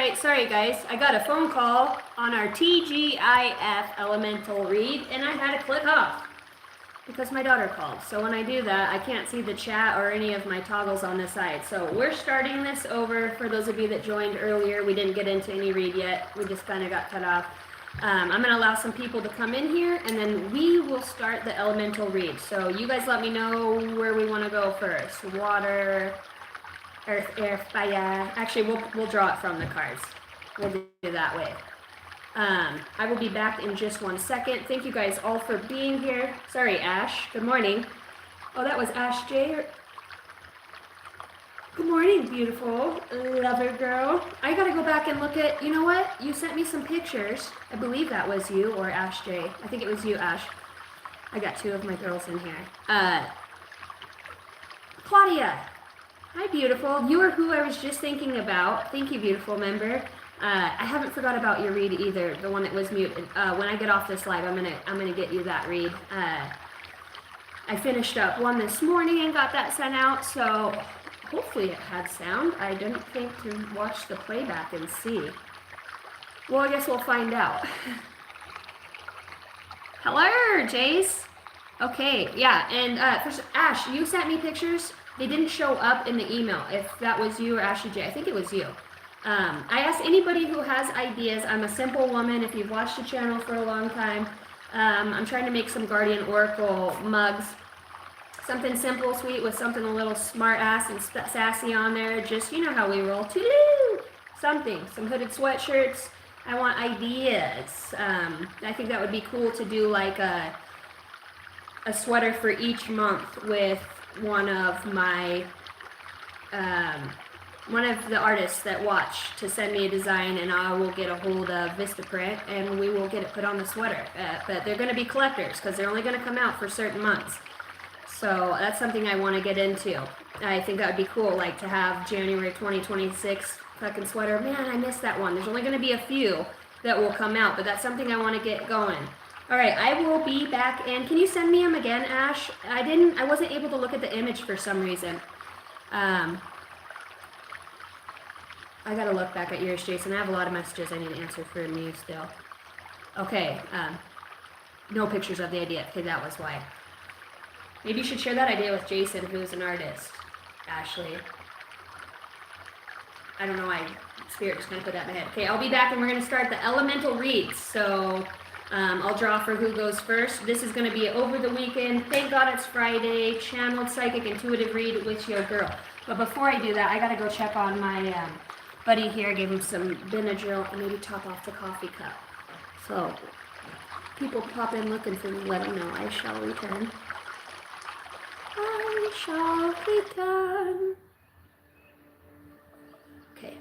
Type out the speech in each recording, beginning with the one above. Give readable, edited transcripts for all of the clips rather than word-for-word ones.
right, sorry guys. I got a phone call on our TGIF Elemental read, and I had to click off because my daughter called. So when I do that, I can't see the chat or any of my toggles on the side. So we're starting this over. For those of you that joined earlier, we didn't get into any read yet. We just kind of got cut off. I'm going to allow some people to come in here, and then we will start the elemental read. So you guys let me know where we want to go first. Water, earth, air, fire. Actually, we'll draw it from the cards. We'll do it that way. I will be back in just 1 second. Thank you guys all for being here. Sorry, Ash. Good morning. Oh, that was Ash J. Good morning, beautiful lover girl. I gotta go back and look at, you know what? You sent me some pictures. I believe that was you or Ash J. I think it was you, Ash. I got two of my girls in here. Claudia. Hi, beautiful. You are who I was just thinking about. Thank you, beautiful member. I haven't forgot about your read either, the one that was muted. When I get off this live, I'm gonna get you that read. I finished up one this morning and got that sent out, so hopefully it had sound. I didn't think to watch the playback and see. Well, I guess we'll find out. Hello, Jace. Okay, yeah, and first, Ash, you sent me pictures. They didn't show up in the email. If that was you or Ashley J, I think it was you. I ask anybody who has ideas. I'm a simple woman. If you've watched the channel for a long time, I'm trying to make some Guardian Oracle mugs. Something simple, sweet, with something a little smart ass and sassy on there. Just, you know how we roll. Toodaloo! Something. Some hooded sweatshirts. I want ideas. I think that would be cool to do like a sweater for each month with one of my one of the artists that watch to send me a design, and I will get a hold of Vistaprint and we will get it put on the sweater. But they're going to be collectors because they're only going to come out for certain months. So that's something I want to get into. I think that would be cool, like to have January 2026 fucking sweater. Man, I missed that one. There's only going to be a few that will come out, but that's something I want to get going. All right, I will be back, and can you send me them again, Ash? I wasn't able to look at the image for some reason. I gotta look back at yours, Jason. I have a lot of messages I need to answer from you still. Okay, no pictures of the idea. Okay, that was why. Maybe you should share that idea with Jason, who's an artist. Ashley. I don't know why Spirit just kind of put that in my head. Okay, I'll be back and we're going to start the elemental reads. So I'll draw for who goes first. This is going to be over the weekend. Thank God it's Friday. Channeled Psychic Intuitive Read with your girl. But before I do that, I got to go check on my buddy here. I gave him some Benadryl and maybe top off the coffee cup. So people pop in looking for me, let them know I shall return. I shall return. Okay.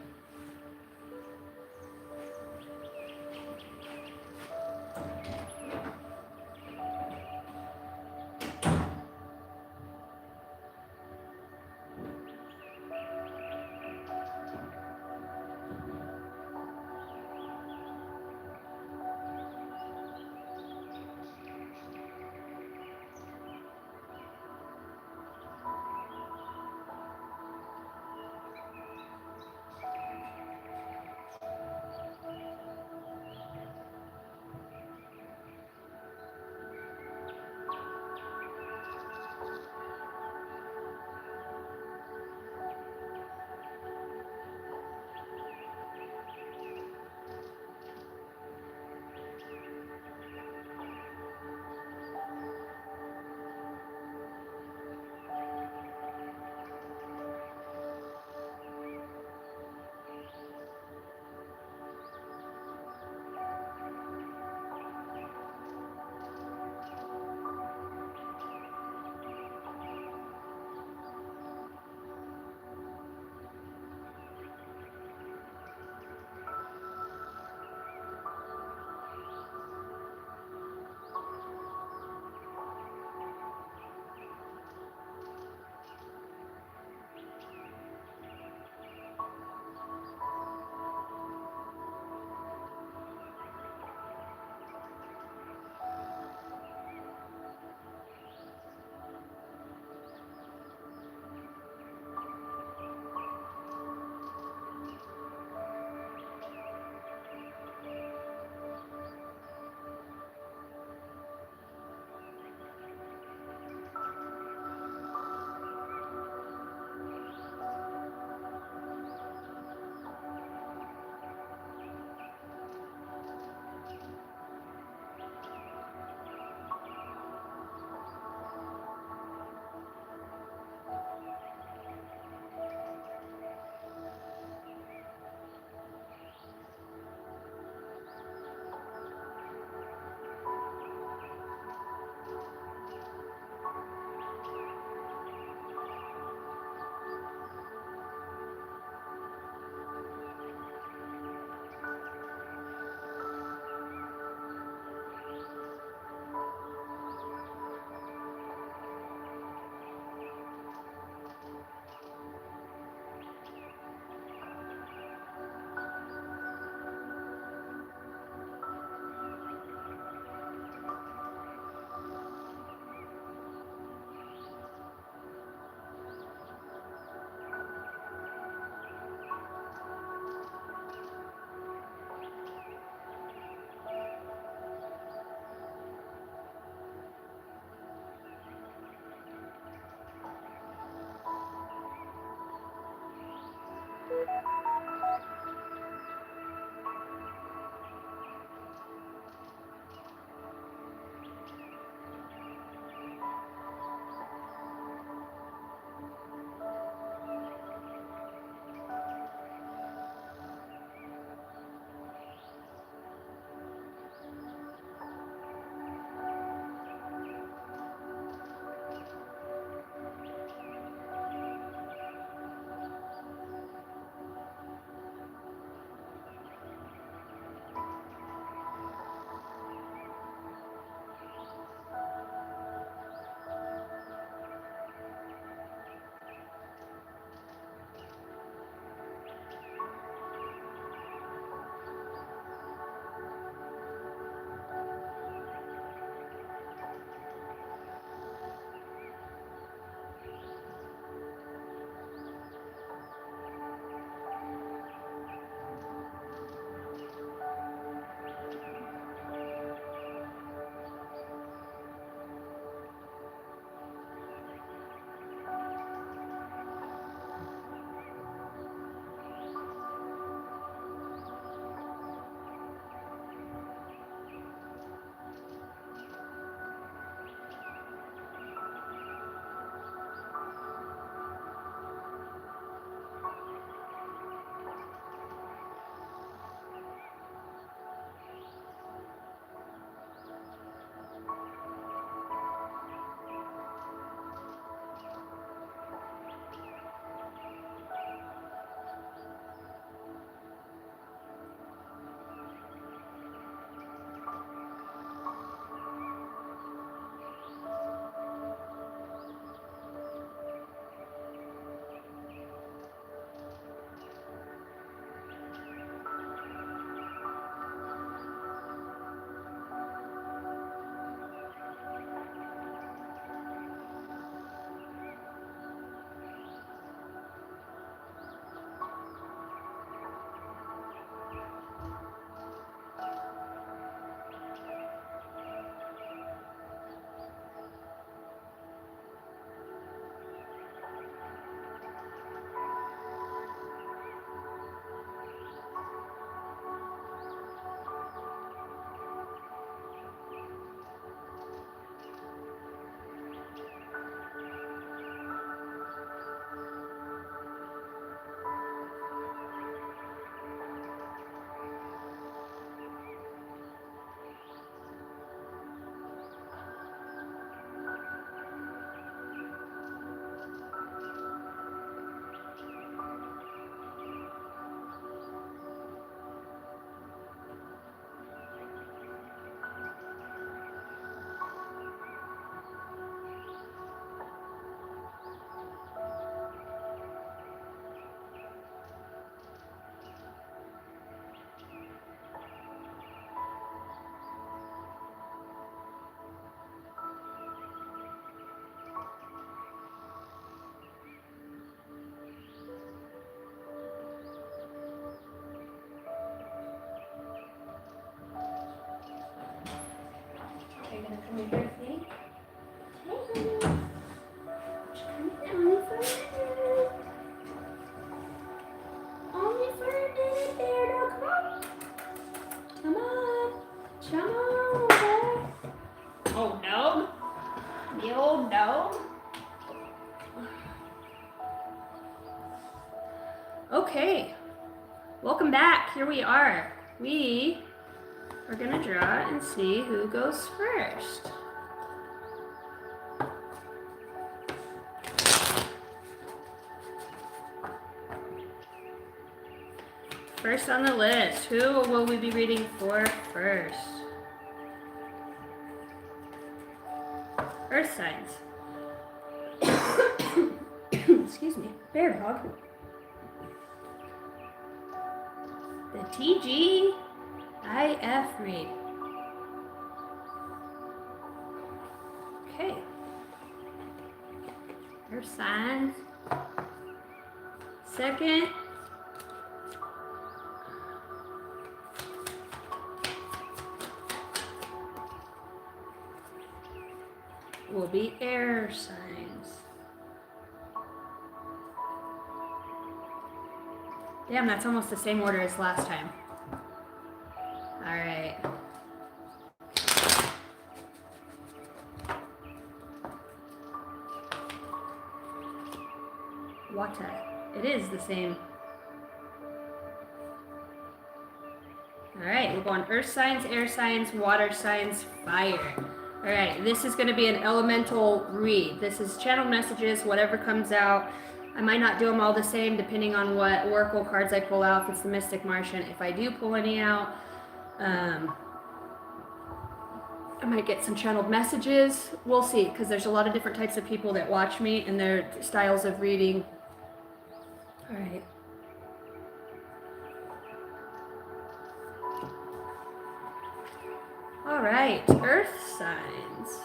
Come here, Dorothy. Hey, honey. Only for a minute. Only for a minute there, dog. Come on. Come on, boy. Oh, dog. The old dog. Okay. Welcome back. Here we are. We are going to draw and see who goes first. First on the list, who will we be reading for first? Earth signs. Excuse me, bear dog. The TGIF read. Okay. Earth signs. Second. Will be air signs. Damn, that's almost the same order as last time. All right. Water. It is the same. All right, we're going earth signs, air signs, water signs, fire. All right, this is going to be an elemental read. This is channel messages, whatever comes out. I might not do them all the same depending on what oracle cards I pull out. If it's the Mystic Martian, if I do pull any out, I might get some channeled messages. We'll see, because there's a lot of different types of people that watch me and their styles of reading. All right. All right, earth signs.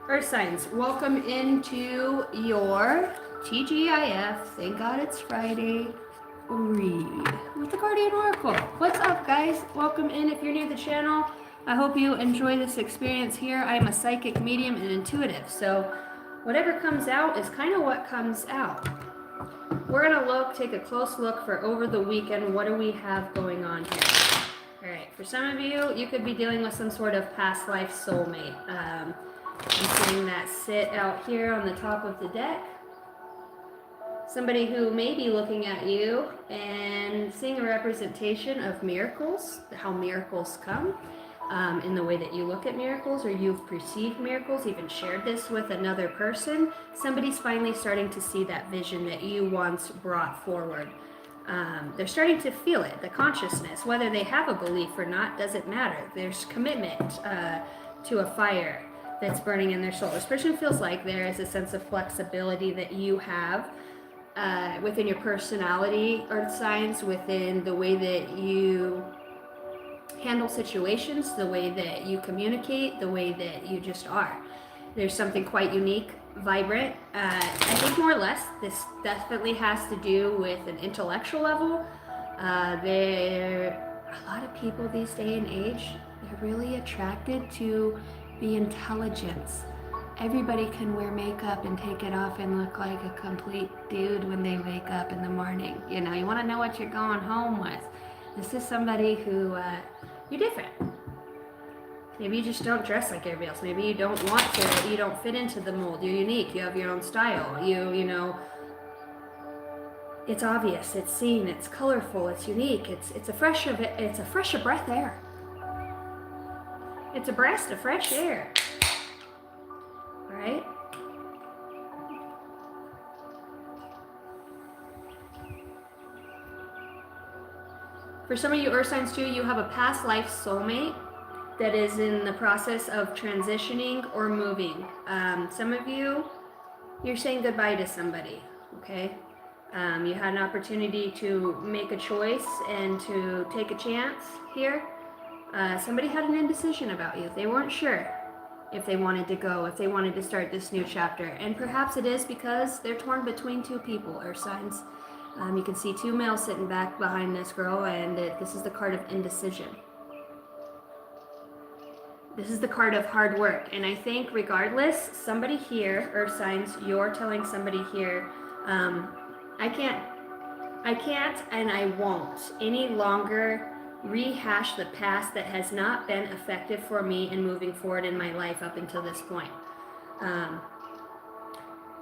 Earth signs, welcome into your TGIF, thank God it's Friday, read with the Guardian Oracle. What's up, guys? Welcome in if you're new to the channel. I hope you enjoy this experience here. I'm a psychic medium and intuitive, so whatever comes out is kind of what comes out. We're gonna take a close look for over the weekend. What do we have going on here? All right, for some of you, you could be dealing with some sort of past life soulmate. I'm seeing that sit out here on the top of the deck. Somebody who may be looking at you and seeing a representation of miracles, how miracles come. In the way that you look at miracles, or you've perceived miracles, even shared this with another person, somebody's finally starting to see that vision that you once brought forward. They're starting to feel it, the consciousness. Whether they have a belief or not doesn't matter. There's commitment to a fire that's burning in their soul. This person feels like there is a sense of flexibility that you have within your personality, earth signs, within the way that you handle situations, the way that you communicate, the way that you just are. There's something quite unique, vibrant. I think more or less this definitely has to do with an intellectual level. A lot of people these day and age, they're really attracted to the intelligence. Everybody can wear makeup and take it off and look like a complete dude when they wake up in the morning. You know, you want to know what you're going home with. This is somebody who, you're different. Maybe you just don't dress like everybody else. Maybe you don't want to, you don't fit into the mold. You're unique, you have your own style. You know, it's obvious, it's seen, it's colorful, it's unique. It's a fresh breath of air. It's a breath of fresh air. All right? For some of you earth signs too, you have a past life soulmate that is in the process of transitioning or moving. Some of you, you're saying goodbye to somebody, okay? You had an opportunity to make a choice and to take a chance here. Somebody had an indecision about you. They weren't sure if they wanted to go, if they wanted to start this new chapter. And perhaps it is because they're torn between two people, earth signs. You can see two males sitting back behind this girl, and this is the card of indecision. This is the card of hard work, and I think regardless, somebody here, earth signs, you're telling somebody here, I can't and I won't any longer rehash the past that has not been effective for me in moving forward in my life up until this point.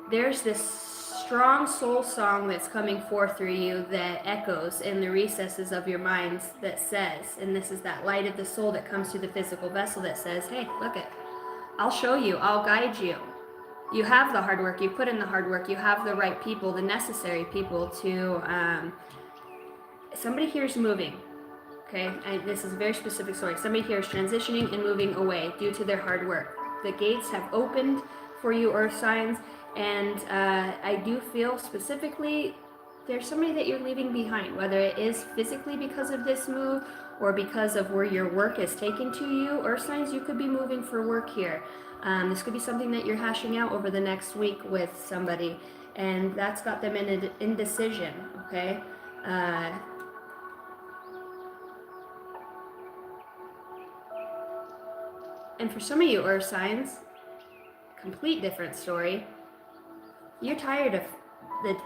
There's this strong soul song that's coming forth through you that echoes in the recesses of your minds that says, and this is that light of the soul that comes through the physical vessel that says, hey, look it, I'll show you, I'll guide you. You have the hard work, you put in the hard work, you have the right people, the necessary people to, somebody here is moving, okay? This is a very specific story. Somebody here is transitioning and moving away due to their hard work. The gates have opened for you, earth signs, and I do feel specifically there's somebody that you're leaving behind, whether it is physically because of this move or because of where your work is taken to you. Earth signs, you could be moving for work here. This could be something that you're hashing out over the next week with somebody, and that's got them in indecision, okay? And for some of you, earth signs, complete different story. You're tired of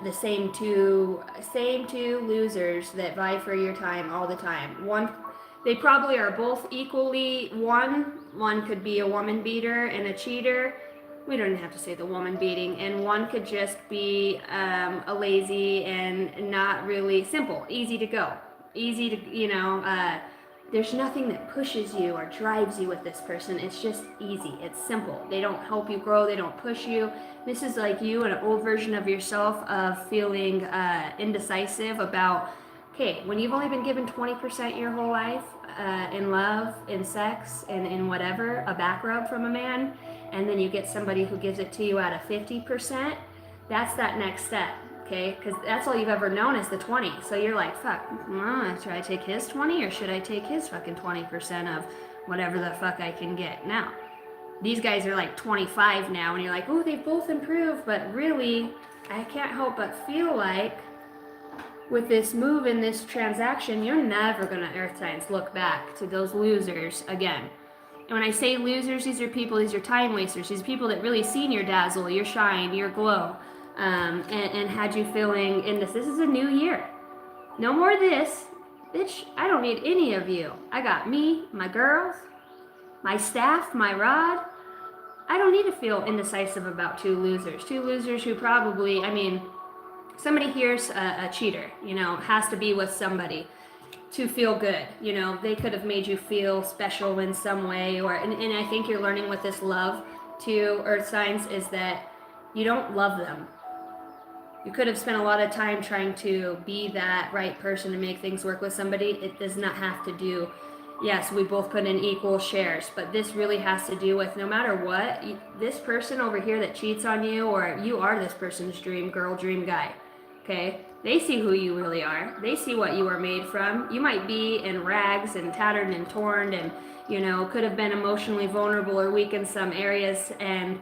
the same two losers that vie for your time all the time. They probably are both equally one could be a woman beater and a cheater. We don't have to say the woman beating, and one could just be a lazy and not really simple, easy to go, easy to there's nothing that pushes you or drives you with this person. It's just easy. It's simple. They don't help you grow. They don't push you. This is like you, an old version of yourself of feeling indecisive about, okay, when you've only been given 20% your whole life in love, in sex, and in whatever, a back rub from a man, and then you get somebody who gives it to you at a 50%, that's that next step. Okay, because that's all you've ever known is the 20. So you're like, fuck, should I take his 20 or should I take his fucking 20% of whatever the fuck I can get? Now, these guys are like 25 now, and you're like, oh, they've both improved, but really, I can't help but feel like with this move in this transaction, you're never gonna, earth signs, look back to those losers again. And when I say losers, these are time wasters. These are people that really seen your dazzle, your shine, your glow. And had you feeling in this is a new year. No more of this. Bitch, I don't need any of you. I got me, my girls, my staff, my rod. I don't need to feel indecisive about two losers. Two losers who probably, somebody here's a cheater, has to be with somebody to feel good. They could have made you feel special in some way, and I think you're learning with this love to earth signs is that you don't love them. You could have spent a lot of time trying to be that right person to make things work with somebody. It does not have to do, yes, we both put in equal shares, but this really has to do with no matter what, this person over here that cheats on you, or you are this person's dream girl, dream guy, okay? They see who you really are. They see what you are made from. You might be in rags and tattered and torn and, could have been emotionally vulnerable or weak in some areas, and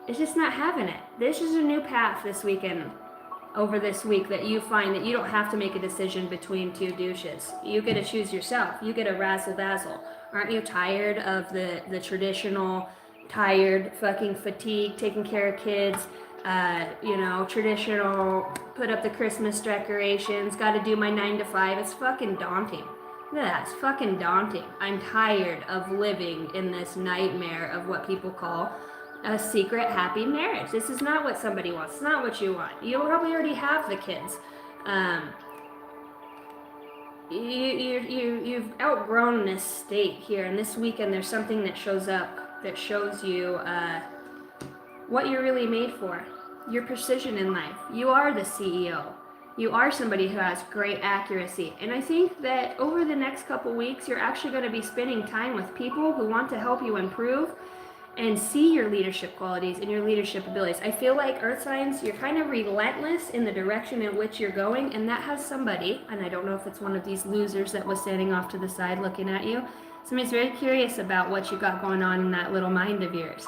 it's just not having it. This is a new path this weekend. Over this week that you find that you don't have to make a decision between two douches. You get to choose yourself. You get a razzle dazzle. Aren't you tired of the traditional, tired, fucking fatigue, taking care of kids, traditional, put up the Christmas decorations, got to do my 9 to 5. It's fucking daunting. Yeah, it's fucking daunting. I'm tired of living in this nightmare of what people call a secret happy marriage. This is not what somebody wants. It's not what you want. You probably already have the kids. You've outgrown this state here, and this weekend there's something that shows up that shows you what you're really made for. Your precision in life. You are the CEO. You are somebody who has great accuracy. And I think that over the next couple weeks, you're actually going to be spending time with people who want to help you improve and see your leadership qualities and your leadership abilities. I feel like earth signs, you're kind of relentless in the direction in which you're going, and that has somebody, and I don't know if it's one of these losers that was standing off to the side looking at you, somebody's very curious about what you got going on in that little mind of yours.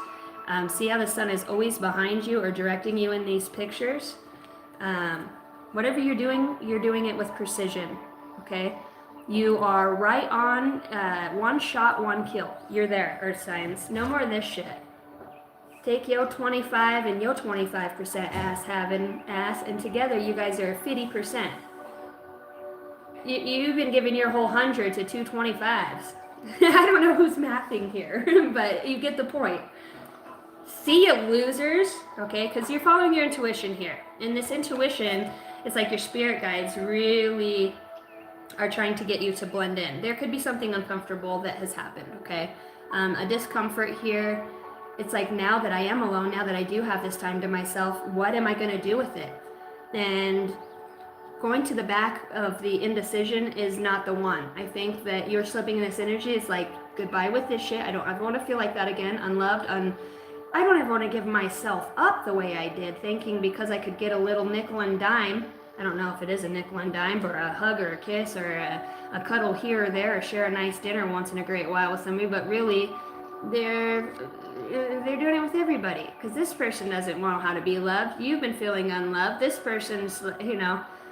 See how the sun is always behind you or directing you in these pictures? Whatever you're doing it with precision, okay? You are right on, one shot, one kill. You're there, Earth signs. No more of this shit. Take your 25 and your 25% ass having ass, and together you guys are 50%. You've been giving your whole 100 to two 25s. I don't know who's mathing here, but you get the point. See you, losers, okay? Because you're following your intuition here. And this intuition is like your spirit guides really are trying to get you to blend in. There could be something uncomfortable that has happened, okay? A discomfort here. It's like, now that I am alone, now that I do have this time to myself, what am I going to do with it? And going to the back of the indecision is not the one. I think that you're slipping in this energy. It's like, goodbye with this shit. I don't ever want to feel like that again. Unloved, I don't ever want to give myself up the way I did, thinking because I could get a little nickel and dime. I don't know if it is a nickel and dime, or a hug or a kiss or a cuddle here or there, or share a nice dinner once in a great while with somebody, but really they're doing it with everybody, because this person doesn't know how to be loved. You've been feeling unloved. This person's,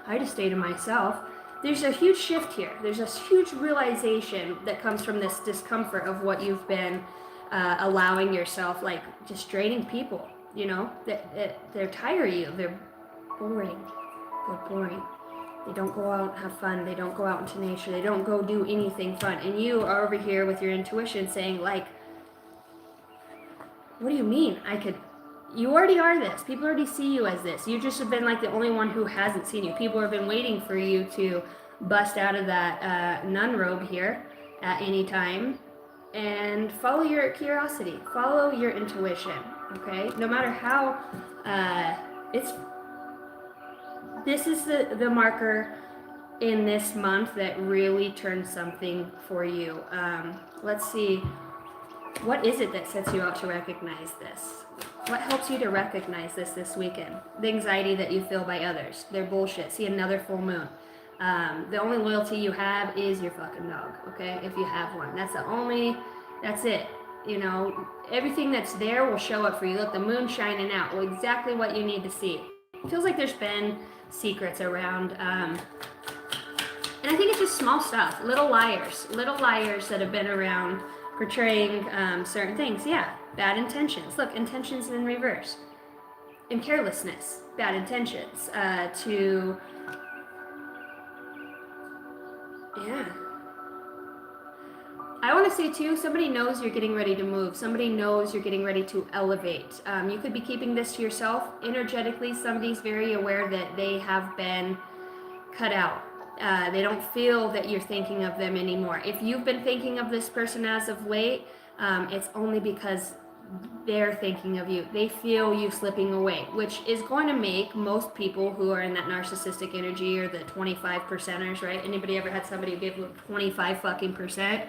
I just stay to myself. There's a huge shift here. There's a huge realization that comes from this discomfort of what you've been allowing yourself, like just draining people, they're tire you. They're boring. They're boring. They don't go out and have fun. They don't go out into nature. They don't go do anything fun. And you are over here with your intuition saying, like, what do you mean? You already are this. People already see you as this. You just have been like the only one who hasn't seen you. People have been waiting for you to bust out of that nun robe here at any time and follow your curiosity. Follow your intuition, okay? No matter how, this is the marker in this month that really turns something for you. Let's see. What is it that sets you out to recognize this? What helps you to recognize this weekend? The anxiety that you feel by others. They're bullshit. See another full moon. The only loyalty you have is your fucking dog, okay? If you have one. That's it. Everything that's there will show up for you. Look, the moon shining out. Well, exactly what you need to see. It feels like there's been secrets around, and I think it's just small stuff. Little liars that have been around portraying certain things. Yeah, bad intentions. Look, intentions in reverse. And carelessness, bad intentions. I want to say too, somebody knows you're getting ready to move. Somebody knows you're getting ready to elevate. You could be keeping this to yourself. Energetically, somebody's very aware that they have been cut out. They don't feel that you're thinking of them anymore. If you've been thinking of this person as of late, it's only because they're thinking of you. They feel you slipping away, which is going to make most people who are in that narcissistic energy, or the 25%ers, right? Anybody ever had somebody give 25 fucking percent?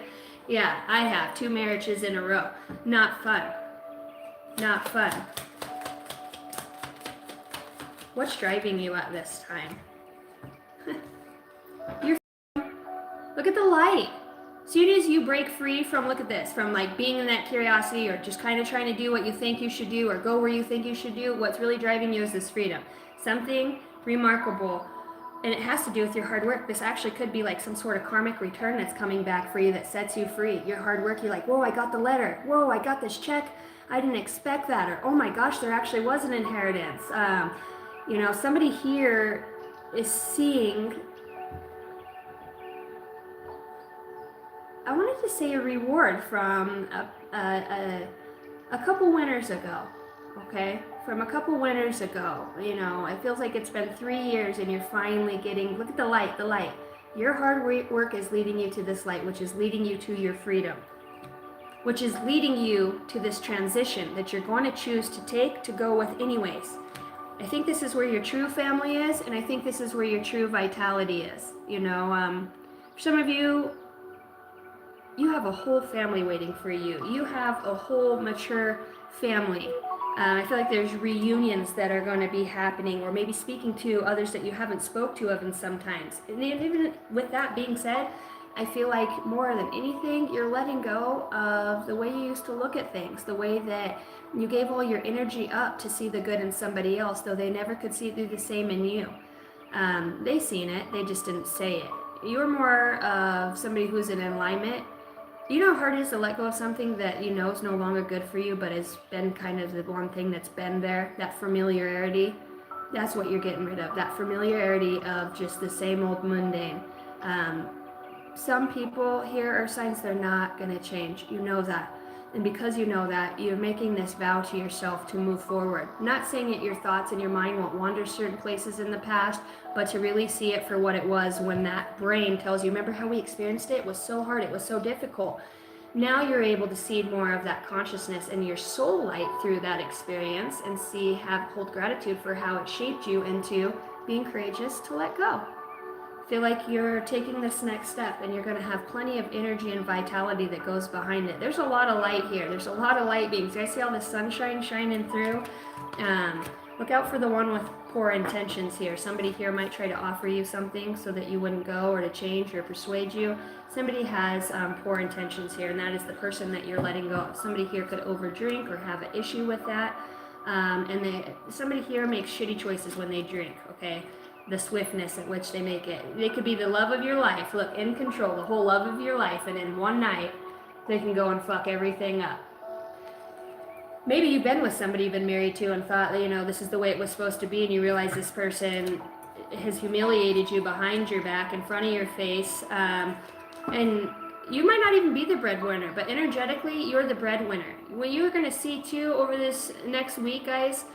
Yeah, I have. 2 marriages in a row. Not fun. Not fun. What's driving you at this time? Look at the light. Soon as you break free from, look at this, from like being in that curiosity, or just kind of trying to do what you think you should do, or go where you think you should do, what's really driving you is this freedom. Something remarkable. And it has to do with your hard work. This actually could be like some sort of karmic return that's coming back for you that sets you free. Your hard work, you're like, whoa, I got the letter. Whoa, I got this check. I didn't expect that. Or, oh my gosh, there actually was an inheritance. Somebody here is seeing, I wanted to say, a reward from a couple winters ago, okay? From a couple winters ago. It feels like it's been 3 years and you're finally getting, look at the light. Your hard work is leading you to this light, which is leading you to your freedom, which is leading you to this transition that you're going to choose to take, to go with anyways. I think this is where your true family is, and I think this is where your true vitality is. For some of you, you have a whole family waiting for you. You have a whole mature family. I feel like there's reunions that are going to be happening, or maybe speaking to others that you haven't spoke to of in some times. And even with that being said, I feel like more than anything, you're letting go of the way you used to look at things, the way that you gave all your energy up to see the good in somebody else, though they never could see the same in you. They seen it, they just didn't say it. You're more of somebody who's in alignment. You know how hard it is to let go of something that you know is no longer good for you, but has been kind of the one thing that's been there, that familiarity. That's what you're getting rid of, that familiarity of just the same old mundane. Some people here are signs they're not going to change. You know that. And because you know that, you're making this vow to yourself to move forward. Not saying that your thoughts and your mind won't wander certain places in the past, but to really see it for what it was when that brain tells you, remember how we experienced it? It was so hard, it was so difficult. Now you're able to see more of that consciousness and your soul light through that experience and hold gratitude for how it shaped you into being courageous to let go. Feel like you're taking this next step and you're going to have plenty of energy and vitality that goes behind it. There's a lot of light here. There's a lot of light beings. You guys see all the sunshine shining through? Look out for the one with poor intentions here. Somebody here might try to offer you something so that you wouldn't go, or to change or persuade you. Somebody has poor intentions here, and that is the person that you're letting go of. Somebody here could overdrink or have an issue with that. Somebody here makes shitty choices when they drink, okay? The swiftness at which they make it. They could be the love of your life, look, in control, the whole love of your life, and in one night, they can go and fuck everything up. Maybe you've been with somebody you've been married to and thought that, this is the way it was supposed to be, and you realize this person has humiliated you behind your back, in front of your face, and you might not even be the breadwinner, but energetically, you're the breadwinner. What you're going to see, too, over this next week, guys,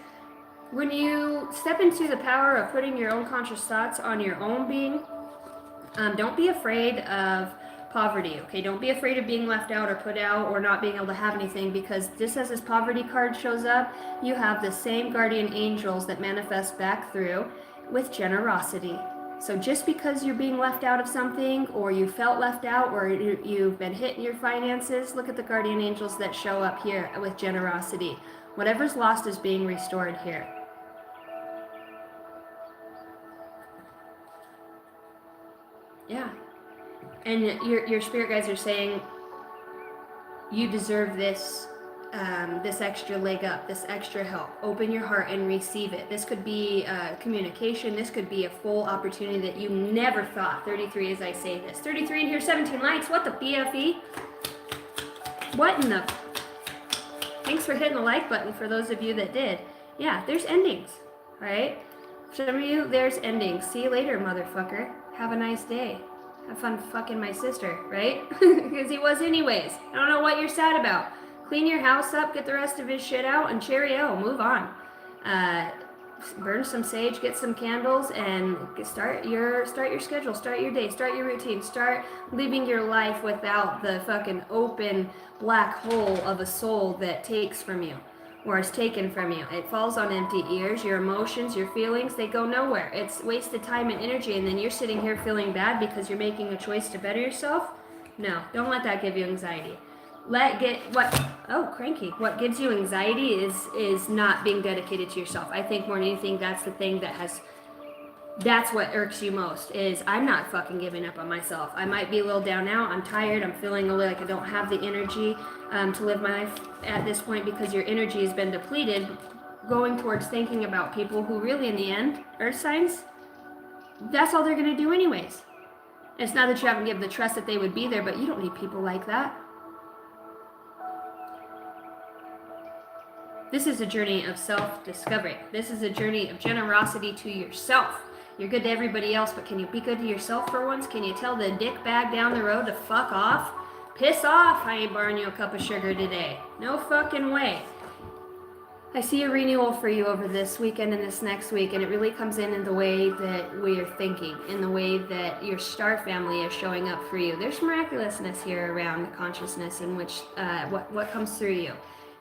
when you step into the power of putting your own conscious thoughts on your own being, don't be afraid of poverty, okay? Don't be afraid of being left out or put out or not being able to have anything, because just as this poverty card shows up, you have the same guardian angels that manifest back through with generosity. So just because you're being left out of something, or you felt left out, or you've been hit in your finances, look at the guardian angels that show up here with generosity. Whatever's lost is being restored here. Yeah. And your spirit guides are saying you deserve this this extra leg up, this extra help. Open your heart and receive it. This could be communication. This could be a full opportunity that you never thought. 33 as I say this. 33 in here, 17 likes. What the BFE? What in the... Thanks for hitting the like button for those of you that did. Yeah, there's endings, right? For some of you, there's endings. See you later, motherfucker. Have a nice day. Have fun fucking my sister, right? Because he was anyways. I don't know what you're sad about. Clean your house up, get the rest of his shit out, and cheerio, move on. Burn some sage, get some candles, and start your schedule, start your day, start your routine, start living your life without the fucking open black hole of a soul that takes from you, or is taken from you. It falls on empty ears. Your emotions, your feelings, they go nowhere. It's wasted time and energy, and then you're sitting here feeling bad because you're making a choice to better yourself. No, don't let that give you anxiety. Cranky. What gives you anxiety is not being dedicated to yourself. I think more than anything, that's the thing that's what irks you most, is I'm not fucking giving up on myself. I might be a little down now. I'm tired. I'm feeling a little like I don't have the energy to live my life at this point, because your energy has been depleted going towards thinking about people who really, in the end, earth signs, that's all they're going to do anyways. It's not that you haven't given the trust that they would be there, but you don't need people like that. This is a journey of self-discovery. This is a journey of generosity to yourself. You're good to everybody else, but can you be good to yourself for once? Can you tell the dick bag down the road to fuck off? Piss off, I ain't borrowing you a cup of sugar today. No fucking way. I see a renewal for you over this weekend and this next week, and it really comes in the way that we are thinking, in the way that your star family is showing up for you. There's miraculousness here around the consciousness in which what comes through you.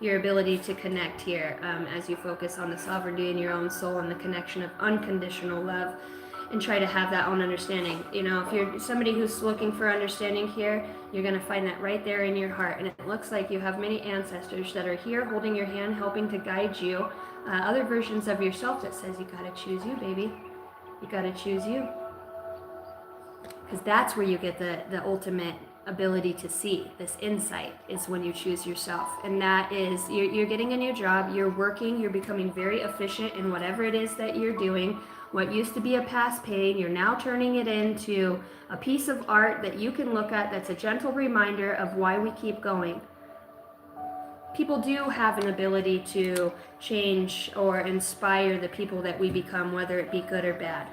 Your ability to connect here as you focus on the sovereignty in your own soul and the connection of unconditional love, and try to have that own understanding. If you're somebody who's looking for understanding here, you're going to find that right there in your heart. And it looks like you have many ancestors that are here holding your hand, helping to guide you. Other versions of yourself that says you got to choose you, baby. You got to choose you. Because that's where you get the ultimate ability to see, this insight, is when you choose yourself. And that is, you're getting a new job, you're working, you're becoming very efficient in whatever it is that you're doing. What used to be a past pain, you're now turning it into a piece of art that you can look at that's a gentle reminder of why we keep going. People do have an ability to change or inspire the people that we become, whether it be good or bad.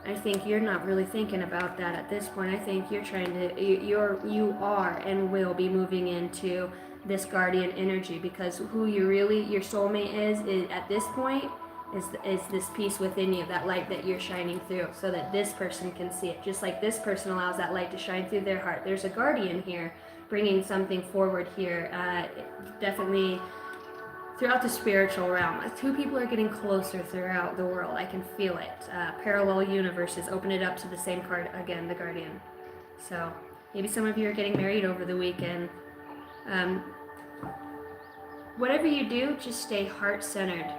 I think you're not really thinking about that at this point. I think you're trying to, you are and will be moving into this guardian energy, because who you really, your soulmate is at this point, is this piece within you, that light that you're shining through, so that this person can see it. Just like this person allows that light to shine through their heart. There's a guardian here bringing something forward here. Definitely throughout the spiritual realm. Two people are getting closer throughout the world. I can feel it. Parallel universes. Open it up to the same card again, the guardian. So maybe some of you are getting married over the weekend. Whatever you do, just stay heart-centered.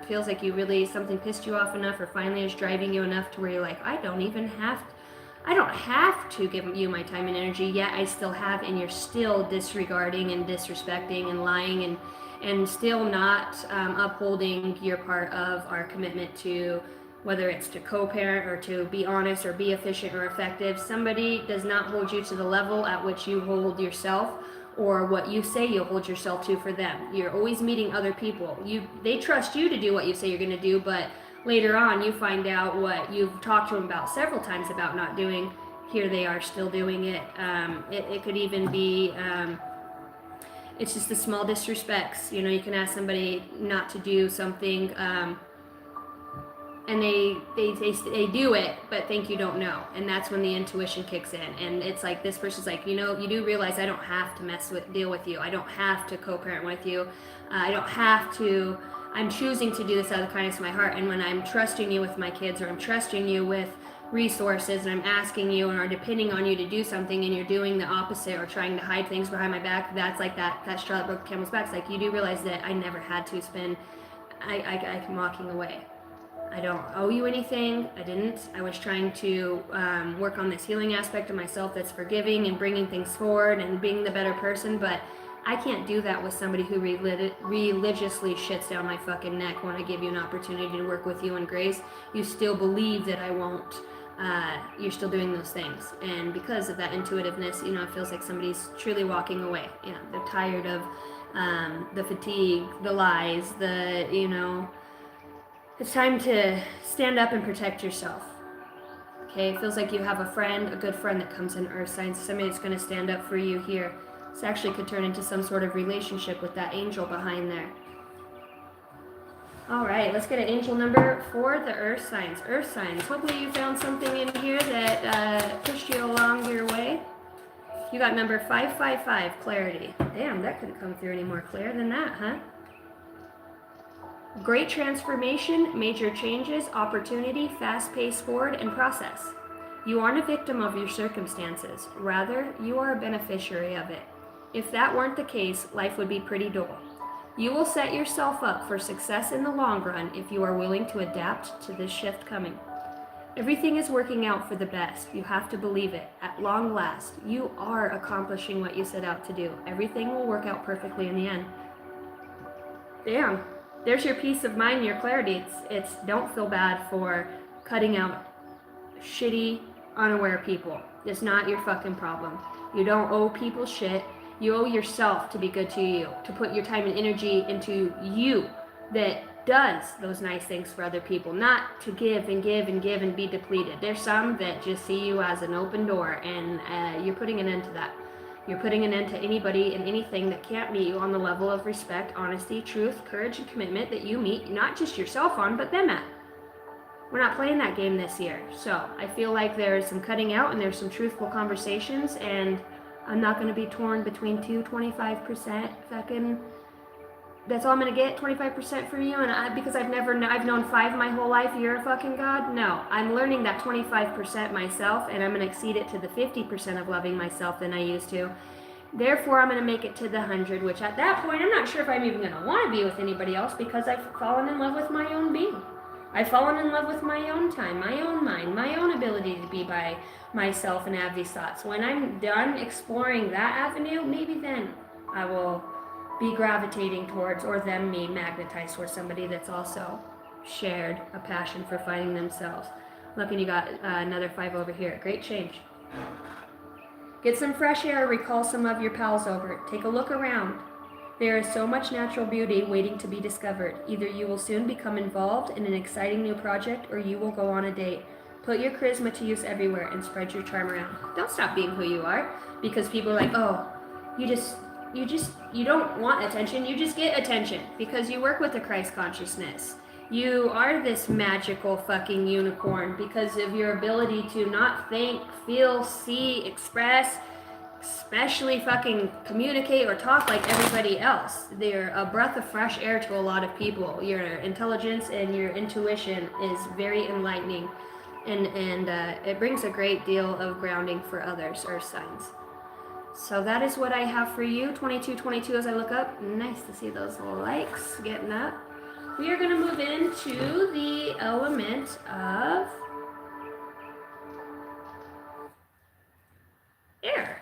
Feels like you really, something pissed you off enough, or finally is driving you enough to where you're like, I don't have to give you my time and energy, yet I still have, and you're still disregarding and disrespecting and lying and still not upholding your part of our commitment to, whether it's to co-parent or to be honest or be efficient or effective. Somebody does not hold you to the level at which you hold yourself, or what you say you'll hold yourself to for them. You're always meeting other people. They trust you to do what you say you're going to do, but later on you find out what you've talked to them about several times about not doing. Here they are still doing it. It could even be, it's just the small disrespects. You know, you can ask somebody not to do something, and they do it, but think you don't know. And that's when the intuition kicks in. And it's like, this person's like, you know, you do realize I don't have to deal with you. I don't have to co-parent with you. I don't have to, I'm choosing to do this out of the kindness of my heart. And when I'm trusting you with my kids, or I'm trusting you with resources, and I'm asking you or depending on you to do something, and you're doing the opposite or trying to hide things behind my back, that's like that straw that broke the camel's back. It's like, you do realize that I never had to spend, I'm walking away. I don't owe you anything. I didn't. I was trying to work on this healing aspect of myself that's forgiving and bringing things forward and being the better person, but I can't do that with somebody who religiously shits down my fucking neck when I give you an opportunity to work with you in grace. You still believe that I won't. You're still doing those things. And because of that intuitiveness, you know, it feels like somebody's truly walking away. You know, they're tired of the fatigue, the lies, you know, it's time to stand up and protect yourself. Okay, it feels like you have a friend, a good friend that comes in earth signs, somebody that's going to stand up for you here. This actually could turn into some sort of relationship with that angel behind there. All right, let's get an angel number for the earth signs. Earth signs, hopefully you found something in here that pushed you along your way. You got number 555, clarity. Damn, that couldn't come through any more clear than that, huh? Great transformation, major changes, opportunity, fast pace forward, and process. You aren't a victim of your circumstances. Rather, you are a beneficiary of it. If that weren't the case, life would be pretty dull. You will set yourself up for success in the long run if you are willing to adapt to this shift coming. Everything is working out for the best. You have to believe it. At long last, you are accomplishing what you set out to do. Everything will work out perfectly in the end. Damn. There's your peace of mind, your clarity. It's don't feel bad for cutting out shitty, unaware people. It's not your fucking problem. You don't owe people shit. You owe yourself to be good to you, to put your time and energy into you that does those nice things for other people, not to give and give and give and be depleted. There's some that just see you as an open door, and you're putting an end to that. You're putting an end to anybody and anything that can't meet you on the level of respect, honesty, truth, courage, and commitment that you meet not just yourself on, but them at. We're not playing that game this year. So I feel like there's some cutting out and there's some truthful conversations, and I'm not going to be torn between 25% fucking, that's all I'm going to get, 25% from you, and because I've known 5 my whole life, you're a fucking god? No, I'm learning that 25% myself, and I'm going to exceed it to the 50% of loving myself than I used to. Therefore, I'm going to make it to the 100, which at that point, I'm not sure if I'm even going to want to be with anybody else, because I've fallen in love with my own being. I've fallen in love with my own time, my own mind, my own ability to be by myself and have these thoughts. When I'm done exploring that avenue, maybe then I will be gravitating towards, or them me magnetized towards somebody that's also shared a passion for finding themselves. Look, and you got another 5 over here. Great change. Get some fresh air, recall some of your pals over. Take a look around. There is so much natural beauty waiting to be discovered. Either you will soon become involved in an exciting new project, or you will go on a date. Put your charisma to use everywhere and spread your charm around. Don't stop being who you are, because people are like, oh, you don't want attention, you just get attention because you work with the Christ consciousness. You are this magical fucking unicorn because of your ability to not think, feel, see, express, especially fucking communicate or talk like everybody else. They're a breath of fresh air to a lot of people. Your intelligence and your intuition is very enlightening, and it brings a great deal of grounding for others, earth signs. So that is what I have for you. 2222 as I look up. Nice to see those likes getting up. We are going to move into the element of air.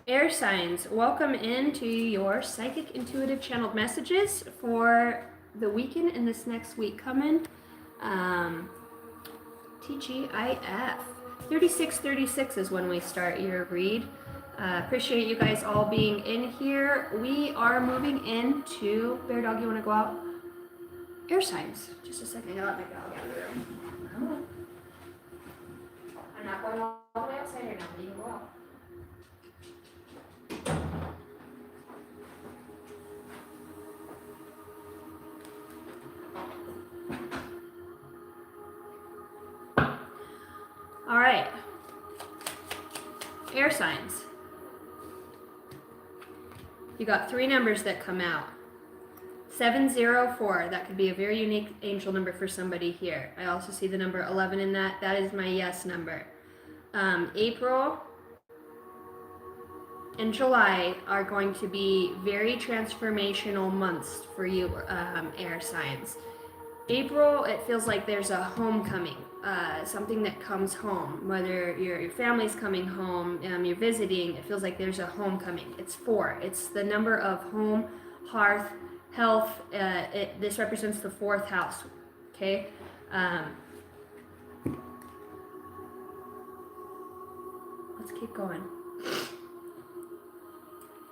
Air signs, welcome into your psychic intuitive channeled messages for the weekend and this next week coming. TGIF 3636 is when we start your read. Appreciate you guys all being in here. We are moving into Bear Dog. You want to go out? Air signs. Just a second. I'll let my dog out of the room. I'm not going all the way outside here now. You can go out. All right. Air signs. You got 3 numbers that come out. 704, that could be a very unique angel number for somebody here. I also see the number 11 in that. That is my yes number. April and July are going to be very transformational months for you, air signs. April, it feels like there's a homecoming, something that comes home. Whether your family's coming home, you're visiting, it feels like there's a homecoming. It's 4. It's the number of home, hearth, health. This represents the 4th house. Okay. Let's keep going.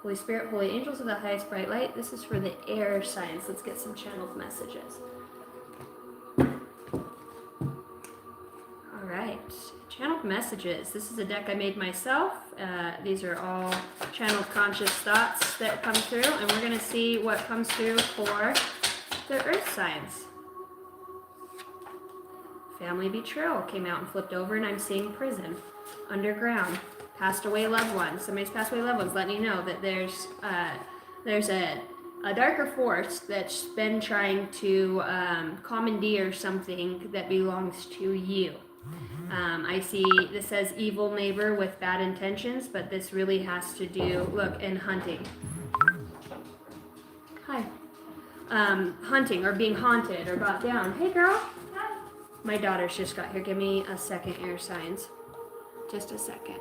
Holy Spirit, Holy Angels of the highest bright light. This is for the air signs. Let's get some channeled messages. Alright, channeled messages. This is a deck I made myself. These are all channeled conscious thoughts that come through, and we're going to see what comes through for the earth signs. Family betrayal came out and flipped over, and I'm seeing prison, underground, passed away loved ones. Somebody's passed away loved ones, letting you know that there's a darker force that's been trying to commandeer something that belongs to you. I see this says evil neighbor with bad intentions, but this really has to do, look, in hunting. Hi. Hunting or being haunted or brought down. Hey girl. Hi. My daughter's just got here. Give me a second, air signs. Just a second.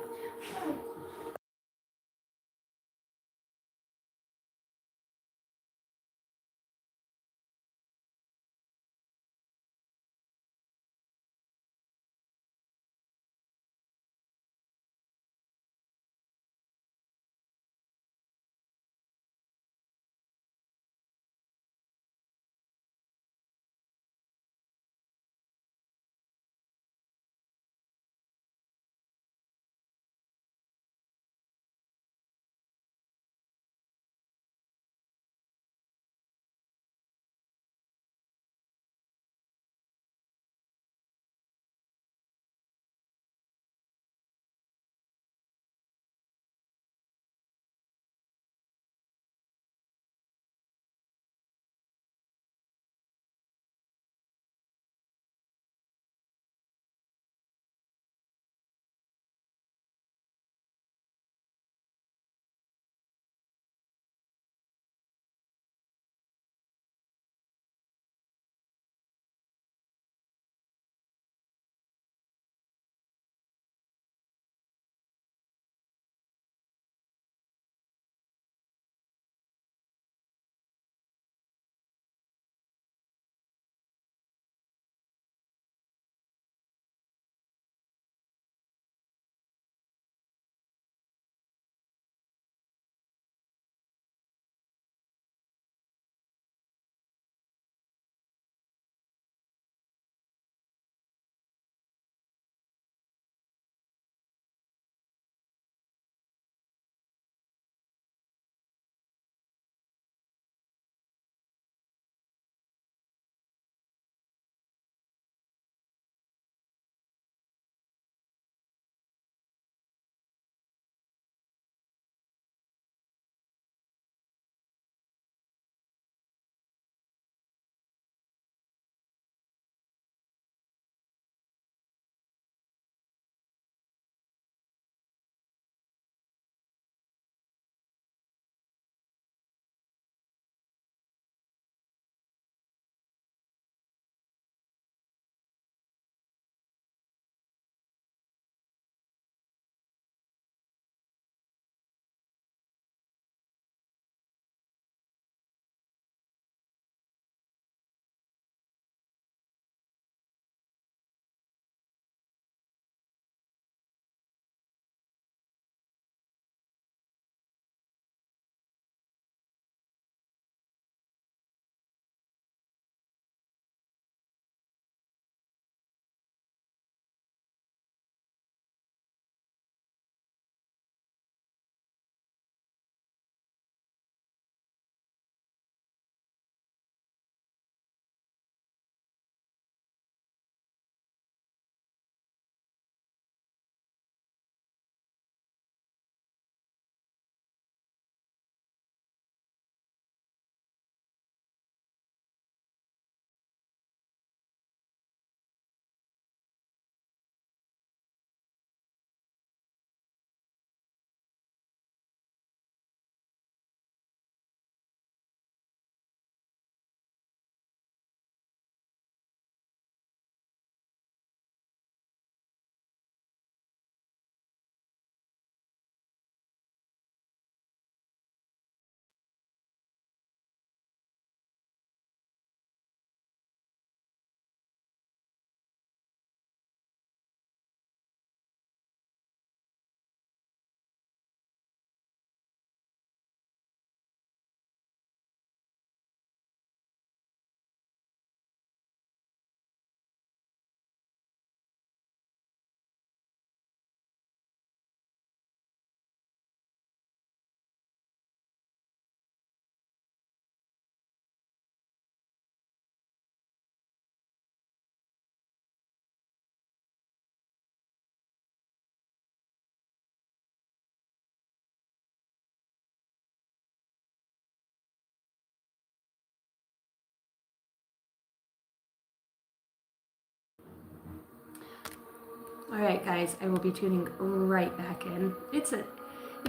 Alright guys, I will be tuning right back in. If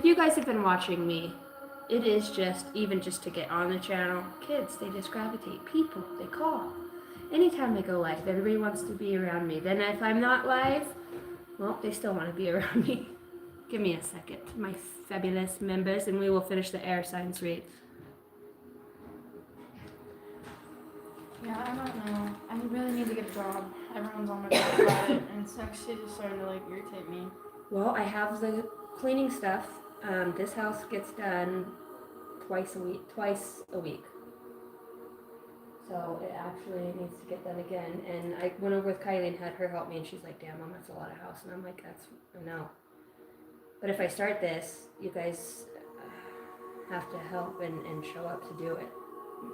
you guys have been watching me, it is even just to get on the channel, kids, they just gravitate. People, they call. Anytime I go live, everybody wants to be around me. Then if I'm not live, well, they still want to be around me. Give me a second, my fabulous members, and we will finish the air signs read. Yeah, I don't know. I really need to get a job. Everyone's on my back about it, and it's actually just starting to like irritate me. Well, I have the cleaning stuff. This house gets done twice a week. So it actually needs to get done again. And I went over with Kylie and had her help me, and she's like, "Damn, Mom, that's a lot of house." And I'm like, I know. But if I start this, you guys have to help and show up to do it.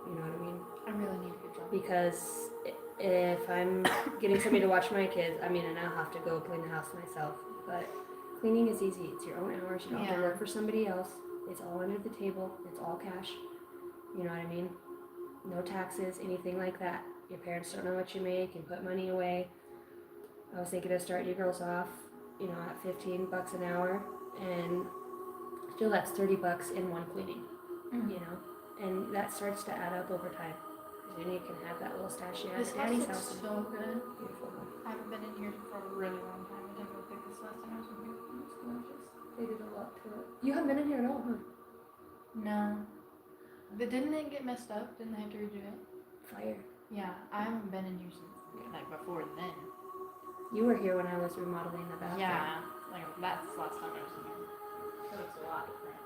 You know what I mean? I really need a good job. Because if I'm getting somebody to watch my kids, I mean, and I'll have to go clean the house myself. But cleaning is easy. It's your own hours. You don't have to work for somebody else. It's all under the table. It's all cash. You know what I mean? No taxes, anything like that. Your parents don't know what you make and put money away. I was thinking of starting you girls off, at $15 an hour, and still that's $30 in one cleaning, and that starts to add up over time. Then you can have that little stash you have This at Daddy's house house. is so good. Beautiful home. I haven't been in here for a really long time. I didn't go pick this last time I was in here. It's gorgeous. They did a lot to it. You haven't been in here at all, huh? No. But didn't it get messed up? Didn't they have to redo it? Fire. Yeah, I haven't been in here since like before then. You were here when I was remodeling the bathroom. Yeah, like that's the last time I was in here. So it's a lot different.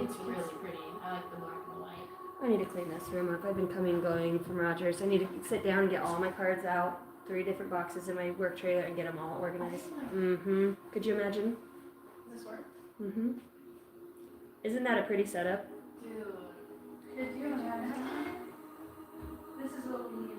It's really pretty. I like the black and the white. I need to clean this room up. I've been coming and going from Rogers. I need to sit down and get all my cards out. 3 different boxes in my work trailer and get them all organized. Mm-hmm. Could you imagine? Does this work? Mm-hmm. Isn't that a pretty setup? Dude. Could you imagine? This is what we need.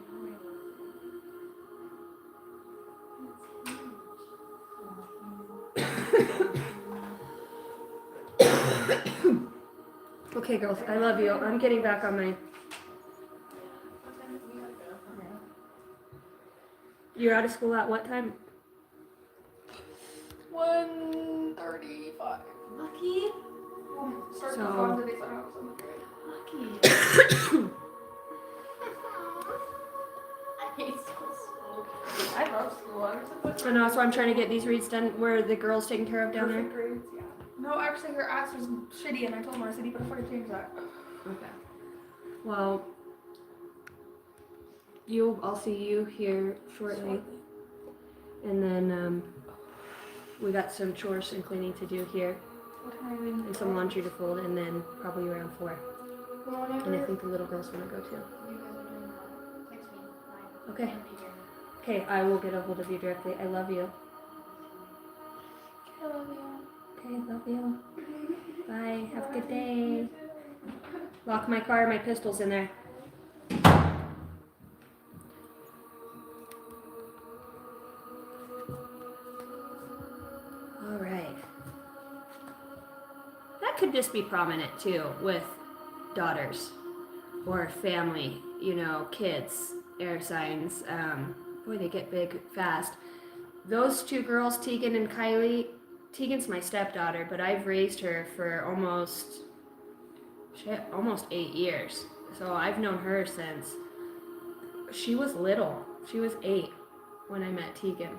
Okay, girls, I love you. I'm getting back on my... You're out of school at what time? 1:35. Lucky. Start So- the phone today, so I don't have Lucky. I hate school so much. I love school. I know, so I'm trying to get these reads done. Where the girls taken care of down there? Grades, yeah. No, actually, her ass was shitty, and I told Marcy, but if I change that. Okay. Well, I'll see you here shortly. And then we got some chores and cleaning to do here. And some laundry to fold, and then probably around 4. And I think the little girls want to go too. Okay. Okay, I will get a hold of you directly. I love you. I love you. Okay, love you. Bye. Have a good day. Lock my car. My pistol's in there. All right. That could just be prominent too with daughters or family. Kids, air signs. Boy, they get big fast. Those 2 girls, Tegan and Kylie. Tegan's my stepdaughter, but I've raised her for almost 8 years. So I've known her since she was little. She was 8 when I met Tegan.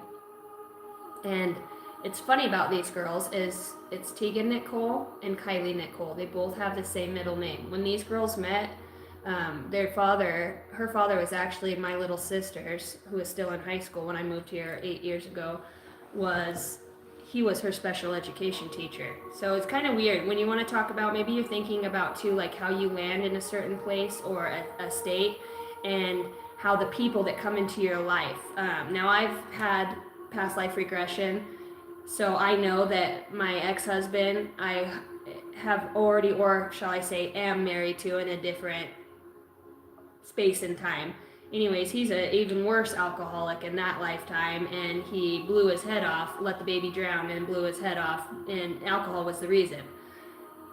And it's funny about these girls is it's Tegan Nicole and Kylie Nicole. They both have the same middle name. When these girls met, her father was actually my little sister's, who was still in high school when I moved here 8 years ago, he was her special education teacher. So it's kind of weird when you want to talk about, maybe you're thinking about too, like how you land in a certain place or a state, and how the people that come into your life. Now I've had past life regression, so I know that my ex-husband, I have already, or shall I say, am married to in a different space and time. Anyways, he's an even worse alcoholic in that lifetime, and he blew his head off, let the baby drown, and blew his head off, and alcohol was the reason.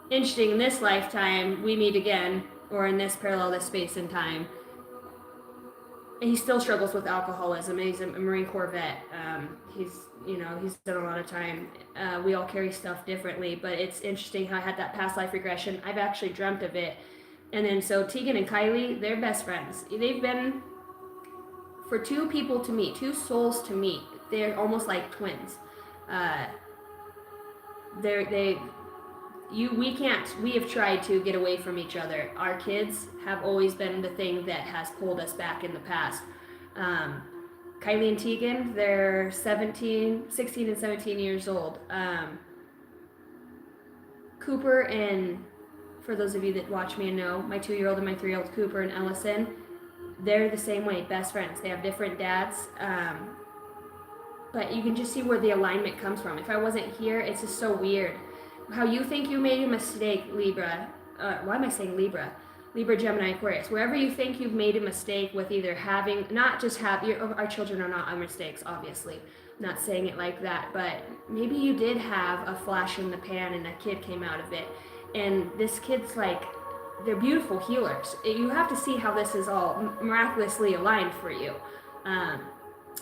Interesting, in this lifetime, we meet again, or in this parallel, this space and time. he still struggles with alcoholism. He's a Marine Corps vet. He's done a lot of time. We all carry stuff differently, but it's interesting how I had that past life regression. I've actually dreamt of it. And then so Tegan and Kylie, they're best friends. They've been, for two people to meet, two souls to meet, they're almost like twins. We have tried to get away from each other. Our kids have always been the thing that has pulled us back in the past. Kylie and Tegan, they're 16 and 17 years old. Cooper and, for those of you that watch me and know, my 2-year-old and my 3-year-old, Cooper and Ellison, they're the same way, best friends. They have different dads. But you can just see where the alignment comes from. If I wasn't here, it's just so weird. How you think you made a mistake, Libra. Why am I saying Libra? Libra, Gemini, Aquarius. Wherever you think you've made a mistake with either having, not just have, our children are not our mistakes, obviously. I'm not saying it like that, but maybe you did have a flash in the pan and a kid came out of it. And this kid's like, they're beautiful healers. You have to see how this is all miraculously aligned for you.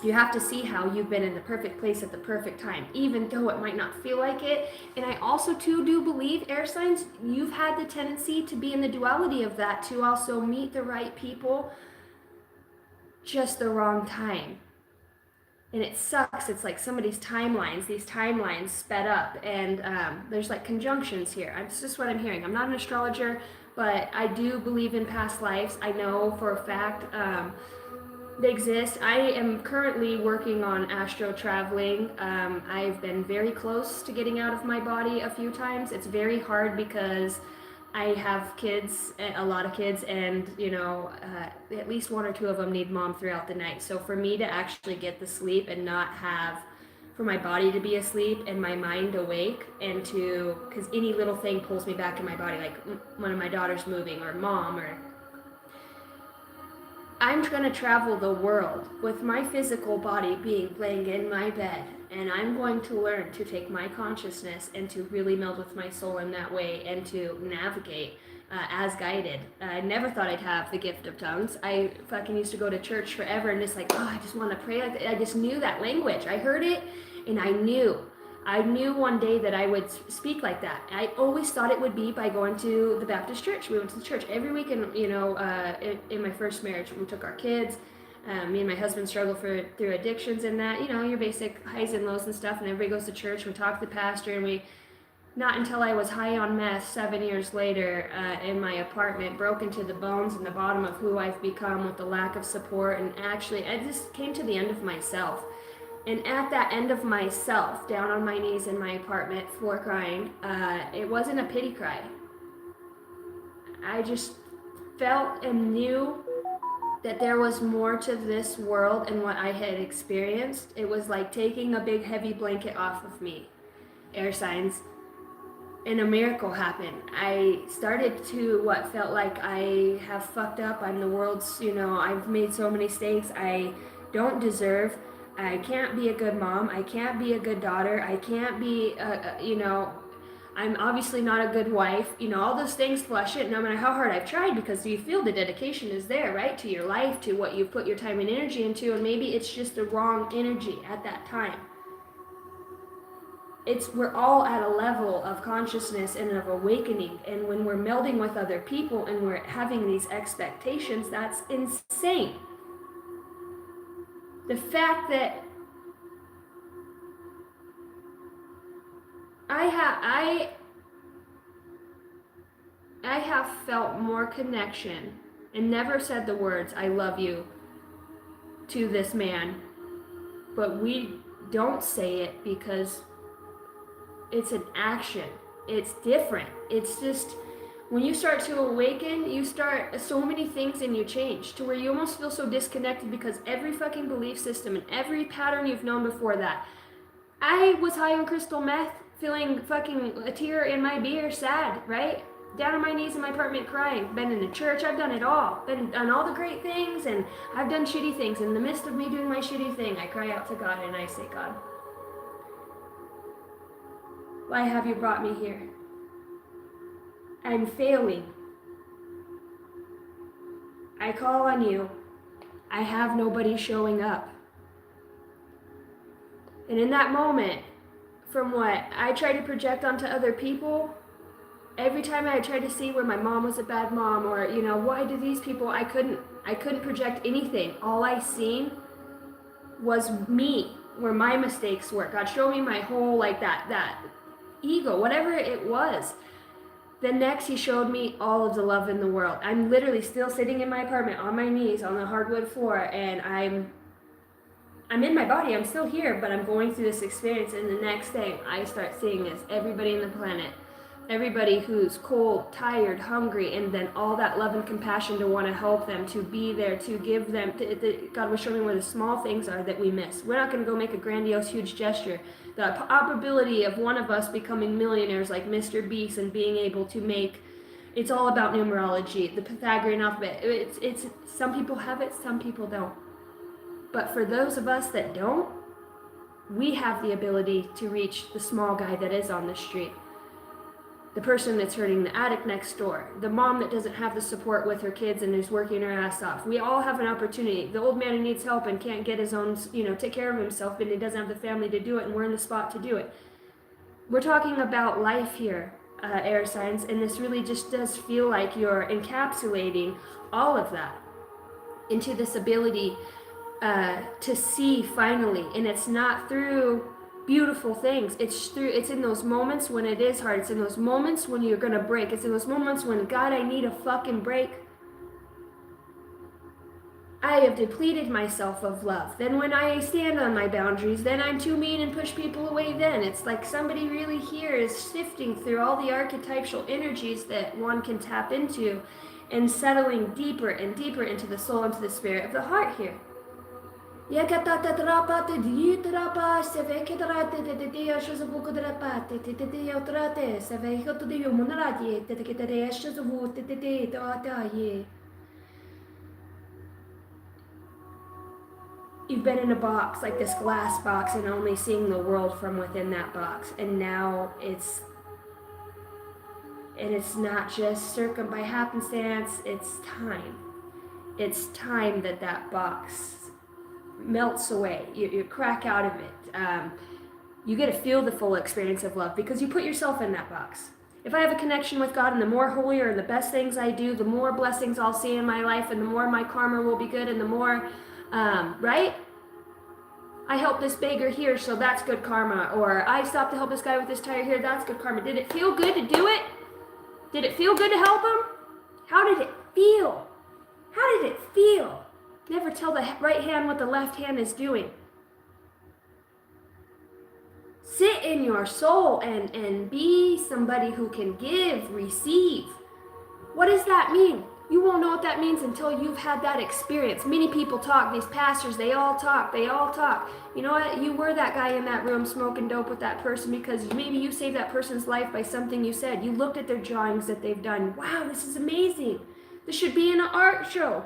You have to see how you've been in the perfect place at the perfect time, even though it might not feel like it. And I also too do believe, air signs, you've had the tendency to be in the duality of that, to also meet the right people just the wrong time. And it sucks. It's like these timelines sped up, and there's like conjunctions here. It's just what I'm hearing. I'm not an astrologer, but I do believe in past lives. I know for a fact they exist. I am currently working on astro traveling. I've been very close to getting out of my body a few times. It's very hard because I have kids, a lot of kids, and at least 1 or 2 of them need mom throughout the night. So for me to actually get the sleep and not have, for my body to be asleep and my mind awake, and because any little thing pulls me back in my body, like one of my daughters moving or mom, or I'm going to travel the world with my physical body laying in my bed, and I'm going to learn to take my consciousness and to really meld with my soul in that way and to navigate as guided. I never thought I'd have the gift of tongues. I fucking used to go to church forever and just like, oh, I just want to pray like that. I just knew that language. I heard it and I knew one day that I would speak like that. I always thought it would be by going to the Baptist church. We went to the church every weekend, in my first marriage. We took our kids. Me and my husband struggled through addictions and that, your basic highs and lows and stuff. And everybody goes to church. We talk to the pastor, and not until I was high on meth 7 years later in my apartment, broken to the bones and the bottom of who I've become with the lack of support. And actually, I just came to the end of myself. And at that end of myself, down on my knees in my apartment, floor crying, it wasn't a pity cry. I just felt and knew that there was more to this world and what I had experienced. It was like taking a big heavy blanket off of me, air signs, and a miracle happened. I started to what felt like I have fucked up. I'm the world's, I've made so many mistakes I don't deserve. I can't be a good mom. I can't be a good daughter. I can't be, I'm obviously not a good wife. All those things flush it, no matter how hard I've tried, because you feel the dedication is there, right? To your life, to what you've put your time and energy into, and maybe it's just the wrong energy at that time. We're all at a level of consciousness and of awakening, and when we're melding with other people and we're having these expectations, that's insane. The fact that I have felt more connection and never said the words "I love you" to this man, but we don't say it because it's an action. It's different. It's just, when you start to awaken, you start so many things and you change to where you almost feel so disconnected, because every fucking belief system and every pattern you've known before that. I was high on crystal meth, feeling fucking a tear in my beer, sad, right? Down on my knees in my apartment crying. Been in the church, I've done it all. Done all the great things, and I've done shitty things. In the midst of me doing my shitty thing, I cry out to God and I say, God, why have you brought me here? I'm failing. I call on you. I have nobody showing up. And in that moment, from what I try to project onto other people, every time I tried to see where my mom was a bad mom, or why do these people, I couldn't project anything. All I seen was me, where my mistakes were. God showed me my whole, like, that ego, whatever it was. Then next he showed me all of the love in the world. I'm literally still sitting in my apartment on my knees on the hardwood floor, and I'm in my body, I'm still here, but I'm going through this experience, and the next thing I start seeing is everybody in the planet, everybody who's cold, tired, hungry, and then all that love and compassion to want to help them, to be there, to give them. God was showing me where the small things are that we miss. We're not going to go make a grandiose, huge gesture. The probability of one of us becoming millionaires like Mr. Beast and being able to make, it's all about numerology, the Pythagorean alphabet. It's some people have it, some people don't. But for those of us that don't, we have the ability to reach the small guy that is on the street, the person that's hurting, the addict next door, the mom that doesn't have the support with her kids and is working her ass off. We all have an opportunity. The old man who needs help and can't get his own, take care of himself, and he doesn't have the family to do it, and we're in the spot to do it. We're talking about life here, air signs, and this really just does feel like you're encapsulating all of that into this ability to see finally. And it's not through beautiful things, it's in those moments when it is hard, it's in those moments when you're gonna break, it's in those moments when, God, I need a fucking break. I have depleted myself of love. Then when I stand on my boundaries, then I'm too mean and push people away. Then it's like somebody really here is sifting through all the archetypal energies that one can tap into and settling deeper and deeper into the soul, into the spirit of the heart here. You've been in a box, like this glass box, and only seeing the world from within that box. And now it's not just by happenstance, it's time. It's time that box melts away. You crack out of it. You get to feel the full experience of love because you put yourself in that box. If I have a connection with God, and the more holier and the best things I do, the more blessings I'll see in my life, and the more my karma will be good, and the more, right? I helped this beggar here, so that's good karma. Or I stopped to help this guy with this tire here, that's good karma. Did it feel good to do it? Did it feel good to help him? How did it feel? How did it feel? Never tell the right hand what the left hand is doing. Sit in your soul and be somebody who can give, receive. What does that mean? You won't know what that means until you've had that experience. Many people talk, these pastors, they all talk. You know what? You were that guy in that room smoking dope with that person because maybe you saved that person's life by something you said. You looked at their drawings that they've done. Wow, this is amazing. This should be in an art show.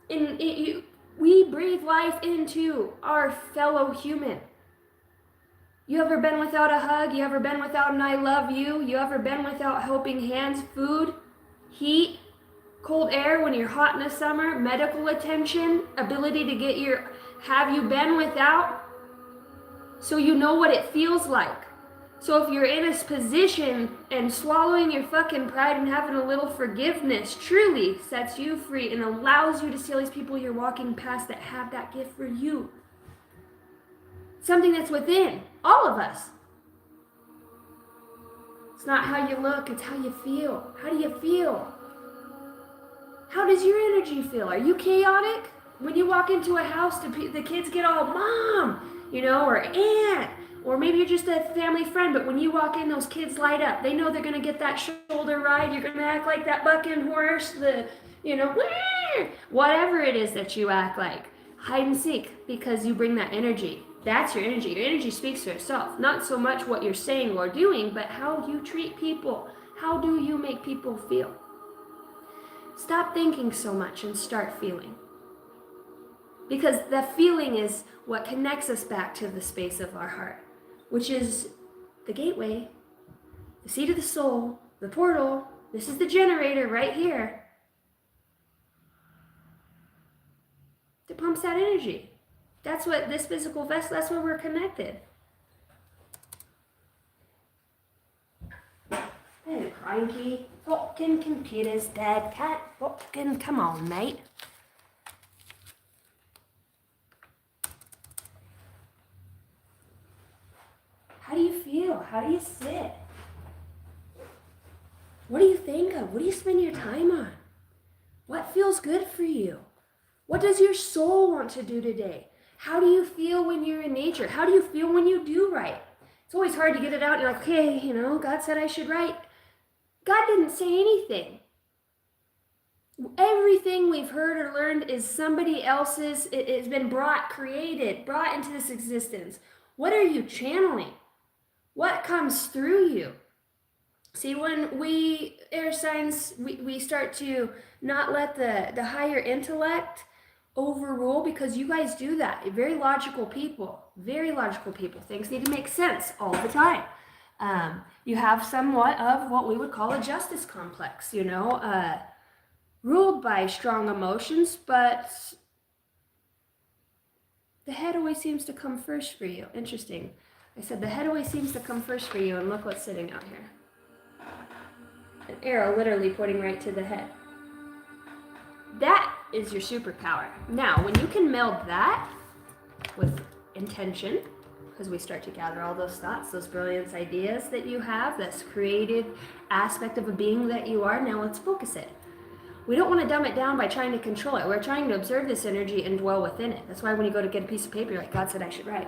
We breathe life into our fellow human. You ever been without a hug? You ever been without an I love you? You ever been without helping hands, food, heat, cold air when you're hot in the summer, medical attention, ability to get have you been without? So you know what it feels like. So if you're in this position and swallowing your fucking pride and having a little forgiveness truly sets you free and allows you to see all these people you're walking past that have that gift for you. Something that's within all of us. It's not how you look, it's how you feel. How do you feel? How does your energy feel? Are you chaotic? When you walk into a house, the kids get all, Mom, or Aunt, or maybe you're just a family friend, but when you walk in, those kids light up. They know they're going to get that shoulder ride. You're going to act like that bucking horse, whatever it is that you act like. Hide and seek, because you bring that energy. That's your energy. Your energy speaks for itself. Not so much what you're saying or doing, but how you treat people. How do you make people feel? Stop thinking so much and start feeling. Because the feeling is what connects us back to the space of our heart, which is the gateway, the seat of the soul, the portal. This is the generator right here. pumps that energy. That's what this physical vessel, that's where we're connected. Hey, cranky. Fucking computer's dead. Can't fucking, come on, mate. How do you feel? How do you sit? What do you think of? What do you spend your time on? What feels good for you? What does your soul want to do today? How do you feel when you're in nature? How do you feel when you do write? It's always hard to get it out and you're like, okay, you know, God said I should write. God didn't say anything. Everything we've heard or learned is somebody else's. It's been created, brought into this existence. What are you channeling? What comes through you? See, when we, air signs, we start to not let the higher intellect overrule, because you guys do that. Very logical people. Very logical people. Things need to make sense all the time. You have somewhat of what we would call a justice complex, you know, ruled by strong emotions, but the head always seems to come first for you. Interesting. I said the head always seems to come first for you, and look what's sitting out here. An arrow literally pointing right to the head. That is your superpower. Now, when you can meld that with intention, because we start to gather all those thoughts, those brilliant ideas that you have, this creative aspect of a being that you are, now let's focus it. We don't want to dumb it down by trying to control it. We're trying to observe this energy and dwell within it. That's why when you go to get a piece of paper, you're like, God said I should write.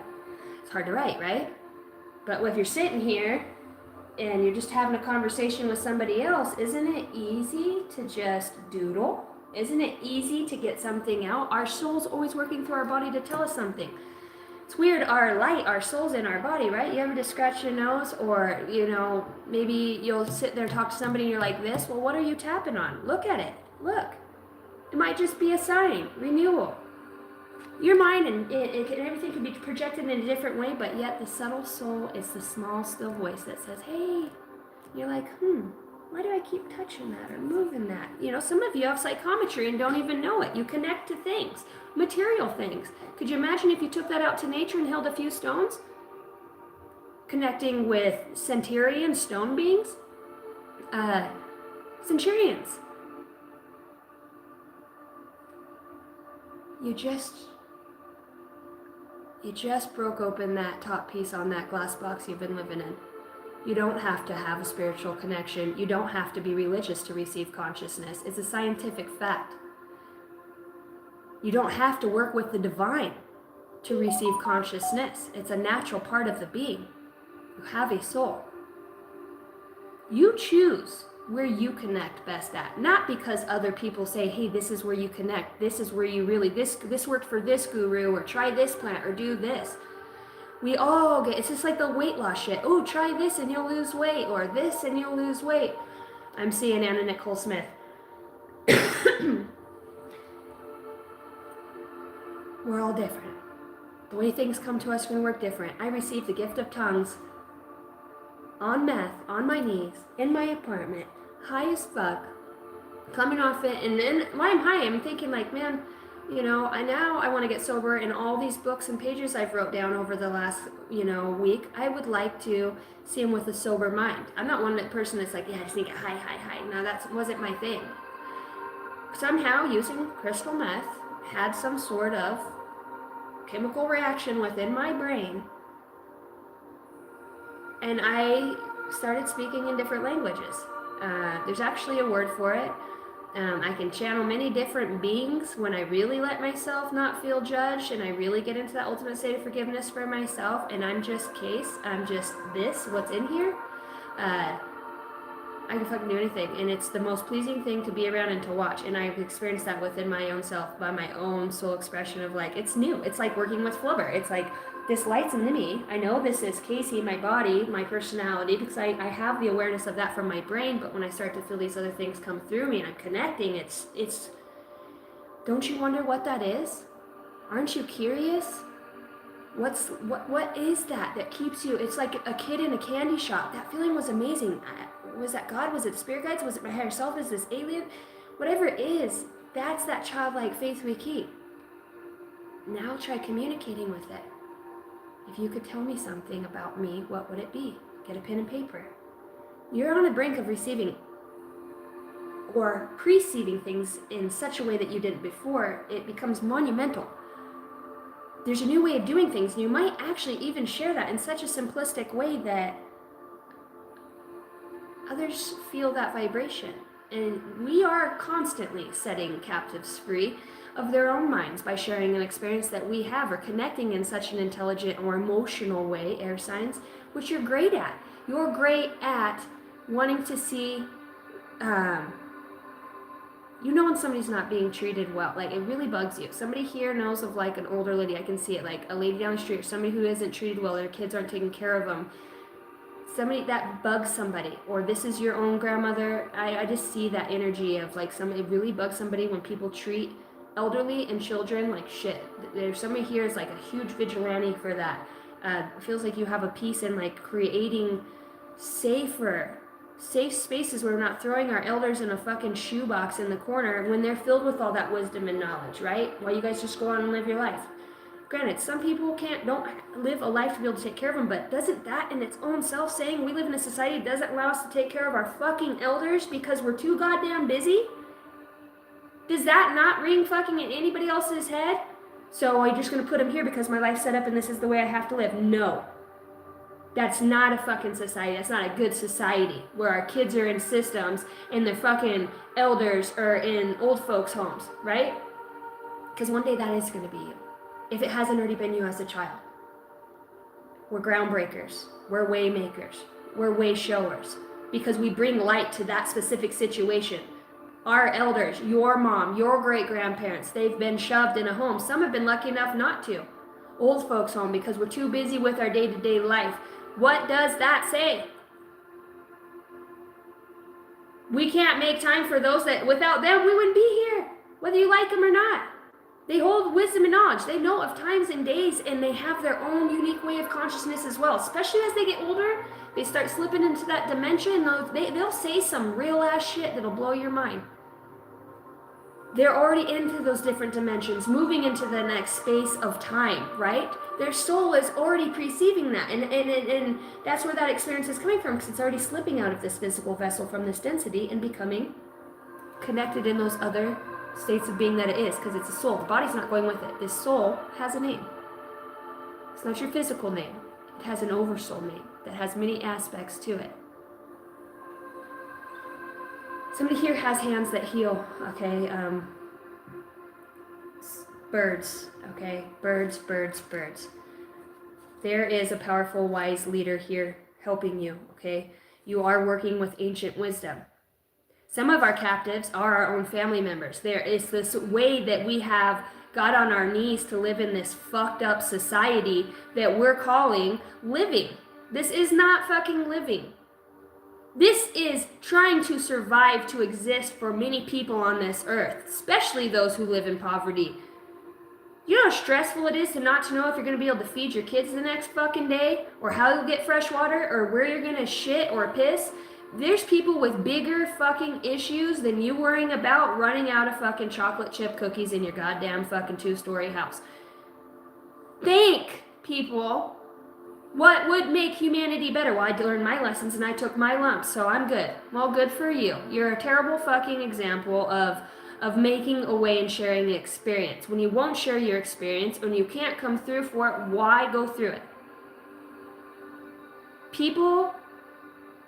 It's hard to write, right? But if you're sitting here and you're just having a conversation with somebody else, isn't it easy to just doodle? Isn't it easy to get something out? Our soul's always working through our body to tell us something. It's weird, our soul's in our body, right? You ever just scratch your nose, or, you know, maybe you'll sit there and talk to somebody and you're like this. Well, what are you tapping on? Look at it. Look. It might just be a sign, renewal. Your mind and everything can be projected in a different way, but yet the subtle soul is the small, still voice that says, hey. You're like, why do I keep touching that or moving that? You know, some of you have psychometry and don't even know it. You connect to things, material things. Could you imagine if you took that out to nature and held a few stones? Connecting with centurion stone beings? Centurions. You just broke open that top piece on that glass box you've been living in. You don't have to have a spiritual connection. You don't have to be religious to receive consciousness. It's a scientific fact. You don't have to work with the divine to receive consciousness. It's a natural part of the being. You have a soul. You choose where you connect best at. Not because other people say, hey, this is where you connect. This is where you really, this worked for this guru, or try this plant, or do this. We all get, it's just like the weight loss shit. Oh, try this and you'll lose weight, or this and you'll lose weight. I'm seeing Anna Nicole Smith. We're all different. The way things come to us can work different. I received the gift of tongues on meth, on my knees, in my apartment, high as fuck, coming off it. And then while I'm high, I'm thinking like, man, you know, I want to get sober, and all these books and pages I've wrote down over the last, week, I would like to see them with a sober mind. I'm not one person that's like, yeah, I just need to get high. No, that wasn't my thing. Somehow, using crystal meth, had some sort of chemical reaction within my brain, and I started speaking in different languages. There's actually a word for it. I can channel many different beings when I really let myself not feel judged, and I really get into that ultimate state of forgiveness for myself, and I'm just Case, I'm just this, what's in here. I can fucking do anything, and it's the most pleasing thing to be around and to watch, and I've experienced that within my own self, by my own soul expression of like, it's new. It's like working with Flubber. It's like, this light's into me. I know this is Casey, my body, my personality, because I have the awareness of that from my brain, but when I start to feel these other things come through me and I'm connecting, it's don't you wonder what that is? Aren't you curious? What is that keeps you? It's like a kid in a candy shop. That feeling was amazing. Was that God? Was it spirit guides? Was it my higher self? Is this alien? Whatever it is, that's that childlike faith we keep. Now try communicating with it. If you could tell me something about me, what would it be? Get a pen and paper. You're on the brink of receiving or perceiving things in such a way that you didn't before. It becomes monumental. There's a new way of doing things, and you might actually even share that in such a simplistic way that others feel that vibration. And we are constantly setting captives free of their own minds by sharing an experience that we have or connecting in such an intelligent or emotional way, air signs, which you're great at. You're great at wanting to see, you know when somebody's not being treated well, like it really bugs you. Somebody here knows of like an older lady, I can see it, like a lady down the street or somebody who isn't treated well, their kids aren't taking care of them. Somebody that bugs somebody, or this is your own grandmother. I just see that energy of like somebody really bugs somebody when people treat elderly and children like shit. There's somebody here is like a huge vigilante for that. It feels like you have a piece in like creating safe spaces where we're not throwing our elders in a fucking shoebox in the corner when they're filled with all that wisdom and knowledge, right? While you guys just go on and live your life. Granted, some people don't live a life to be able to take care of them, but doesn't that in its own self saying we live in a society that doesn't allow us to take care of our fucking elders because we're too goddamn busy? Does that not ring fucking in anybody else's head? So I'm just gonna put them here because my life's set up and this is the way I have to live. No. That's not a fucking society. That's not a good society where our kids are in systems and the fucking elders are in old folks' homes, right? Because one day that is gonna be you. If it hasn't already been you as a child. We're groundbreakers. We're way makers. We're way showers. Because we bring light to that specific situation. Our elders, your mom, your great-grandparents, they've been shoved in a home. Some have been lucky enough not to. Old folks' home because we're too busy with our day-to-day life. What does that say? We can't make time for those that, without them, we wouldn't be here. Whether you like them or not. They hold wisdom and knowledge. They know of times and days, and they have their own unique way of consciousness as well. Especially as they get older, they start slipping into that dimension. They'll say some real ass shit that'll blow your mind. They're already into those different dimensions, moving into the next space of time, right? Their soul is already perceiving that, and that's where that experience is coming from, because it's already slipping out of this physical vessel from this density and becoming connected in those other states of being that it is, because it's a soul. The body's not going with it. This soul has a name. It's not your physical name. It has an oversoul name that has many aspects to it. Somebody here has hands that heal, okay? Birds, okay? Birds. There is a powerful, wise leader here helping you, okay? You are working with ancient wisdom. Some of our captives are our own family members. There is this way that we have got on our knees to live in this fucked up society that we're calling living. This is not fucking living. This is trying to survive, to exist for many people on this earth, especially those who live in poverty. You know how stressful it is to not to know if you're going to be able to feed your kids the next fucking day, or how you'll get fresh water, or where you're going to shit or piss? There's people with bigger fucking issues than you worrying about running out of fucking chocolate chip cookies in your goddamn fucking 2-story house. Think, people. What would make humanity better? Well, I learned my lessons and I took my lumps, so I'm good. Well, good for you. You're a terrible fucking example of making a way and sharing the experience. When you won't share your experience, when you can't come through for it, why go through it? People,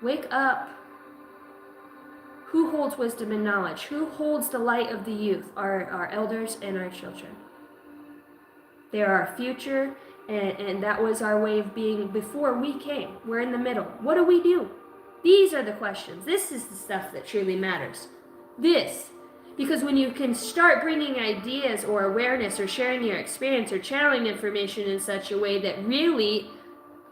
wake up. Who holds wisdom and knowledge? Who holds the light of the youth? Our elders and our children. They are our future, and that was our way of being before we came. We're in the middle. What do? These are the questions. This is the stuff that truly matters. This. Because when you can start bringing ideas or awareness or sharing your experience or channeling information in such a way that really,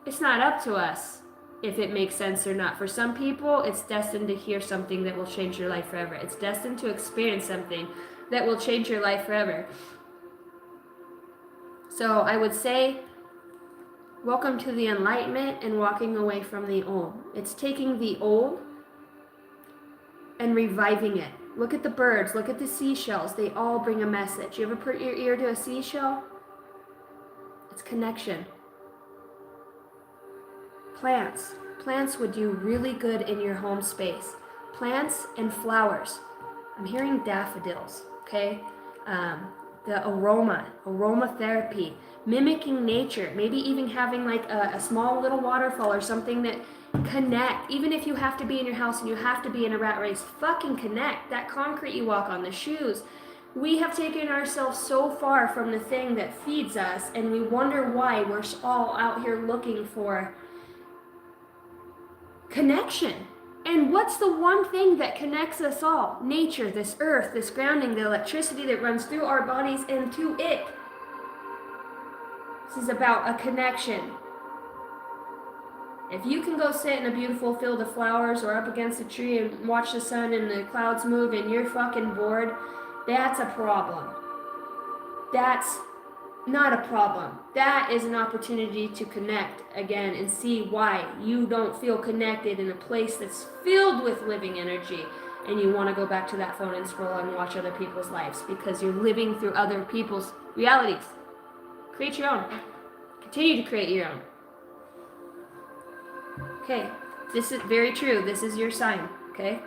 it's not up to us if it makes sense or not. For some people, it's destined to hear something that will change your life forever. It's destined to experience something that will change your life forever. So I would say, welcome to the enlightenment and walking away from the old. It's taking the old and reviving it. Look at the birds, look at the seashells. They all bring a message. You ever put your ear to a seashell? It's connection. Plants. Plants would do really good in your home space. Plants and flowers. I'm hearing daffodils, okay? The aromatherapy, mimicking nature, maybe even having like a small little waterfall or something that connect. Even if you have to be in your house and you have to be in a rat race, fucking connect. That concrete you walk on, the shoes. We have taken ourselves so far from the thing that feeds us, and we wonder why we're all out here looking for connection. And what's the one thing that connects us all? Nature, this earth, this grounding, the electricity that runs through our bodies and to it. This is about a connection. If you can go sit in a beautiful field of flowers or up against a tree and watch the sun and the clouds move and you're fucking bored, that's a problem. That's not a problem. That is an opportunity to connect again and see why you don't feel connected in a place that's filled with living energy, and you want to go back to that phone and scroll and watch other people's lives because you're living through other people's realities. Create your own. Continue to create your own. Okay, this is very true. This is your sign, okay?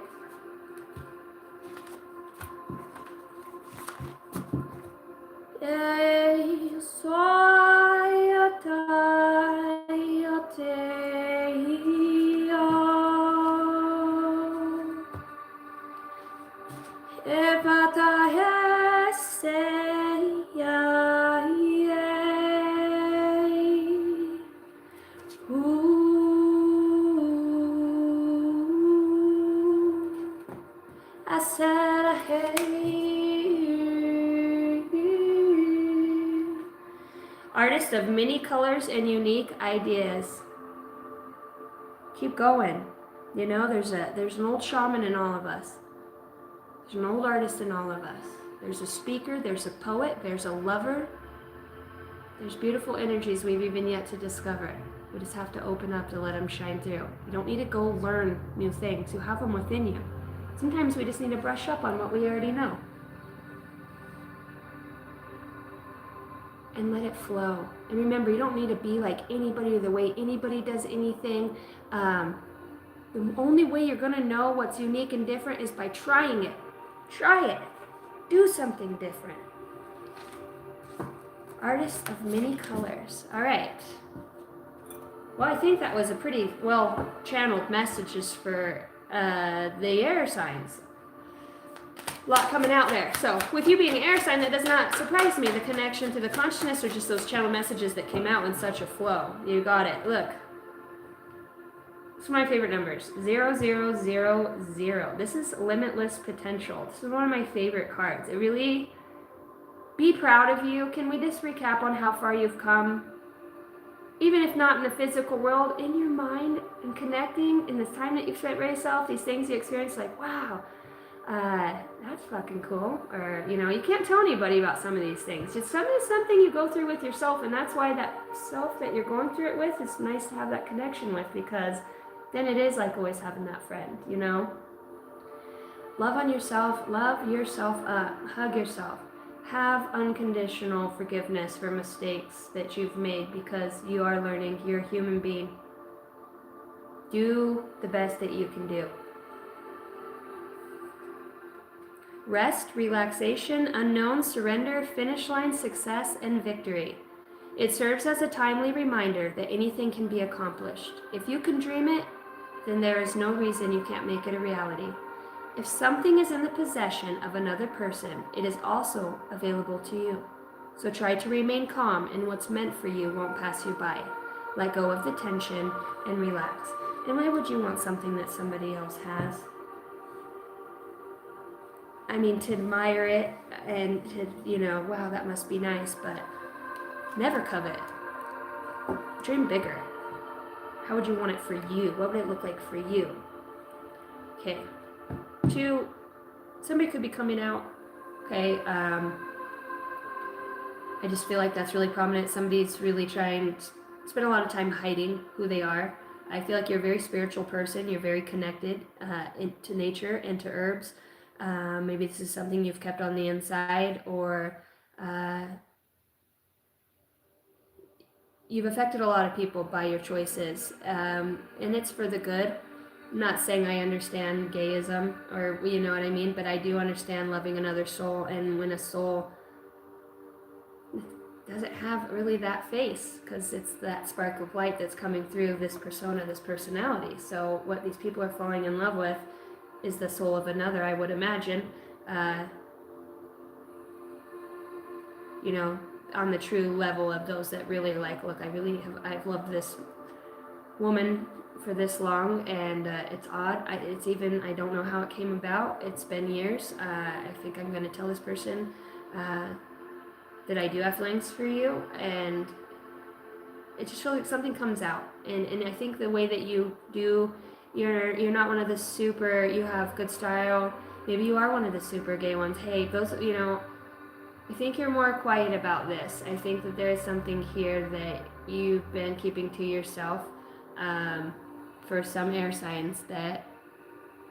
I said, artist of many colors and unique ideas. Keep going. You know, there's an old shaman in all of us. There's an old artist in all of us. There's a speaker, there's a poet, there's a lover. There's beautiful energies we've even yet to discover. We just have to open up to let them shine through. You don't need to go learn new things. You have them within you. Sometimes we just need to brush up on what we already know. And let it flow. And remember, you don't need to be like anybody or the way anybody does anything. The only way you're going to know what's unique and different is by trying it. Try it. Do something different. Artist of many colors. All right. Well, I think that was a pretty well channeled messages for the air signs. A lot coming out there. So with you being an air sign, that does not surprise me. The connection to the consciousness or just those channel messages that came out in such a flow. You got it. Look. It's my favorite numbers. 0000. This is limitless potential. This is one of my favorite cards. It really, be proud of you. Can we just recap on how far you've come? Even if not in the physical world, in your mind and connecting in this time that you've spent with yourself, these things you experience, like, wow, that's fucking cool. Or, you know, you can't tell anybody about some of these things. It's something you go through with yourself, and that's why that self that you're going through it with is nice to have that connection with, because then it is like always having that friend, you know? Love on yourself, love yourself up, hug yourself. Have unconditional forgiveness for mistakes that you've made because you are learning. You're a human being. Do the best that you can do. Rest, relaxation, unknown, surrender, finish line, success, and victory. It serves as a timely reminder that anything can be accomplished. If you can dream it, then there is no reason you can't make it a reality. If something is in the possession of another person, it is also available to you. So try to remain calm, and what's meant for you won't pass you by. Let go of the tension and relax. And why would you want something that somebody else has? I mean, to admire it and to, you know, wow, that must be nice, but never covet. Dream bigger. How would you want it for you? What would it look like for you? Okay. 2, somebody could be coming out. Okay. I just feel like that's really prominent. Somebody's really trying to spend a lot of time hiding who they are. I feel like you're a very spiritual person. You're very connected to nature and to herbs. Maybe this is something you've kept on the inside, or you've affected a lot of people by your choices, and it's for the good. I'm not saying I understand gayism, or you know what I mean, but I do understand loving another soul, and when a soul doesn't have really that face, because it's that spark of light that's coming through this persona, this personality. So what these people are falling in love with is the soul of another, I would imagine. You know, on the true level of those that really are like, look, I've loved this woman for this long, and it's odd. I don't know how it came about. It's been years. I think I'm going to tell this person that I do have feelings for you, and it just feels like something comes out. And I think the way that you do, you're not one of the super, you have good style. Maybe you are one of the super gay ones. Hey, those, you know, I think you're more quiet about this. I think that there is something here that you've been keeping to yourself for some air signs, that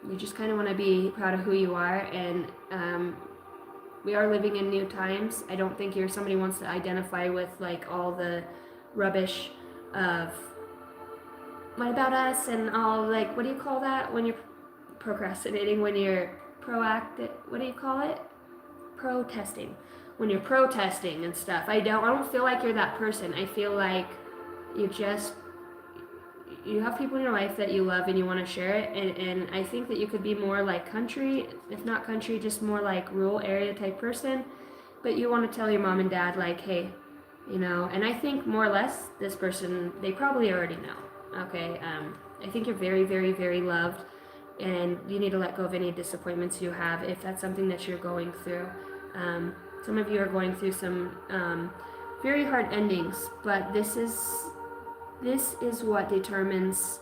you just kind of want to be proud of who you are. And we are living in new times. I don't think you're somebody who wants to identify with like all the rubbish of what about us and all, like, what do you call that when you're procrastinating, when you're proactive, what do you call it? Protesting. When you're protesting and stuff. I don't feel like you're that person. I feel like you have people in your life that you love and you want to share it, and I think that you could be more like country, if not country, just more like rural area type person, but you want to tell your mom and dad like, hey, you know. And I think more or less this person, they probably already know. Okay, I think you're very, very, very loved, and you need to let go of any disappointments you have if that's something that you're going through. Some of you are going through some very hard endings, but this is what determines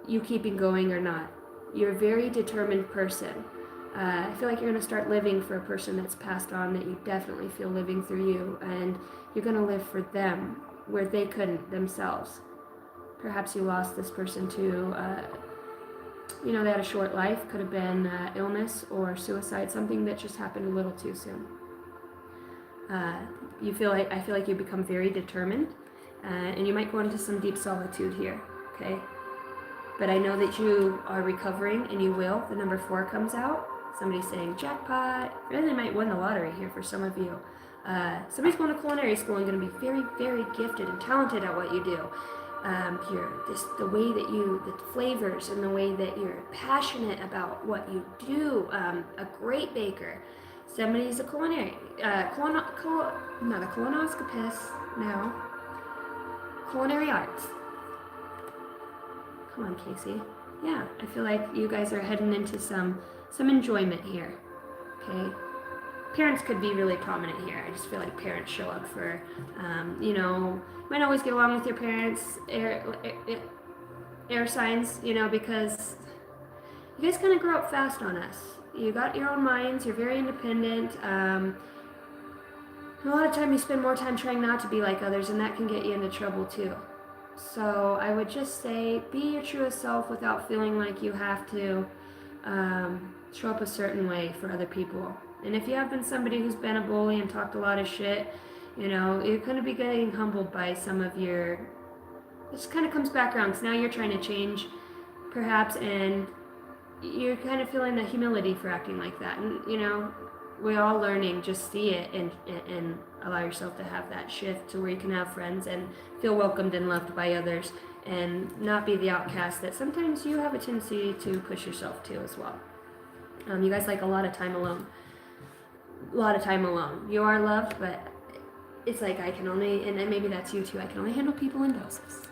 you keeping going or not. You're a very determined person. I feel like you're going to start living for a person that's passed on, that you definitely feel living through you, and you're going to live for them where they couldn't themselves. Perhaps you lost this person to, you know, they had a short life. Could have been illness or suicide, something that just happened a little too soon. I feel like you become very determined, and you might go into some deep solitude here, okay? But I know that you are recovering, and you will. The number 4 comes out. Somebody's saying jackpot. Really might win the lottery here for some of you. Somebody's going to culinary school and going to be very, very gifted and talented at what you do. The way that the flavors and the way that you're passionate about what you do. A great baker. Somebody's a culinary, not a colonoscopist, no. Culinary arts. Come on, Casey. Yeah, I feel like you guys are heading into some enjoyment here, okay? Parents could be really prominent here. I just feel like parents show up for, you know, you might always get along with your parents, air signs, you know, because you guys kind of grow up fast on us. You got your own minds, you're very independent. A lot of time you spend more time trying not to be like others, and that can get you into trouble too. So I would just say, be your truest self without feeling like you have to show up a certain way for other people. And if you have been somebody who's been a bully and talked a lot of shit, you know, you're going to be getting humbled by some of your... It just kind of comes back around, because now you're trying to change, perhaps, and you're kind of feeling the humility for acting like that. And, you know, we're all learning. Just see it and allow yourself to have that shift to where you can have friends and feel welcomed and loved by others, and not be the outcast that sometimes you have a tendency to push yourself to as well. You guys like a lot of time alone. A lot of time alone. You are loved, but it's like I can only, and maybe that's you too, I can only handle people in doses.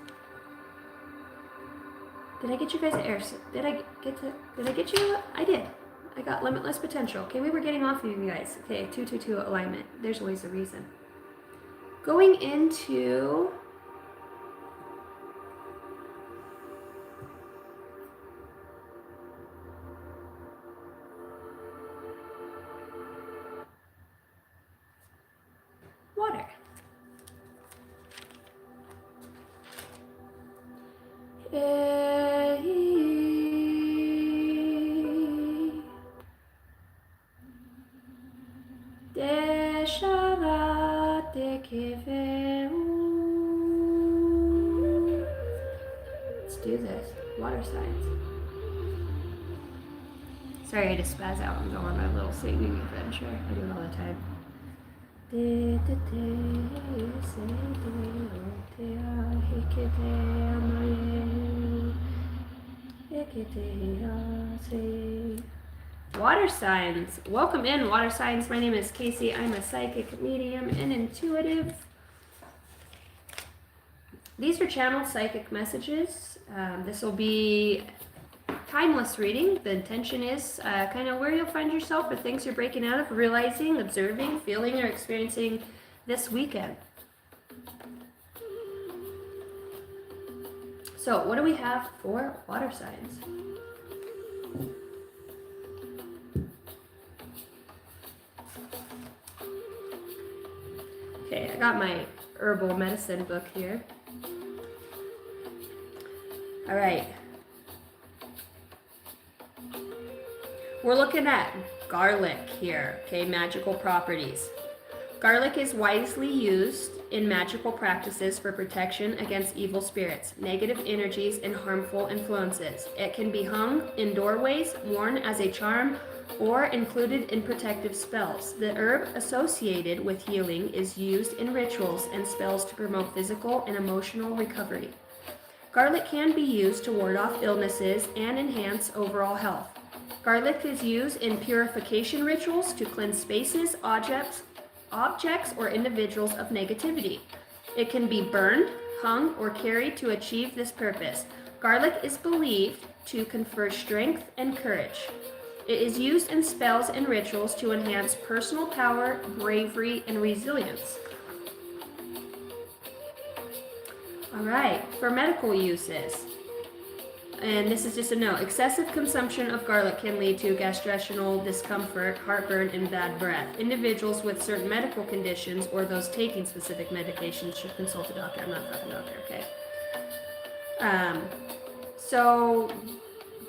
Did I get you guys an air? Did I get you? I did. I got limitless potential. Okay, we were getting off of you guys. Okay, 222 alignment. There's always a reason. Going into water. Deshavate keveu. water signs. Sorry, I had to spaz out and go on my little singing adventure. I do it all the time. Water signs. Welcome in, water signs. My name is Casey. I'm a psychic, medium, and intuitive. These are channeled psychic messages. This will be timeless reading. The intention is kind of where you'll find yourself, the things you're breaking out of, realizing, observing, feeling, or experiencing this weekend. So, what do we have for water signs? Okay, I got my herbal medicine book here. All right. We're looking at garlic here, okay, magical properties. Garlic is wisely used in magical practices for protection against evil spirits, negative energies, and harmful influences. It can be hung in doorways, worn as a charm, or included in protective spells. The herb associated with healing is used in rituals and spells to promote physical and emotional recovery. Garlic can be used to ward off illnesses and enhance overall health. Garlic is used in purification rituals to cleanse spaces, objects, or individuals of negativity. It can be burned, hung, or carried to achieve this purpose. Garlic is believed to confer strength and courage. It is used in spells and rituals to enhance personal power, bravery, and resilience. All right, for medical uses. And this is just a note. Excessive consumption of garlic can lead to gastrointestinal discomfort, heartburn, and bad breath. Individuals with certain medical conditions or those taking specific medications should consult a doctor. I'm not a fucking doctor, okay? So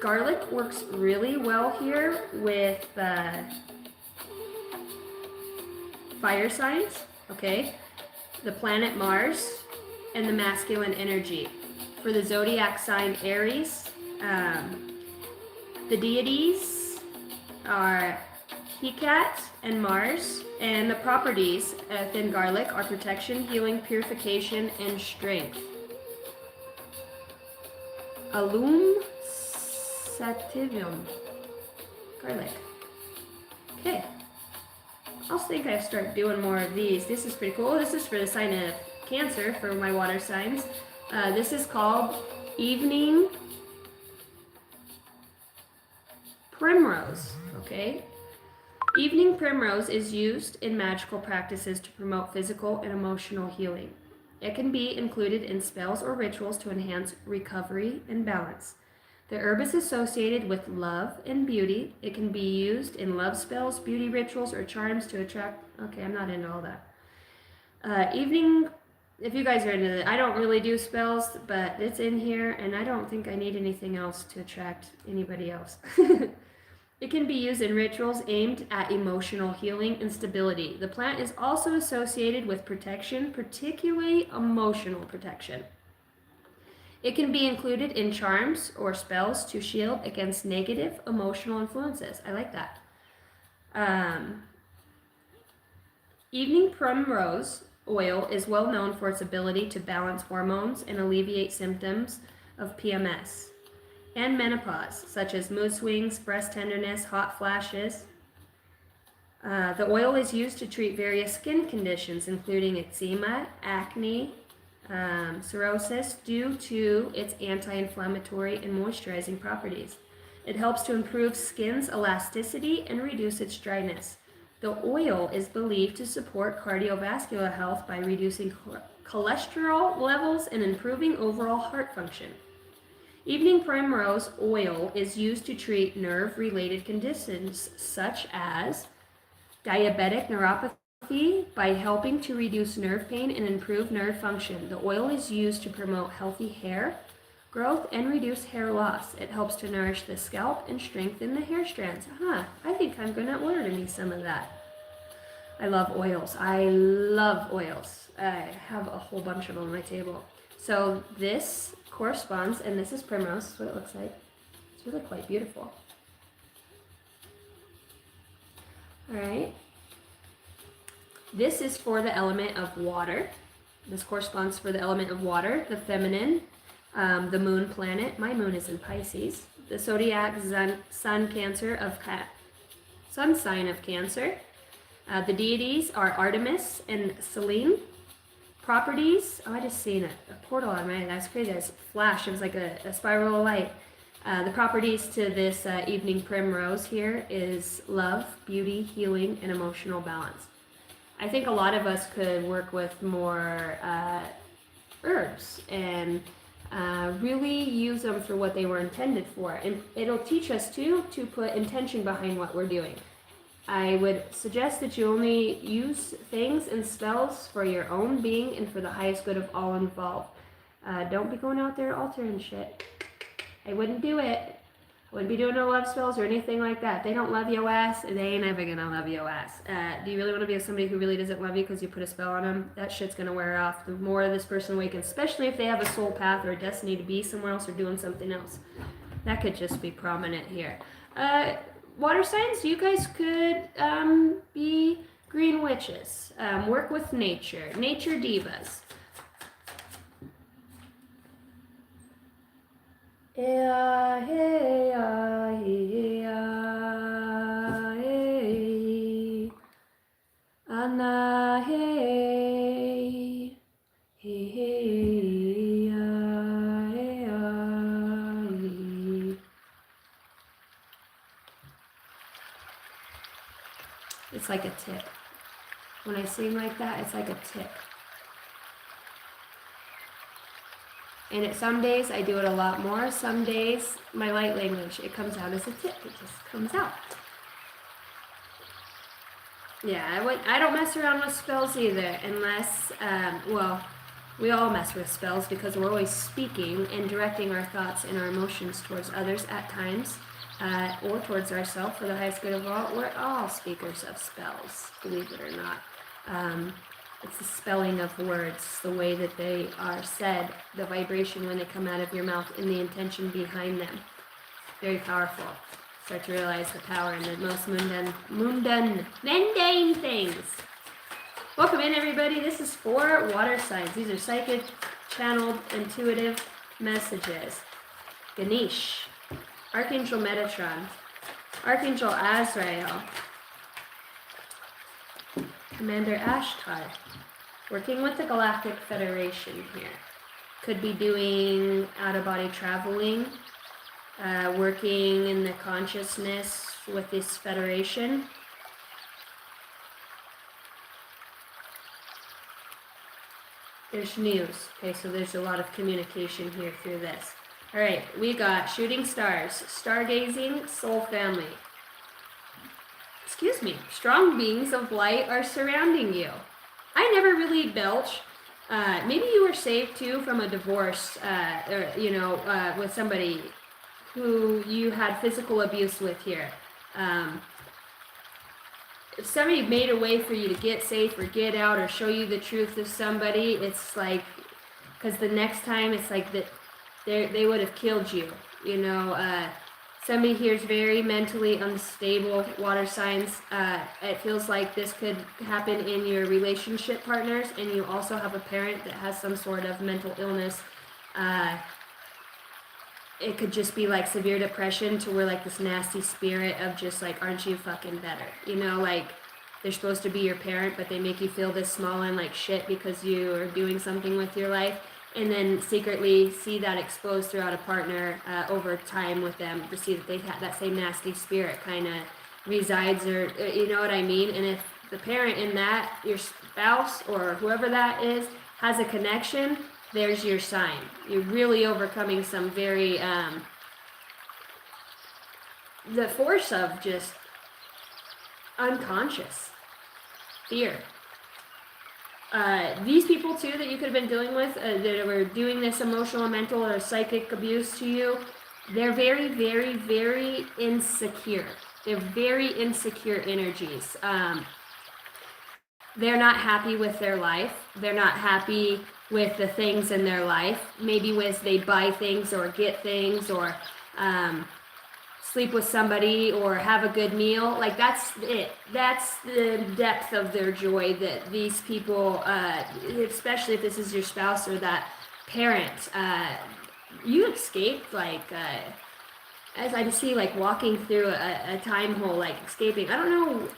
garlic works really well here with fire signs, okay? The planet Mars and the masculine energy. For the zodiac sign Aries, the deities are Hecate and Mars, and the properties within garlic are protection, healing, purification, and strength. Alum sativum, garlic. Okay, I'll think I start doing more of these. This is pretty cool. This is for the sign of Cancer, for my water signs. This is called Evening Primrose, okay? Evening Primrose is used in magical practices to promote physical and emotional healing. It can be included in spells or rituals to enhance recovery and balance. The herb is associated with love and beauty. It can be used in love spells, beauty rituals, or charms to attract... Okay, I'm not into all that. If you guys are into it, I don't really do spells, but it's in here, and I don't think I need anything else to attract anybody else. It can be used in rituals aimed at emotional healing and stability. The plant is also associated with protection, particularly emotional protection. It can be included in charms or spells to shield against negative emotional influences. I like that. Evening Primrose oil is well known for its ability to balance hormones and alleviate symptoms of PMS and menopause, such as mood swings, breast tenderness, hot flashes. The oil is used to treat various skin conditions, including eczema, acne, cirrhosis, due to its anti-inflammatory and moisturizing properties. It helps to improve skin's elasticity and reduce its dryness. The oil is believed to support cardiovascular health by reducing cholesterol levels and improving overall heart function. Evening Primrose oil is used to treat nerve-related conditions such as diabetic neuropathy by helping to reduce nerve pain and improve nerve function. The oil is used to promote healthy hair growth and reduce hair loss. It helps to nourish the scalp and strengthen the hair strands. I think I'm going to order me some of that. I love oils. I love oils. I have a whole bunch of them on my table. So this corresponds, and this is primrose, this is what it looks like. It's really quite beautiful. All right. This is for the element of water. This corresponds for the element of water, the feminine, the moon planet. My moon is in Pisces. The zodiac sun Cancer of sun sign of Cancer. The deities are Artemis and Selene. Properties, oh, I just seen a portal on my, that's crazy, that's a flash, it was like a spiral of light. The properties to this evening primrose here is love, beauty, healing, and emotional balance. I think a lot of us could work with more herbs and really use them for what they were intended for. And it'll teach us too to put intention behind what we're doing. I would suggest that you only use things and spells for your own being and for the highest good of all involved. Don't be going out there altering shit. I wouldn't do it. I wouldn't be doing no love spells or anything like that. They don't love your ass, and they ain't ever gonna love your ass. Do you really want to be with somebody who really doesn't love you because you put a spell on them? That shit's gonna wear off the more this person awakens, especially if they have a soul path or a destiny to be somewhere else or doing something else. That could just be prominent here. Water signs, you guys could be green witches. Work with nature. Nature divas. It's like a tick. When I sing like that, it's like a tick. And some days I do it a lot more. Some days, my light language, it comes out as a tick. It just comes out. Yeah, I don't mess around with spells either, unless, well, we all mess with spells because we're always speaking and directing our thoughts and our emotions towards others at times. Or towards ourselves for the highest good of all. We're all speakers of spells, believe it or not. It's the spelling of words, the way that they are said, the vibration when they come out of your mouth, and the intention behind them. Very powerful. Start to realize the power in the most mundane things. Welcome in, everybody. This is for water signs. These are psychic, channeled, intuitive messages. Ganesh. Archangel Metatron, Archangel Azrael, Commander Ashtar, working with the Galactic Federation here. Could be doing out-of-body traveling, working in the consciousness with this Federation. There's news. Okay, so there's a lot of communication here through this. All right, we got shooting stars, stargazing, soul family. Excuse me, strong beings of light are surrounding you. I never really belch. Maybe you were saved too from a divorce, or with somebody who you had physical abuse with here. If somebody made a way for you to get safe or get out or show you the truth of somebody, it's like, because the next time it's like that. They would have killed you, Somebody here is very mentally unstable, water signs. It feels like this could happen in your relationship partners, and you also have a parent that has some sort of mental illness. It could just be like severe depression to where like this nasty spirit of just like, aren't you fucking better? Like they're supposed to be your parent, but they make you feel this small and like shit because you are doing something with your life. And then secretly see that exposed throughout a partner over time with them to see that they have that same nasty spirit kind of resides, or you know what I mean? And if the parent in that, your spouse or whoever that is, has a connection, there's your sign. You're really overcoming some very, the force of just unconscious fear. These people too that you could have been dealing with that were doing this emotional, mental, or psychic abuse to you, they're very, very, very insecure. They're very insecure energies. they're not happy with their life. They're not happy with the things in their life. Maybe with they buy things or get things or sleep with somebody or have a good meal. Like that's it. That's the depth of their joy that these people, especially if this is your spouse or that parent, you escape like. As I see, like walking through a time hole, like escaping. I don't know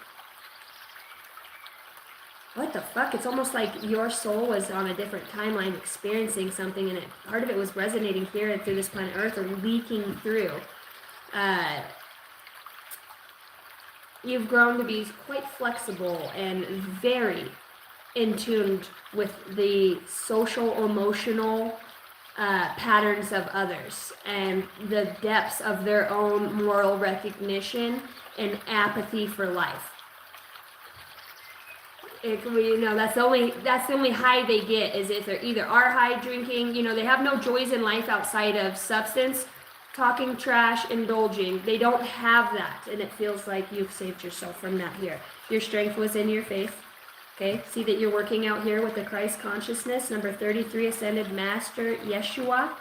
what the fuck. It's almost like your soul was on a different timeline, experiencing something, and part of it was resonating here and through this planet Earth, or leaking through. You've grown to be quite flexible and very in tune with the social, emotional patterns of others and the depths of their own moral recognition and apathy for life. That's the only high they get, is if they're either are high drinking, they have no joys in life outside of substance, talking trash, indulging. They don't have that, and it feels like you've saved yourself from that here. Your strength was in your faith. Okay, see that you're working out here with the Christ consciousness, number 33, Ascended Master Yeshua.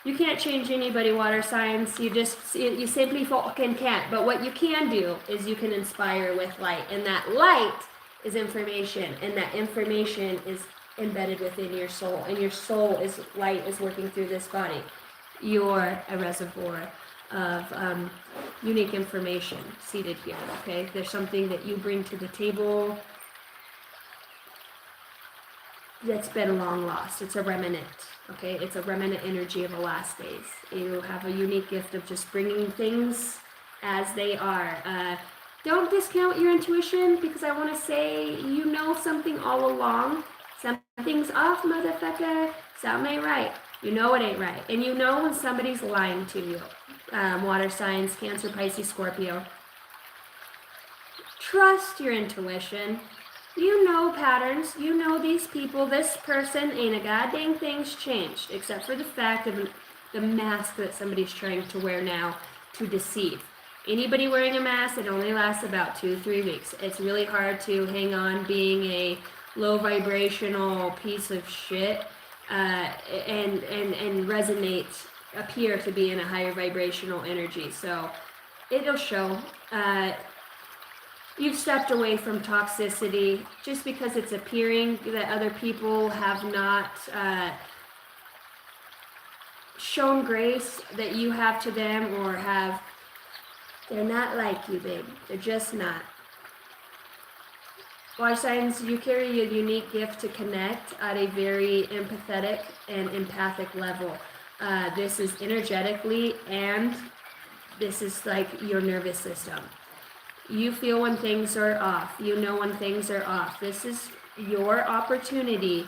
You can't change anybody, water signs. You simply fucking can't. But what you can do is you can inspire with light, and that light is information, and that information is embedded within your soul, and your soul is light is working through this body. You're a reservoir of unique information seated here. Okay, there's something that you bring to the table that's been long lost. It's a remnant, okay? It's a remnant energy of the last days. You have a unique gift of just bringing things as they are. Don't discount your intuition, because I want to say you know something all along. Something's off, motherfucker. Something ain't right. You know it ain't right. And you know when somebody's lying to you. Water signs, Cancer, Pisces, Scorpio. Trust your intuition. You know patterns. You know these people. This person ain't a goddamn thing's changed, except for the fact of the mask that somebody's trying to wear now to deceive. Anybody wearing a mask, it only lasts about 2-3 weeks. It's really hard to hang on being a low vibrational piece of shit and appear to be in a higher vibrational energy. So it'll show. You've stepped away from toxicity just because it's appearing that other people have not shown grace that you have to them, or they're not like you, babe. They're just not. Water signs, you carry a unique gift to connect at a very empathetic and empathic level. This is energetically, and this is like your nervous system. You feel when things are off. You know when things are off. This is your opportunity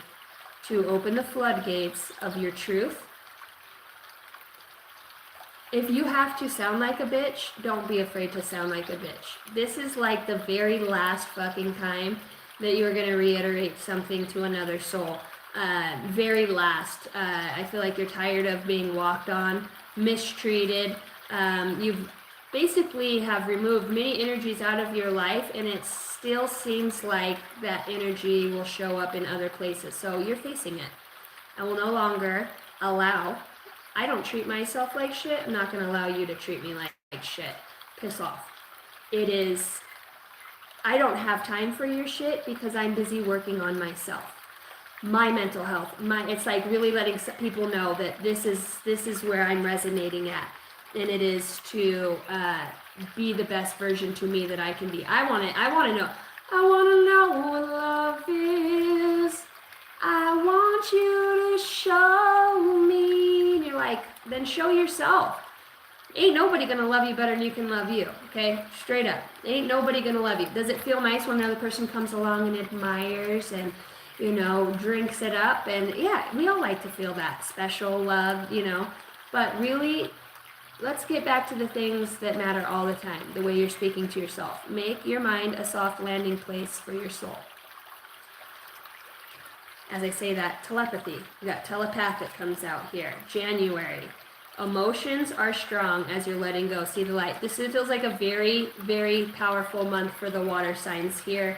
to open the floodgates of your truth. If you have to sound like a bitch, don't be afraid to sound like a bitch. This is like the very last fucking time that you're going to reiterate something to another soul. Very last. I feel like you're tired of being walked on, mistreated. You've basically have removed many energies out of your life, and it still seems like that energy will show up in other places. So you're facing it. I will no longer allow. I don't treat myself like shit. I'm not going to allow you to treat me like shit. Piss off. I don't have time for your shit because I'm busy working on myself. My mental health. It's like really letting people know that this is where I'm resonating at. And it is to be the best version to me that I can be. I want to know what love is. I want you to show me. And you're like, then show yourself. Ain't nobody gonna love you better than you can love you, okay? Straight up. Ain't nobody gonna love you. Does it feel nice when another person comes along and admires and, drinks it up? And yeah, we all like to feel that special love, But really, let's get back to the things that matter all the time, the way you're speaking to yourself. Make your mind a soft landing place for your soul. As I say that, telepathy. You got telepathic comes out here. January. Emotions are strong as you're letting go. See the light. This feels like a very, very powerful month for the water signs here.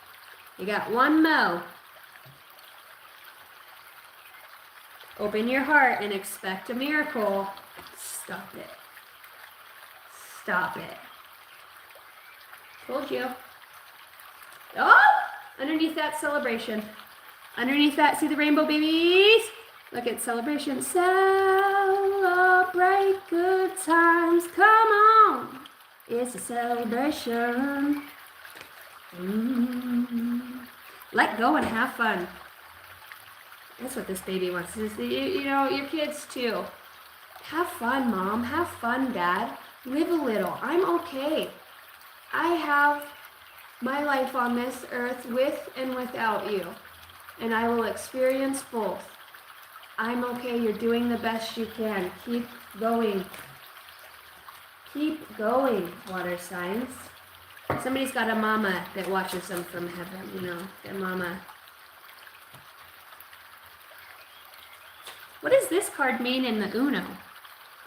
You got one mo. Open your heart and expect a miracle. Stop it. Stop it. Told you. Oh! Underneath that, celebration. Underneath that, see the rainbow babies? Look at celebration. Celebrate good times. Come on. It's a celebration. Let go and have fun. That's what this baby wants. You know, your kids too. Have fun, Mom. Have fun, Dad. Live a little. I'm okay. I have my life on this earth with and without you. And I will experience both. I'm okay. You're doing the best you can. Keep going. Keep going, water signs. Somebody's got a mama that watches them from heaven, you know, their mama. What does this card mean in the Uno?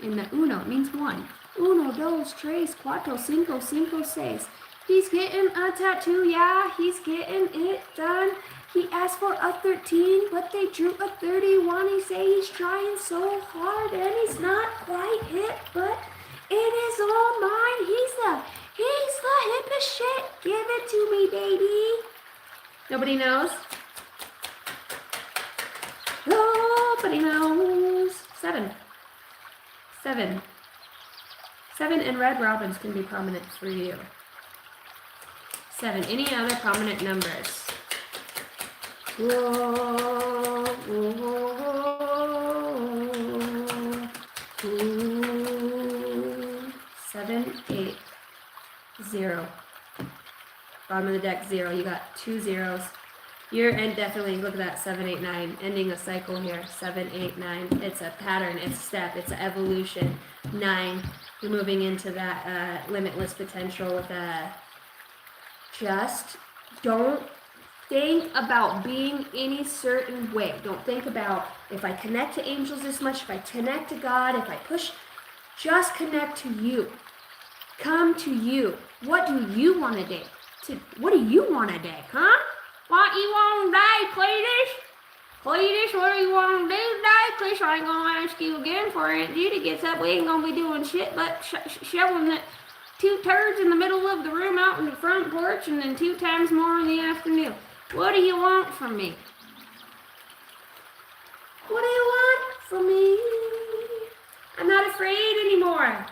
In the Uno, it means one. Uno, dos, tres, cuatro, cinco, cinco, seis. He's getting a tattoo, yeah, he's getting it done. He asked for a 13, but they drew a 31. He say he's trying so hard and he's not quite hit, but it is all mine. He's the hippest shit. Give it to me, baby. Nobody knows? Nobody knows. 7. 7. 7 and red robins can be prominent for you. 7. Any other prominent numbers? Whoa, whoa, whoa, whoa. 7, 8, 0. Bottom of the deck, 0. You got 2 zeros. You're, and definitely look at that, 7, 8, 9. Ending a cycle here. 7, 8, 9. It's a pattern. It's a step. It's an evolution. 9. You're moving into that limitless potential with a. Just don't think about being any certain way. Don't think about if I connect to angels this much, if I connect to God, if I push. Just connect to you. Come to you. What do you want to do? What do you want to do, huh? What you want today, Cletus? Cletus, what do you want to do today? Cletus, I ain't going to ask you again for Aunt Judy gets up. We ain't going to be doing shit but shoveling the 2 turds in the middle of the room out in the front porch and then 2 times more in the afternoon. What do you want from me? What do you want from me? I'm not afraid anymore.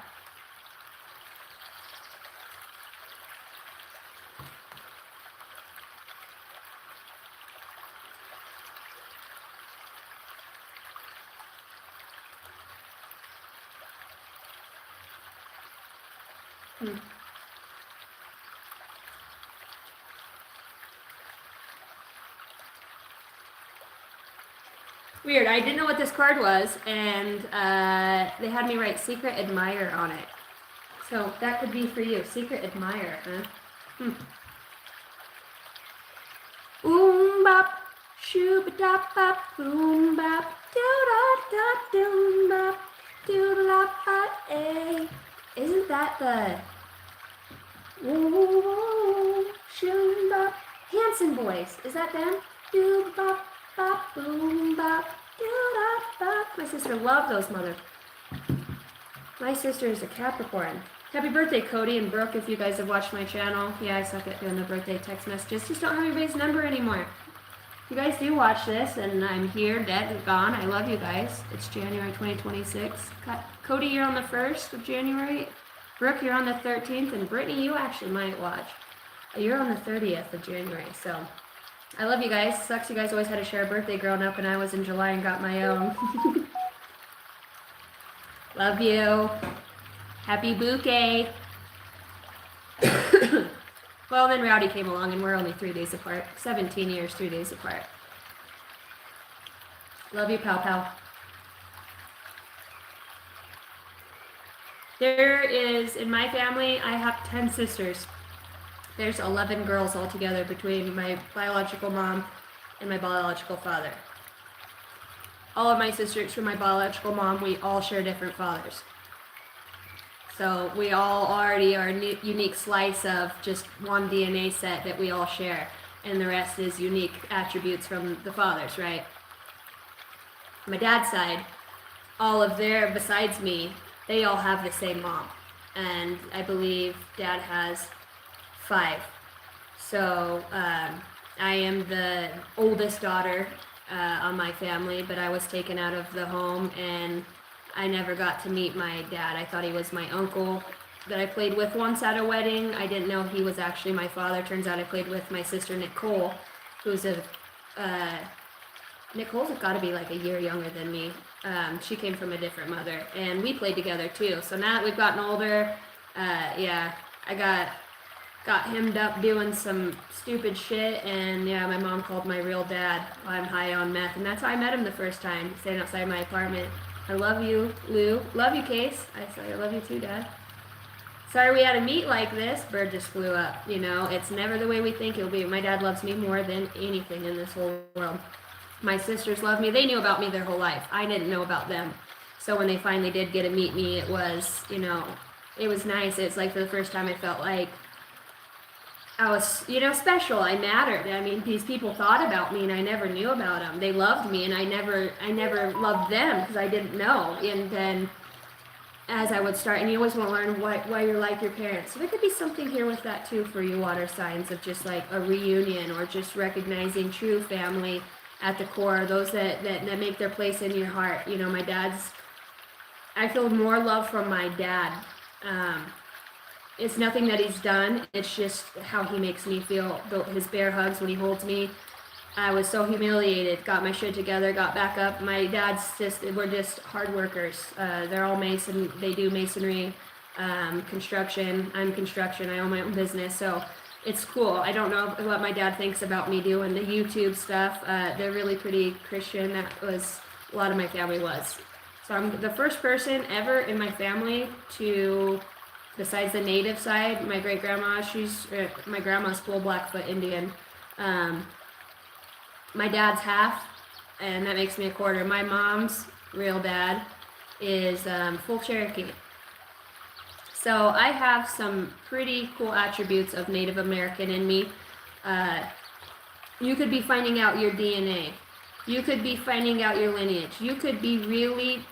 Weird. I didn't know what this card was, and they had me write Secret Admirer on it. So that could be for you. Secret Admirer, huh? Boom bop, shooba dop bop, boom bop, doo da da doom bop, doo da da eh. Isn't that the woo shoom bop Hanson Boys? Is that them? Doo bop bop boom bop doo da bop. My sister loved those mother. My sister is a Capricorn. Happy birthday, Cody and Brooke, if you guys have watched my channel. Yeah, I suck at doing the birthday text messages. Just don't have anybody's number anymore. You guys do watch this, and I'm here, dead and gone. I love you guys. It's January 2026. Cody, you're on the 1st of January. Brooke, you're on the 13th. And Brittany, you actually might watch. You're on the 30th of January. So I love you guys. Sucks you guys always had to share a birthday growing up, and I was in July and got my own. Love you. Happy bouquet. Well, then Rowdy came along and we're only 3 days apart. 17 years, 3 days apart. Love you, pal pal. There is, in my family, I have 10 sisters. There's 11 girls altogether between my biological mom and my biological father. All of my sisters from my biological mom, we all share different fathers. So we all already are a unique slice of just one DNA set that we all share. and the rest is unique attributes from the fathers, right? My dad's side, besides me, they all have the same mom. And I believe dad has 5. So I am the oldest daughter on my family, but I was taken out of the home and I never got to meet my dad. I thought he was my uncle that I played with once at a wedding. I didn't know he was actually my father. Turns out I played with my sister Nicole, who's Nicole's got to be like a year younger than me. She came from a different mother, and we played together too. So now that we've gotten older, yeah, I got hemmed up doing some stupid shit, and yeah, my mom called my real dad while I'm high on meth, and that's how I met him the first time, standing outside my apartment. I love you, Lou. Love you, Case. I said, I love you too, Dad. Sorry we had to meet like this. Bird just flew up. You know, it's never the way we think it'll be. My dad loves me more than anything in this whole world. My sisters love me. They knew about me their whole life. I didn't know about them. So when they finally did get to meet me, it was, you know, it was nice. It's like for the first time I felt like I was, you know, special. I mattered. I mean, these people thought about me and I never knew about them. They loved me and I never loved them because I didn't know. And then as I would start, and you always want to learn why you're like your parents. So there could be something here with that too for you water signs, of just like a reunion or just recognizing true family at the core, those that make their place in your heart. You know, my dad's, I feel more love from my dad. It's nothing that he's done, it's just how he makes me feel. His bear hugs when he holds me. I was so humiliated, got my shit together, got back up. My dad's we're just hard workers. They're all mason, they do masonry, construction. I'm construction, I own my own business, so it's cool. I don't know what my dad thinks about me doing the YouTube stuff. They're really pretty Christian. That was, a lot of my family was. So I'm the first person ever in my family to, besides the native side, my great-grandma, my grandma's full Blackfoot Indian. My dad's half, and that makes me a quarter. My mom's real dad is full Cherokee. So I have some pretty cool attributes of Native American in me. You could be finding out your DNA. You could be finding out your lineage. You could be really,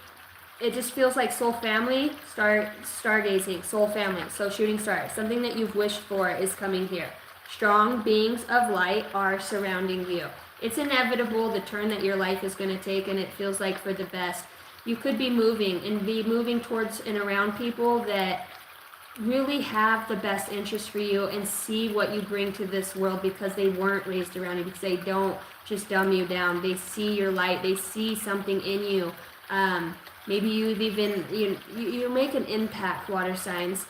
it just feels like soul family, stargazing, soul family, so shooting stars. Something that you've wished for is coming here. Strong beings of light are surrounding you. It's inevitable, the turn that your life is going to take, and it feels like for the best. You could be moving towards and around people that really have the best interest for you and see what you bring to this world, because they weren't raised around you, because they don't just dumb you down. They see your light. They see something in you. Maybe you've even, you make an impact, water signs.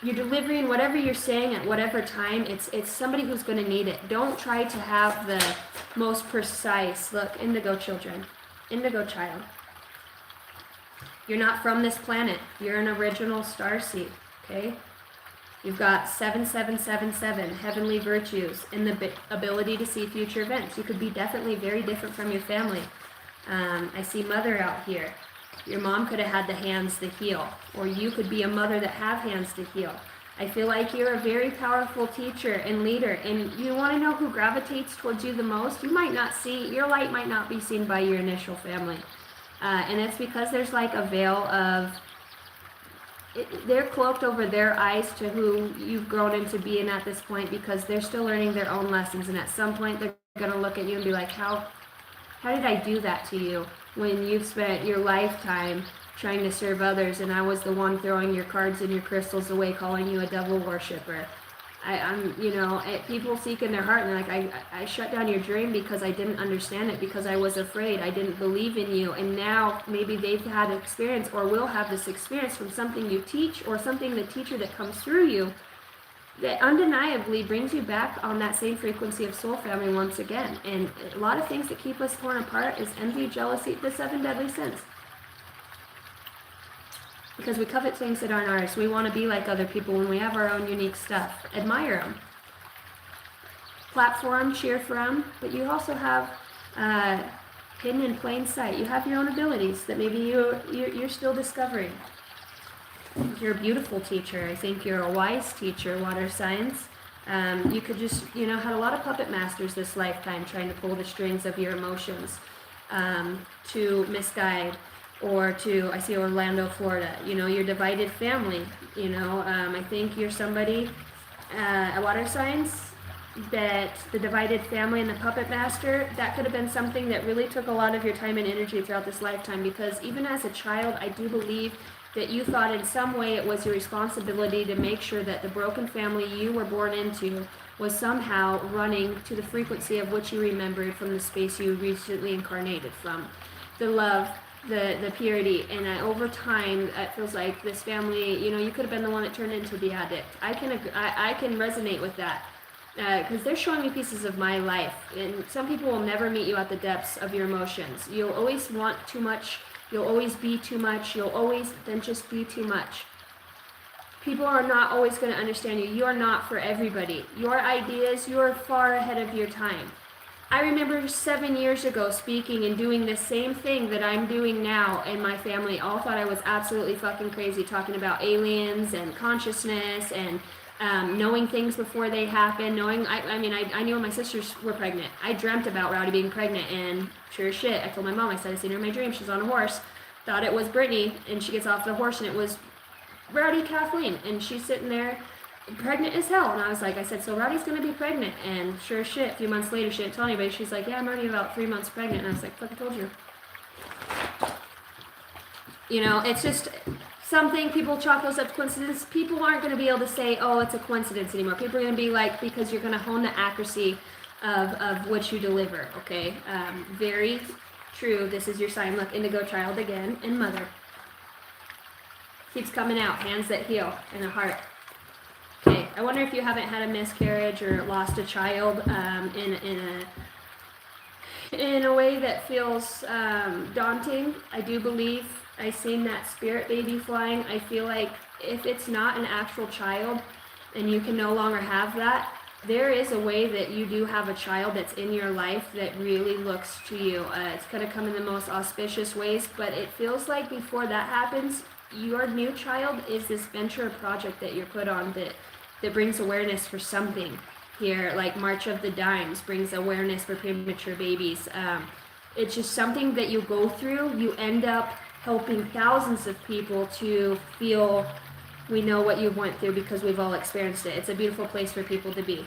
You're delivering whatever you're saying at whatever time. It's somebody who's going to need it. Don't try to have the most precise. Look, indigo children, indigo child. You're not from this planet. You're an original starseed, okay? You've got 7777, heavenly virtues, and the ability to see future events. You could be definitely very different from your family. I see mother out here. Your mom could have had the hands to heal, or you could be a mother that have hands to heal. I feel like you're a very powerful teacher and leader, and you want to know who gravitates towards you the most? You might not see, your light might not be seen by your initial family. And it's because there's like a veil of, they're cloaked over their eyes to who you've grown into being at this point, because they're still learning their own lessons, and at some point they're going to look at you and be like, how did I do that to you when you've spent your lifetime trying to serve others, and I was the one throwing your cards and your crystals away, calling you a devil worshiper? People seek in their heart, and they're like, I shut down your dream because I didn't understand it, because I was afraid, I didn't believe in you. And now maybe they've had an experience or will have this experience from something you teach, or something the teacher that comes through you, that undeniably brings you back on that same frequency of soul family once again. And a lot of things that keep us torn apart is envy, jealousy, the 7 deadly sins. Because we covet things that aren't ours. We want to be like other people when we have our own unique stuff. Admire them. Clap for them, cheer for them. But you also have hidden in plain sight. You have your own abilities that maybe you're still discovering. You're a beautiful teacher. I think you're a wise teacher, water signs. You could just, had a lot of puppet masters this lifetime trying to pull the strings of your emotions, to misguide, or to, I see Orlando, Florida, your divided family. I think you're somebody, a water signs, that the divided family and the puppet master, that could have been something that really took a lot of your time and energy throughout this lifetime, because even as a child, I do believe that you thought in some way it was your responsibility to make sure that the broken family you were born into was somehow running to the frequency of which you remembered from the space you recently incarnated from. The love, the purity, and over time, it feels like this family, you could have been the one that turned into the addict. I can resonate with that, because they're showing me pieces of my life, and some people will never meet you at the depths of your emotions. You'll always want too much. You'll always be too much. You'll always then just be too much. People are not always going to understand you. You are not for everybody. Your ideas, you're far ahead of your time. I remember 7 years ago speaking and doing the same thing that I'm doing now, and my family all thought I was absolutely fucking crazy, talking about aliens and consciousness and knowing things before they happen, I knew when my sisters were pregnant. I dreamt about Rowdy being pregnant, and sure as shit, I told my mom, I said, I seen her in my dream, she's on a horse, thought it was Brittany, and she gets off the horse, and it was Rowdy Kathleen, and she's sitting there pregnant as hell, and I said, so Rowdy's gonna be pregnant, and sure as shit, a few months later, she didn't tell anybody, she's like, yeah, I'm already about 3 months pregnant, and I was like, fuck, I told you. It's just something, people chalk those up to coincidence. People aren't going to be able to say, oh, it's a coincidence anymore. People are going to be like, because you're going to hone the accuracy of what you deliver, okay? Very true. This is your sign. Look, indigo child again, and mother. Keeps coming out, hands that heal, and a heart. Okay, I wonder if you haven't had a miscarriage or lost a child in a way that feels daunting. I do believe I seen that spirit baby flying. I feel like if it's not an actual child and you can no longer have that, there is a way that you do have a child that's in your life that really looks to you. It's going to come in the most auspicious ways, but it feels like before that happens, your new child is this venture project that you're put on that brings awareness for something here, like March of the Dimes brings awareness for premature babies. It's just something that you go through. You end up helping thousands of people to feel we know what you went through because we've all experienced it. It's a beautiful place for people to be.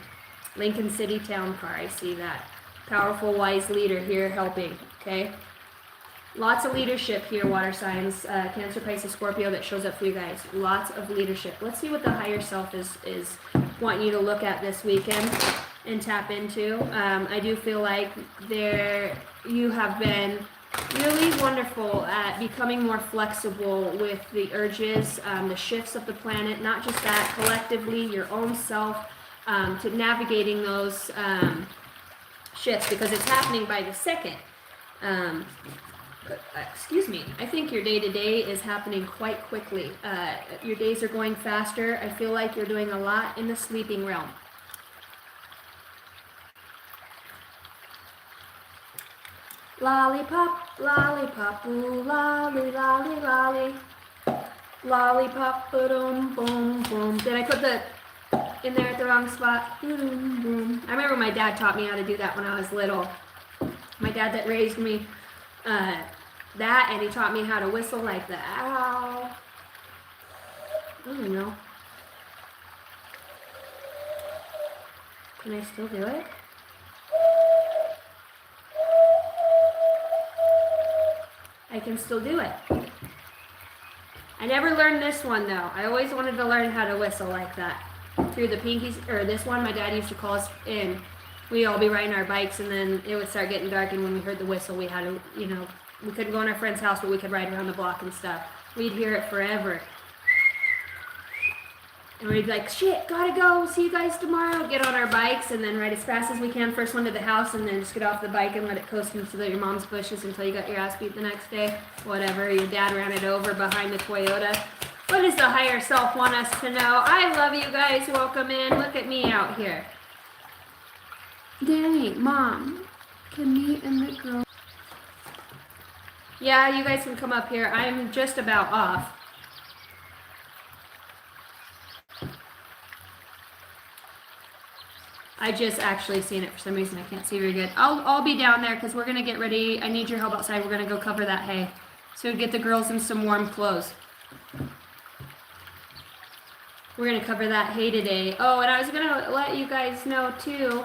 Lincoln City Town Car, I see that. Powerful, wise leader here helping, okay? Lots of leadership here, water signs, Cancer, Pisces, Scorpio, that shows up for you guys. Lots of leadership. Let's see what the higher self is wanting you to look at this weekend and tap into. I do feel like you have been really wonderful at becoming more flexible with the urges, the shifts of the planet, not just that, collectively, your own self, to navigating those shifts, because it's happening by the second. Excuse me, I think your day-to-day is happening quite quickly. Your days are going faster. I feel like you're doing a lot in the sleeping realm. Lollipop, lollipop, ooh, lolly, lolly, lolly. Lollipop, boom, boom, boom. Did I put the in there at the wrong spot? Boom, boom. I remember my dad taught me how to do that when I was little. My dad that raised me, that, and he taught me how to whistle like the ow. I don't know. Can I still do it? I can still do it. I never learned this one though. I always wanted to learn how to whistle like that. Through the pinkies, or this one, my dad used to call us in. We'd all be riding our bikes, and then it would start getting dark, and when we heard the whistle, we had to, we couldn't go in our friend's house, but we could ride around the block and stuff. We'd hear it forever. And we'd be like, shit, gotta go, see you guys tomorrow. Get on our bikes and then ride as fast as we can, first one to the house, and then just get off the bike and let it coast into your mom's bushes until you got your ass beat the next day. Whatever, your dad ran it over behind the Toyota. What does the higher self want us to know? I love you guys, welcome in. Look at me out here. Danny, Mom, can me and the girl... Yeah, you guys can come up here. I'm just about off. I just actually seen it for some reason. I can't see very good. I'll be down there because we're gonna get ready. I need your help outside. We're gonna go cover that hay. So get the girls in some warm clothes. We're gonna cover that hay today. Oh, and I was gonna let you guys know too,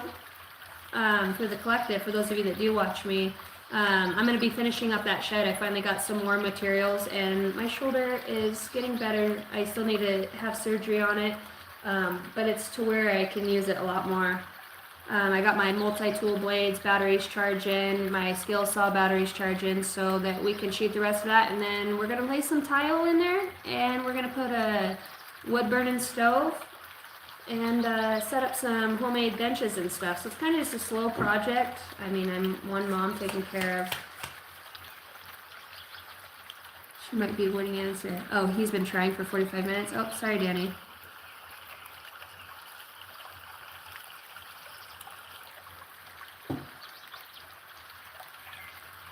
for the collective, for those of you that do watch me, I'm gonna be finishing up that shed. I finally got some more materials and my shoulder is getting better. I still need to have surgery on it, but it's to where I can use it a lot more. I got my multi-tool blades, batteries charging, my skill saw batteries charging so that we can shoot the rest of that, and then we're gonna lay some tile in there and we're gonna put a wood burning stove and set up some homemade benches and stuff. So it's kind of just a slow project. I mean, I'm one mom taking care of. She might be waiting answer. Oh, he's been trying for 45 minutes. Oh, sorry, Danny.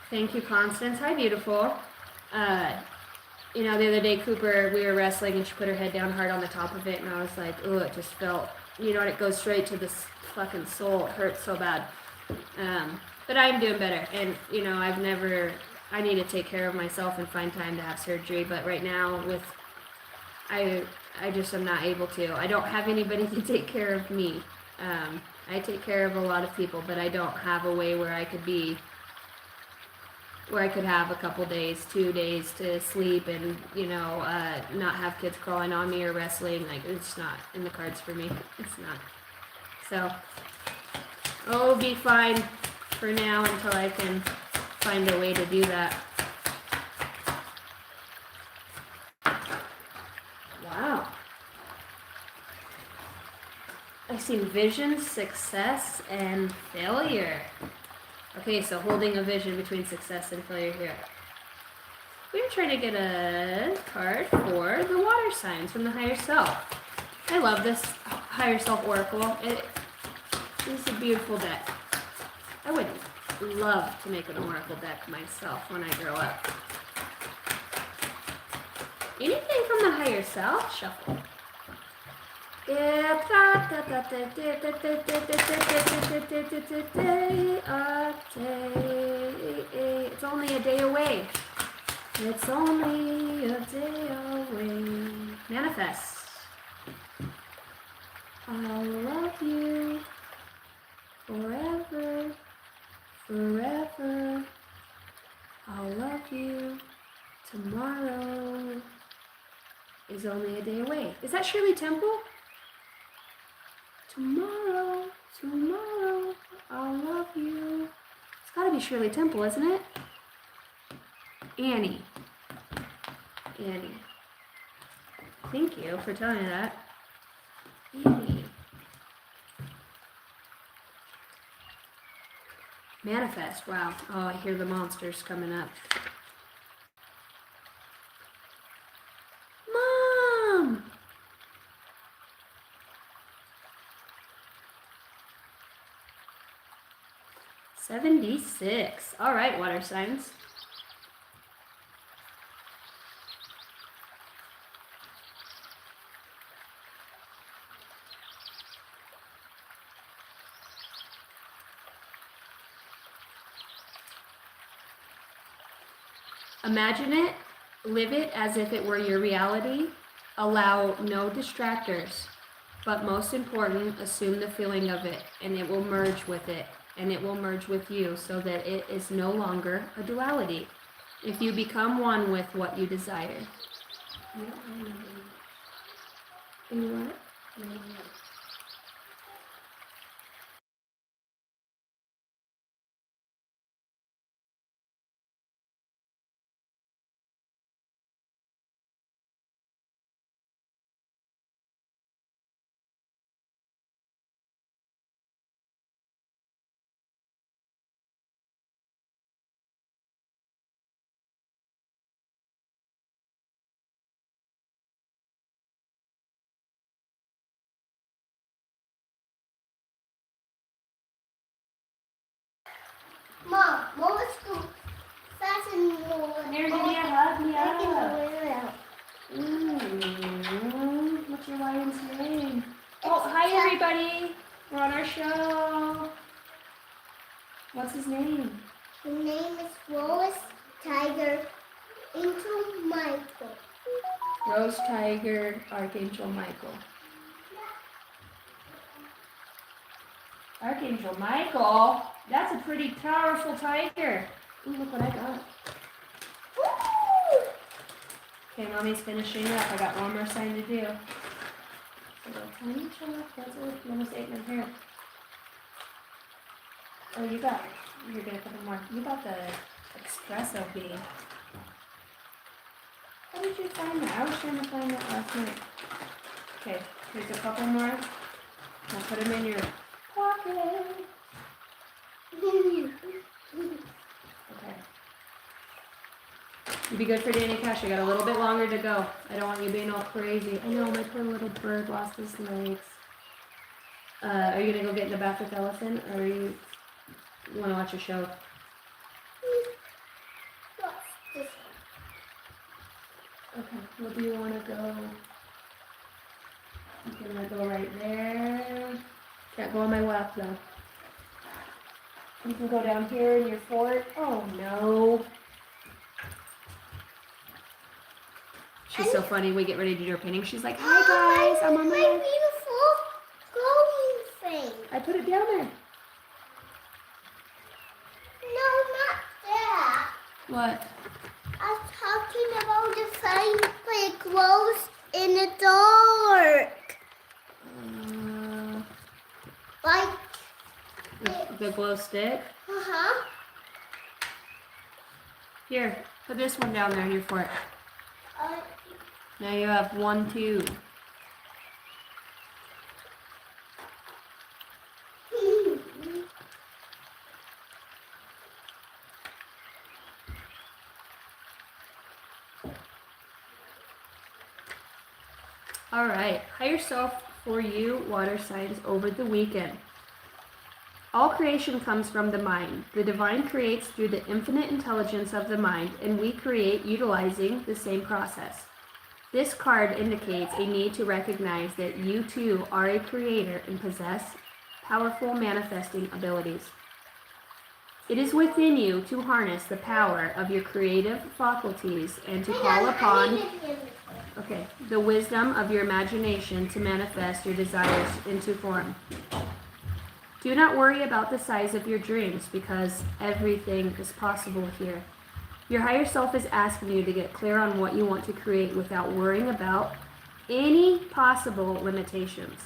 Thank you, Constance. Hi, beautiful. You know, the other day, Cooper, we were wrestling and she put her head down hard on the top of it, and I was like, oh, it just felt, you know, it goes straight to the fucking soul. It hurts so bad. But I'm doing better, and, you know, I need to take care of myself and find time to have surgery, but right now, I just am not able to. I don't have anybody to take care of me. I take care of a lot of people, but I don't have a way where I could have a couple days, 2 days to sleep and, you know, not have kids crawling on me or wrestling. Like, it's not in the cards for me. It's not. So, I'll be fine for now until I can find a way to do that. Wow. I've seen vision, success, and failure. Okay, so holding a vision between success and failure here. We're trying to get a card for the water signs from the higher self. I love this higher self oracle. It is a beautiful deck. I would love to make an oracle deck myself when I grow up. Anything from the higher self? Shuffle. It's only a day away. It's only a day away. Manifest. I'll love you forever, forever. I'll love you. Tomorrow is only a day away. Is that Shirley Temple? Tomorrow, tomorrow, I'll love you. It's gotta be Shirley Temple, isn't it? Annie. Annie. Thank you for telling me that. Annie. Manifest, wow. Oh, I hear the monsters coming up. Mom! 76. All right, water signs. Imagine it, live it as if it were your reality. Allow no distractors, but most important, assume the feeling of it, and it will merge with it. And it will merge with you so that it is no longer a duality. If you become one with what you desire. You what? Mom, let's go fasten more. Here, give me a hug, me I can up. go in out. What's your lion's name? Oh, hi everybody. We're on our show. What's his name? His name is Rose Tiger Angel Michael. Rose Tiger Archangel Michael. Archangel Michael? That's a pretty powerful tiger. Ooh, look what I got. Okay, Mommy's finishing up. I got one more sign to do. A little tiny chunk. That's it. You almost ate my hair. Oh, you're gonna a couple more. You got the espresso bean. How did you find that? I was trying to find that last night. Okay, here's a couple more. I'll put them in your pocket. Okay. You be good for Danny Cash. I got a little bit longer to go. I don't want you being all crazy. I know, my poor little bird lost his legs. Are you gonna go get in the bath with Ellison, or are you wanna watch a show? Okay, where do you wanna go? I'm gonna go right there. Can't go on my left though. You can go down here in your fort. Oh no. She's so funny. We get ready to do her painting. She's like, "Hi guys, I'm on my beautiful glowing thing. I put it down there." No, not that. What? I was talking about the thing where it glows in the dark. Like The glow stick. uh-huh. Here, put this one down there in your fort. Uh, Now you have 1, 2. All right, higher self for you, water signs, over the weekend. All creation comes from the mind. The divine creates through the infinite intelligence of the mind, and we create utilizing the same process. This card indicates a need to recognize that you too are a creator and possess powerful manifesting abilities. It is within you to harness the power of your creative faculties and to call upon the wisdom of your imagination to manifest your desires into form. Do not worry about the size of your dreams because everything is possible here. Your higher self is asking you to get clear on what you want to create without worrying about any possible limitations.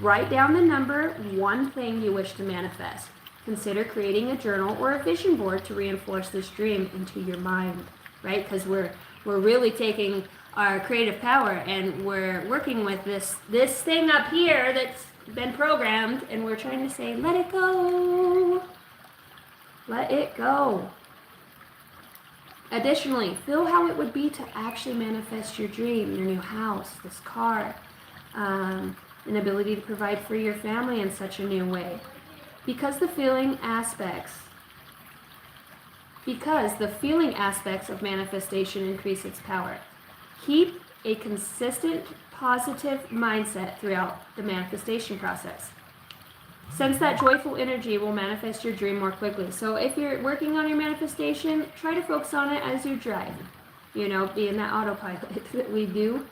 Write down the number one thing you wish to manifest. Consider creating a journal or a vision board to reinforce this dream into your mind, right? Because we're really taking our creative power and we're working with this thing up here that's been programmed, and we're trying to say, let it go. Let it go. Additionally, feel how it would be to actually manifest your dream, your new house, this car, an ability to provide for your family in such a new way. Because the feeling aspects of manifestation increase its power. Keep a consistent positive mindset throughout the manifestation process. Sense that joyful energy will manifest your dream more quickly. So if you're working on your manifestation, try to focus on it as you drive. You know, being that autopilot that we do.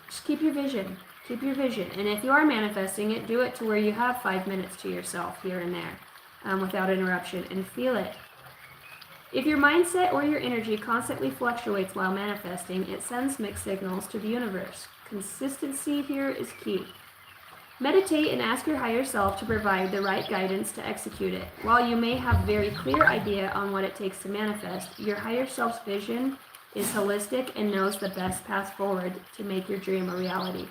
Just keep your vision. Keep your vision. And if you are manifesting it, do it to where you have 5 minutes to yourself here and there without interruption, and feel it. If your mindset or your energy constantly fluctuates while manifesting, it sends mixed signals to the universe. Consistency here is key. Meditate and ask your higher self to provide the right guidance to execute it. While you may have a very clear idea on what it takes to manifest, your higher self's vision is holistic and knows the best path forward to make your dream a reality.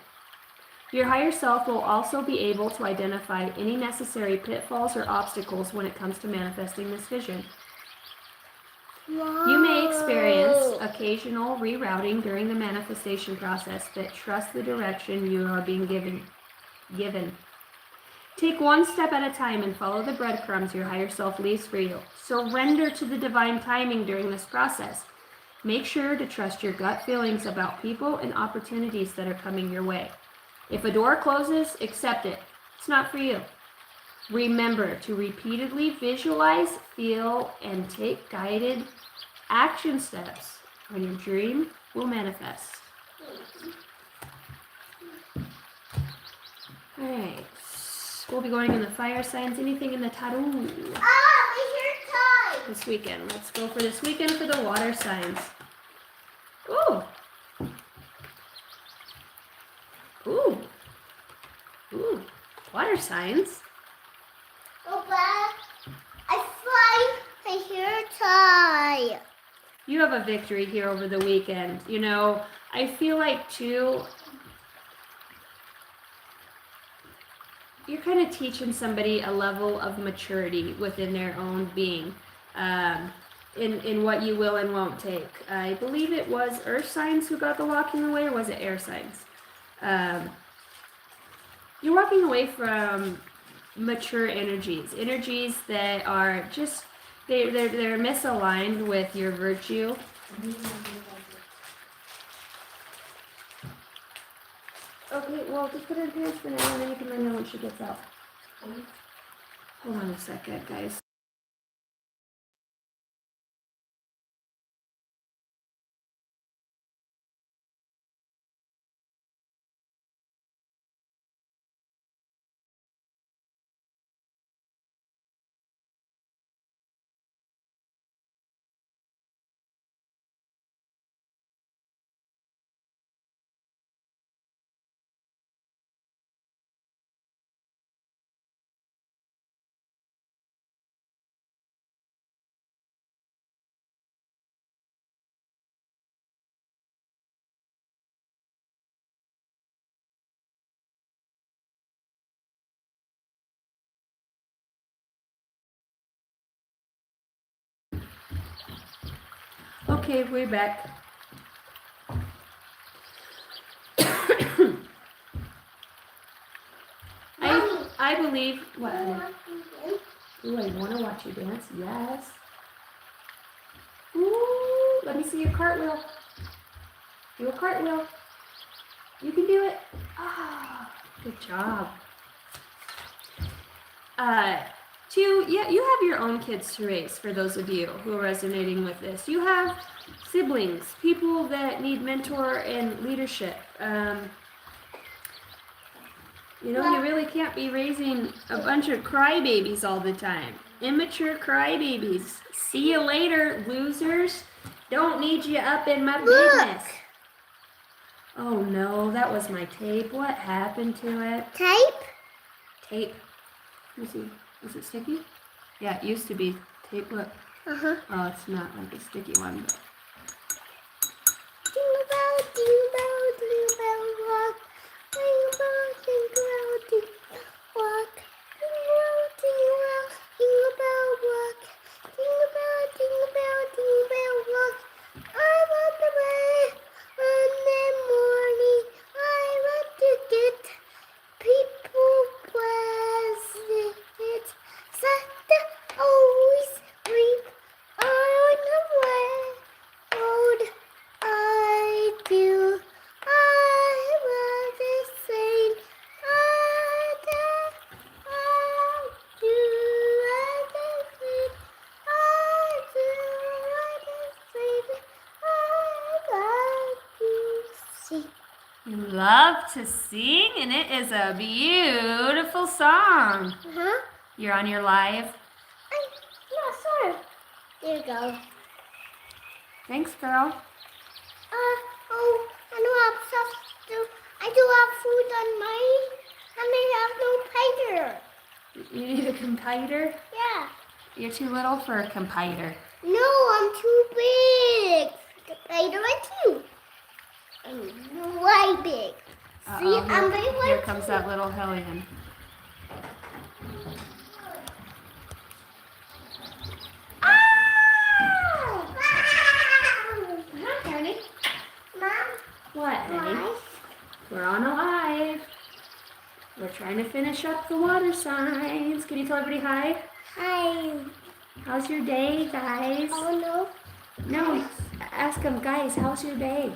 Your higher self will also be able to identify any necessary pitfalls or obstacles when it comes to manifesting this vision. You may experience occasional rerouting during the manifestation process, but trust the direction you are being given. Take one step at a time and follow the breadcrumbs your higher self leaves for you. Surrender to the divine timing during this process. Make sure to trust your gut feelings about people and opportunities that are coming your way. If a door closes, accept it. It's not for you. Remember to repeatedly visualize, feel, and take guided action steps, when your dream will manifest. Alright, we'll be going in the fire signs. Anything in the tarot this weekend? Let's go for this weekend for the water signs. Ooh. Ooh. Ooh. Water signs. You have a victory here over the weekend. You know, I feel like too, you're kind of teaching somebody a level of maturity within their own being, in what you will and won't take. I believe it was earth signs who got the walking away, or was it air signs? You're walking away from mature energies that are just, they're misaligned with your virtue. Okay, well, just put her in pants for now, and then you can let her know when she gets out. Hold on a second, guys. Okay, we're back. I believe what? Ooh, I want to watch you dance. Yes. Ooh, let me see your cartwheel. Do a cartwheel. You can do it. Ah, good job. Two, yeah, you have your own kids to raise, for those of you who are resonating with this. You have siblings, people that need mentor and leadership. You know, you really can't be raising a bunch of crybabies all the time. Immature crybabies. See you later, losers. Don't need you up in my business. Oh no, that was my tape. What happened to it? Tape. Let me see. Is it sticky? Yeah, it used to be tape. Look. Oh, it's not like a sticky one. But... Jingle bell, jingle bell rock. Jingle bell, rock. Jingle bell rock. Jingle bell rock. I'm on the way. On the morning, I want to get people presents. Santa always reap on the road. I do. I want to sing. I do. I do. I do. I do. I do. You love to sing, and it is a beautiful song. You're on your live. Yeah, sorry. There you go. Thanks, girl. I don't have stuff to do. I do have food on mine, and I have no pie. You need a compiter? Yeah. You're too little for a compiter. No, I'm too big. The pie too. I'm way big. See, I'm very Here white. comes that little hellion. Hi, honey. Mom, What, honey? why? We're on a live. We're trying to finish up the water signs. Can you tell everybody hi? Hi. How's your day, guys? Oh no. No, ask them, guys, how's your day?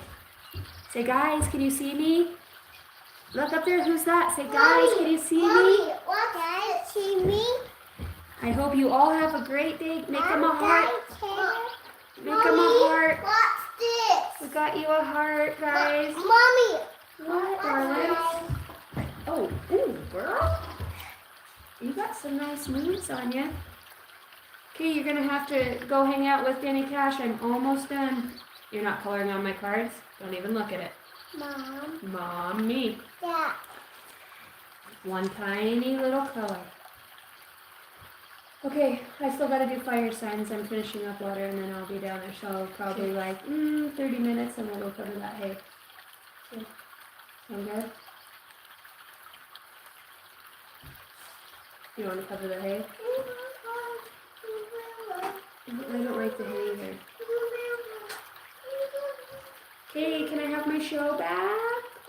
Say, guys, can you see me? Look up there. Who's that? Say, guys, Mommy, can you see Mommy, me? what, guys? See me? I hope you all have a great day. Make them a heart. Make them a Mommy, heart. what's this? We got you a heart, guys. Mommy. What, darling? Oh, ooh, girl. You got some nice moves on you. Okay, you're gonna have to go hang out with Danny Cash. I'm almost done. You're not coloring on my cards? Don't even look at it. Mom. Mommy. Dad. One tiny little color. Okay, I still gotta do fire signs. I'm finishing up water and then I'll be down there. So probably like 30 minutes and we'll go cover that hay. Sound good? You want to cover the hay? I don't like the hay either. Okay, can I have my show back?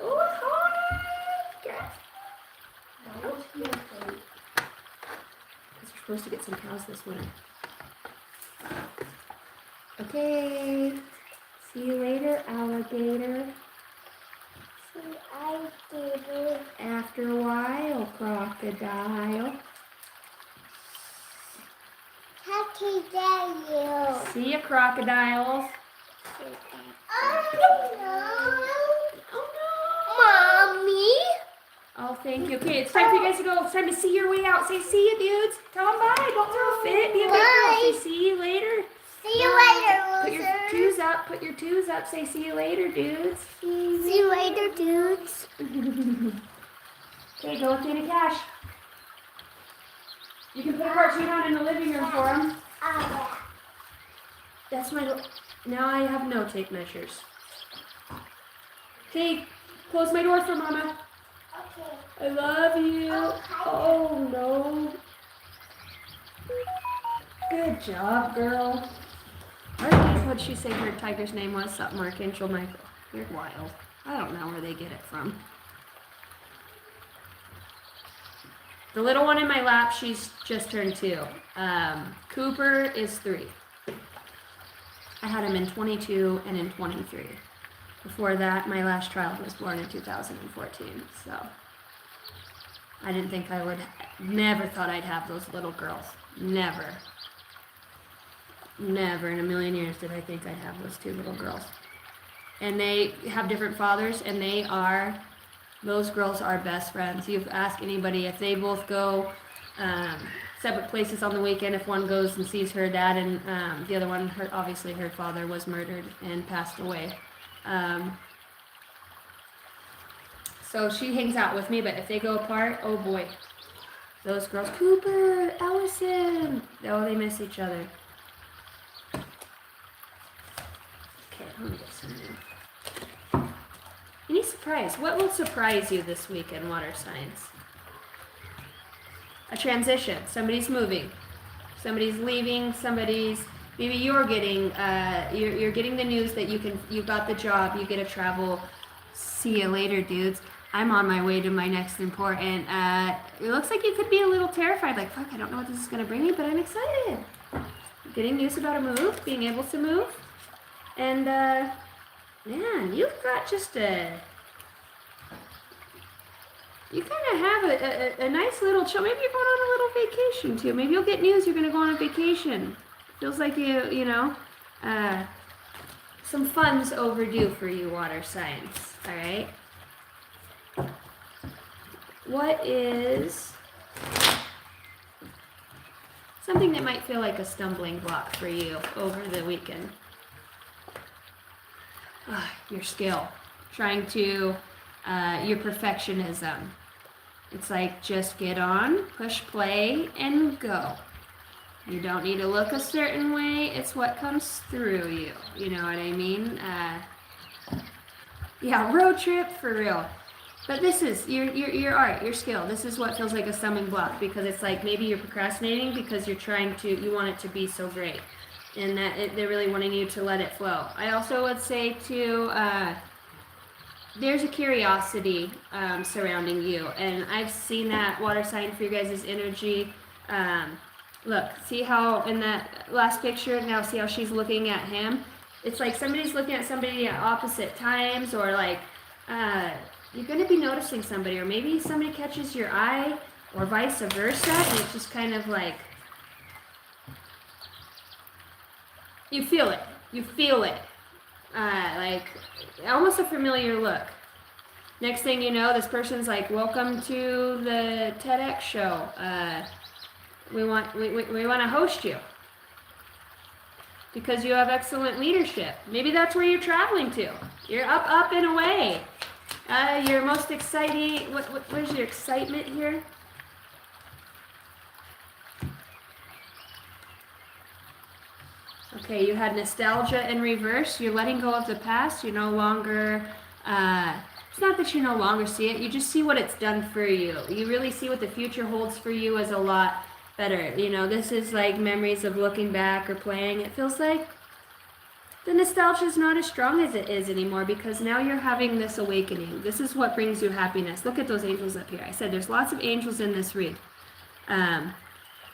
Oh, it's hard! Yes. Because we're supposed to get some cows this winter. Okay. See you later, alligator. See, I did it. After a while, crocodile. Happy Day, you. See ya, crocodiles. Oh, no. Oh Mommy. no! Oh, thank you. Okay, it's time for you guys to go. It's time to see your way out. Say see ya, dudes. Tell them bye. Don't throw a fit. Be a good girl. Bye. Say see you later. See you later, Put your losers. twos up. Put your twos up. Say see you later, dudes. See you later, dudes. Okay, go with Danny Cash. You can put a cartoon on in the living room for him. That's my. Now I have no tape measures. Okay, close my door for Mama. Okay. I love you. Oh no. Good job, girl. What'd she say her tiger's name was? Something Archangel Michael. You're wild. I don't know where they get it from. The little one in my lap, she's just turned 2. Cooper is 3. I had him in 22 and in 23. Before that, my last child was born in 2014. So I didn't think I would, never thought I'd have those little girls. Never. Never in a million years did I think I'd have those 2 little girls. And they have different fathers, and those girls are best friends. You've asked anybody if they both go separate places on the weekend, if one goes and sees her dad and the other one, obviously her father was murdered and passed away. So she hangs out with me, but if they go apart, oh boy. Those girls, Cooper, Allison, oh, they miss each other. Okay, let me get some new. Any surprise? What will surprise you this week in water signs? A transition. Somebody's moving. Somebody's leaving. Maybe you're getting you're getting the news that you got the job. You get to travel. See you later, dudes. I'm on my way to my next import, and it looks like you could be a little terrified. Like, fuck, I don't know what this is gonna bring me, but I'm excited. Getting news about a move, being able to move, and man, you've got you kind of have a nice little chill. Maybe you're going on a little vacation too. Maybe you'll get news you're going to go on a vacation. Feels like you know, some fun's overdue for you, water signs. All right. What is something that might feel like a stumbling block for you over the weekend? Your skill. Trying to, your perfectionism. It's like, just get on, push play, and go. You don't need to look a certain way. It's what comes through you. You know what I mean? Yeah, road trip for real. But this is your art, your skill. This is what feels like a stumbling block, because it's like maybe you're procrastinating because you want it to be so great. And that they're really wanting you to let it flow. I also would say too, there's a curiosity surrounding you, and I've seen that water sign for you guys' energy. Look, see how in that last picture, now see how she's looking at him? It's like somebody's looking at somebody at opposite times, or like you're going to be noticing somebody, or maybe somebody catches your eye, or vice versa, and it's just kind of like, you feel it. You feel it. Like, almost a familiar look. Next thing you know, this person's like, welcome to the TEDx show. We want to host you. Because you have excellent leadership. Maybe that's where you're traveling to. You're up and away. Your most exciting, where's your excitement here? Okay, you had nostalgia in reverse. You're letting go of the past. You're no longer, it's not that you no longer see it. You just see what it's done for you. You really see what the future holds for you as a lot better. You know, this is like memories of looking back or playing. It feels like the nostalgia is not as strong as it is anymore because now you're having this awakening. This is what brings you happiness. Look at those angels up here. I said there's lots of angels in this read.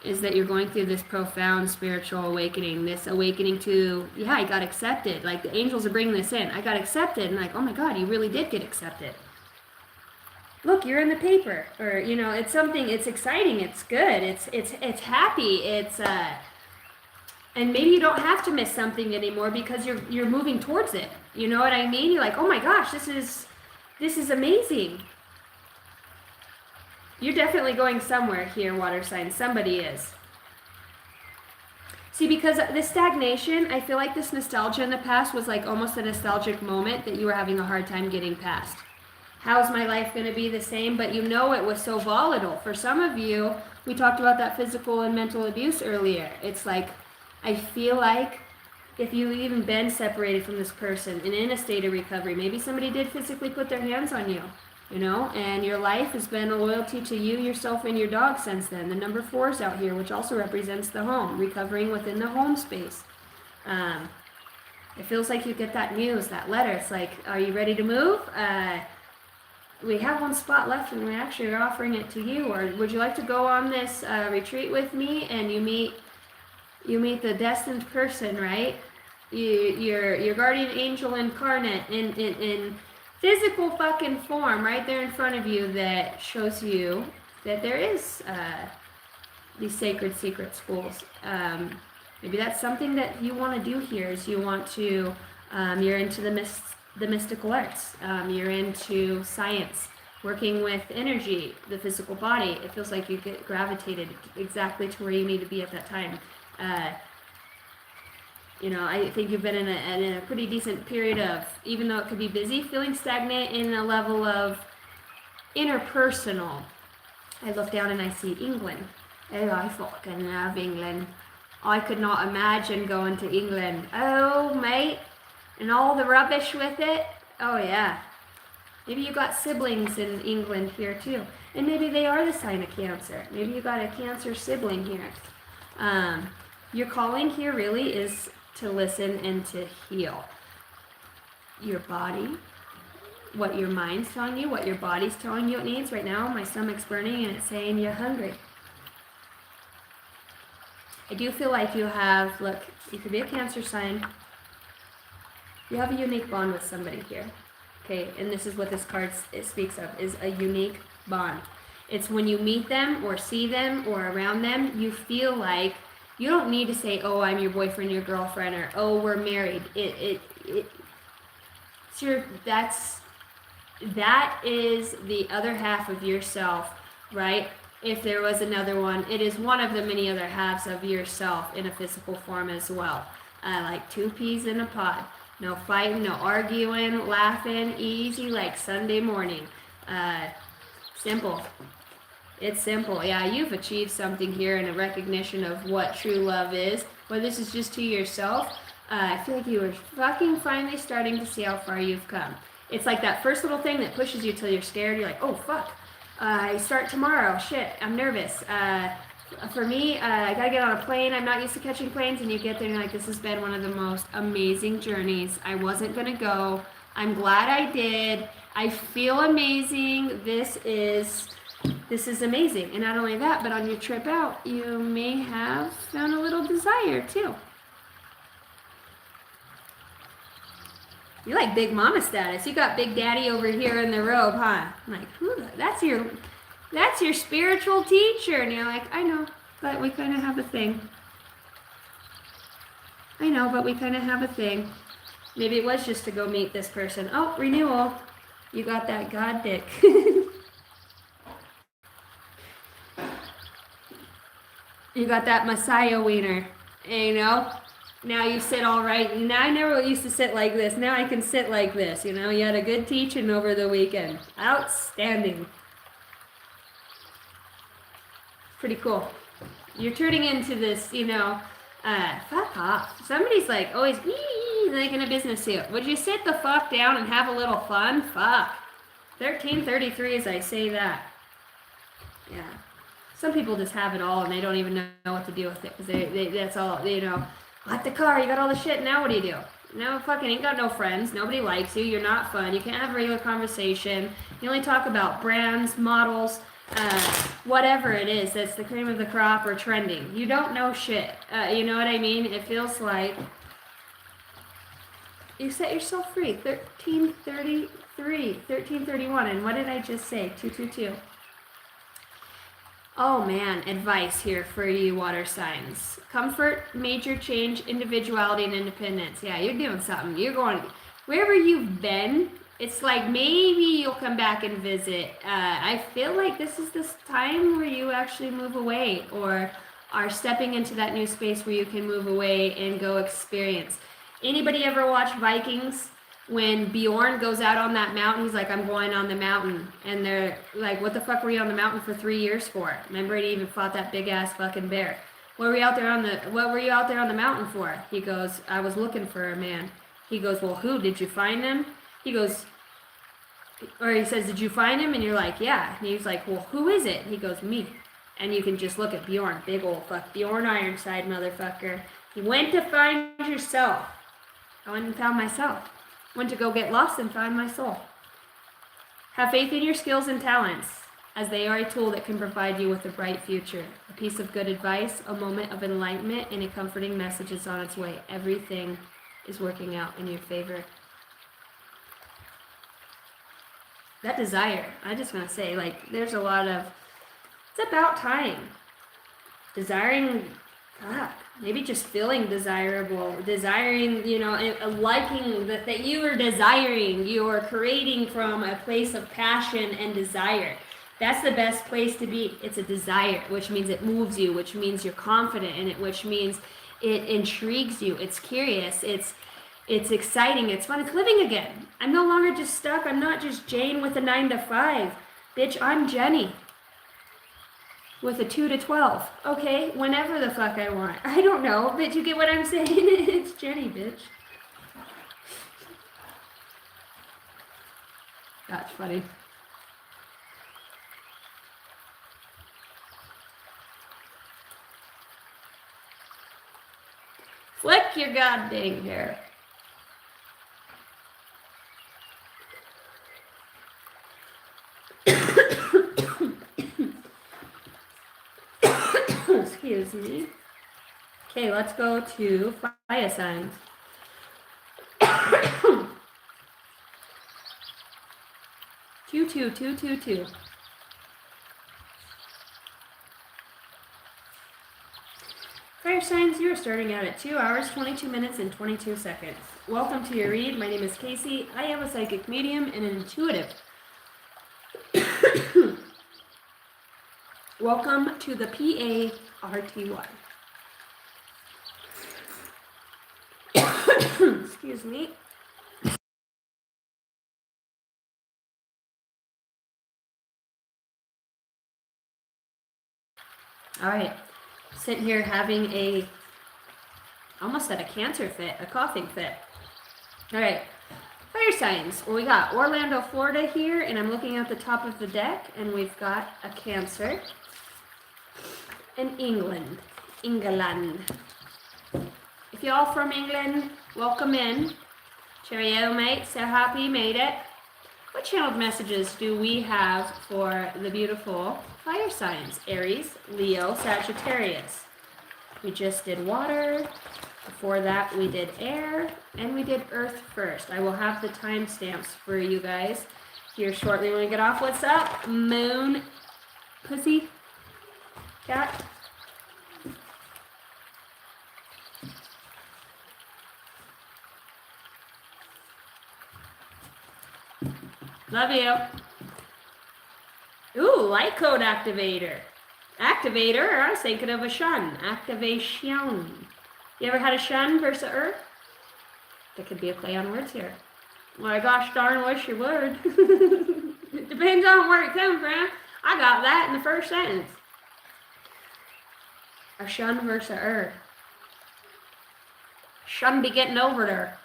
Is that you're going through this profound spiritual awakening, this awakening to, yeah, I got accepted. Like the angels are bringing this in. I got accepted, and like, oh my God, you really did get accepted. Look, you're in the paper, or you know, it's something. It's exciting. It's good. It's happy. It's and maybe you don't have to miss something anymore because you're moving towards it. You know what I mean? You're like, oh my gosh, this is amazing. You're definitely going somewhere here, water sign. Somebody is. See, because this stagnation, I feel like this nostalgia in the past was like almost a nostalgic moment that you were having a hard time getting past. How is my life going to be the same? But you know it was so volatile. For some of you, we talked about that physical and mental abuse earlier. It's like, I feel like if you've even been separated from this person and in a state of recovery, maybe somebody did physically put their hands on you. You know, and your life has been a loyalty to you, yourself, and your dog since then. The number 4 is out here, which also represents the home, recovering within the home space. It feels like you get that news, that letter. It's like, are you ready to move? We have 1 spot left, and we actually are offering it to you. Or would you like to go on this retreat with me? And you meet the destined person, right? Your guardian angel incarnate in physical fucking form right there in front of you that shows you that there is these sacred secret schools. Maybe that's something that you want to do here is you want to, you're into the mystical arts. You're into science, working with energy, the physical body. It feels like you get gravitated exactly to where you need to be at that time. You know, I think you've been in a pretty decent period of, even though it could be busy, feeling stagnant in a level of interpersonal. I look down and I see England. Oh, I fucking love England. I could not imagine going to England. Oh, mate. And all the rubbish with it. Oh, yeah. Maybe you got siblings in England here, too. And maybe they are the sign of Cancer. Maybe you got a Cancer sibling here. Your calling here really is to listen and to heal your body, what your mind's telling you, what your body's telling you it needs. Right now, my stomach's burning and it's saying you're hungry. I do feel like you have, look, you could be a Cancer sign. You have a unique bond with somebody here. Okay, and this is what this card speaks of, is a unique bond. It's when you meet them or see them or around them, you feel like you don't need to say, oh, I'm your boyfriend, your girlfriend, or oh, we're married. That is the other half of yourself, right? If there was another one, it is one of the many other halves of yourself in a physical form as well. Like 2 peas in a pod. No fighting, no arguing, laughing, easy like Sunday morning. Simple. It's simple. Yeah, you've achieved something here in a recognition of what true love is. Whether this is just to yourself, I feel like you are fucking finally starting to see how far you've come. It's like that first little thing that pushes you till you're scared. You're like, oh, fuck. I start tomorrow. Shit, I'm nervous. For me, I gotta get on a plane. I'm not used to catching planes. And you get there and you're like, this has been one of the most amazing journeys. I wasn't gonna go. I'm glad I did. I feel amazing. This is amazing. And not only that, but on your trip out, you may have found a little desire too. You're like Big Mama status. You got Big Daddy over here in the robe, huh? I'm like, that's your spiritual teacher. And you're like, I know, but we kind of have a thing. I know, but we kind of have a thing. Maybe it was just to go meet this person. Oh, renewal. You got that God dick. You got that Messiah wiener. You know? Now you sit all right. Now I never used to sit like this. Now I can sit like this. You know, you had a good teaching over the weekend. Outstanding. Pretty cool. You're turning into this, you know, fuck off. Somebody's like always making a business suit. Would you sit the fuck down and have a little fun? Fuck. 1333 as I say that. Yeah. Some people just have it all and they don't even know what to do with it because that's all, you know. Got the car, you got all the shit, now what do you do? No, fucking ain't got no friends, nobody likes you, you're not fun, you can't have a regular conversation, you only talk about brands, models, whatever it is that's the cream of the crop or trending. You don't know shit, you know what I mean? It feels like you set yourself free. 1333, 1331, and what did I just say? 222. Oh man, advice here for you water signs. Comfort, major change, individuality, and independence. Yeah, you're doing something. You're going, wherever you've been, it's like maybe you'll come back and visit. I feel like this is this time where you actually move away or are stepping into that new space where you can move away and go experience. Anybody ever watch Vikings? When Bjorn goes out on that mountain, he's like, I'm going on the mountain. And they're like, what the fuck were you on the mountain for 3 years for? Remember, he even fought that big ass fucking bear. What were you out there on the mountain for? He goes, I was looking for a man. He goes, well, who? Did you find him? He goes, or he says, did you find him? And you're like, yeah. And he's like, well, who is it? He goes, me. And you can just look at Bjorn, big old fuck, Bjorn Ironside motherfucker. He went to find yourself. I went and found myself. Went to go get lost and find my soul. Have faith in your skills and talents, as they are a tool that can provide you with a bright future. A piece of good advice, a moment of enlightenment, and a comforting message is on its way. Everything is working out in your favor. That desire, I just want to say, like, there's a lot of, it's about time. Desiring, fuck. Maybe just feeling desirable, desiring, you know, liking that you are desiring, you are creating from a place of passion and desire. That's the best place to be. It's a desire, which means it moves you, which means you're confident in it, which means it intrigues you. It's curious. It's exciting. It's fun. It's living again. I'm no longer just stuck. I'm not just Jane with a 9 to 5. Bitch, I'm Jenny. With a 2 to 12. Okay, whenever the fuck I want. I don't know, but you get what I'm saying? It's Jenny, bitch. That's funny. Flick your goddamn hair. Excuse me. Okay, let's go to fire signs. 22222. Fire signs, you are starting out at 2 hours, 22 minutes, and 22 seconds. Welcome to your read. My name is Casey. I am a psychic medium and an intuitive. Welcome to the PARTY. Excuse me. All right. Sitting here having a, almost at a cancer fit, a coughing fit. All right. Fire signs. Well, we got Orlando, Florida here, and I'm looking at the top of the deck, and we've got a Cancer. And England. If y'all from England, welcome in. Cheerio, mate. So happy you made it. What channeled messages do we have for the beautiful fire signs? Aries, Leo, Sagittarius. We just did water. Before that, we did air and we did earth first. I will have the timestamps for you guys here shortly when we get off. What's up, Moon Pussy Cat? Love you. Ooh, light code activator. Activator, I was thinking of a shun. Activation. You ever had a shun versus earth? That could be a play on words here. My gosh darn wish you would. It depends on where it comes from. I got that in the first sentence. A shun versus earth. Shun be getting over there.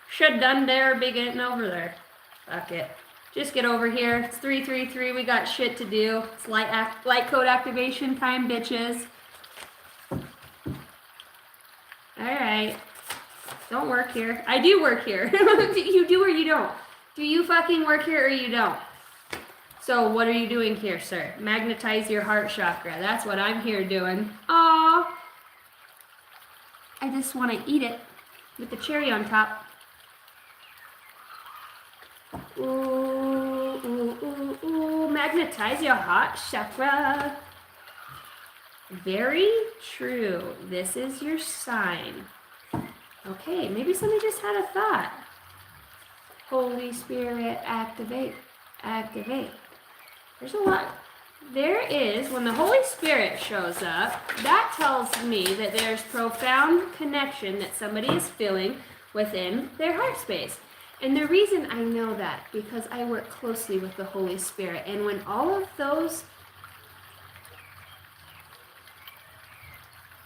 Should done dare be getting over there. Fuck it. Just get over here. It's 3:33. We got shit to do. It's light code activation time, bitches. Alright. Don't work here. I do work here. You do or you don't? Do you fucking work here or you don't? So what are you doing here, sir? Magnetize your heart chakra. That's what I'm here doing. Aww. I just want to eat it with the cherry on top. Ooh, ooh, ooh, ooh. Magnetize your heart chakra. Very true. This is your sign. Okay, maybe somebody just had a thought. Holy Spirit, activate, activate. There's a lot. There is, when the Holy Spirit shows up, that tells me that there's profound connection that somebody is feeling within their heart space. And the reason I know that, because I work closely with the Holy Spirit. And when all of those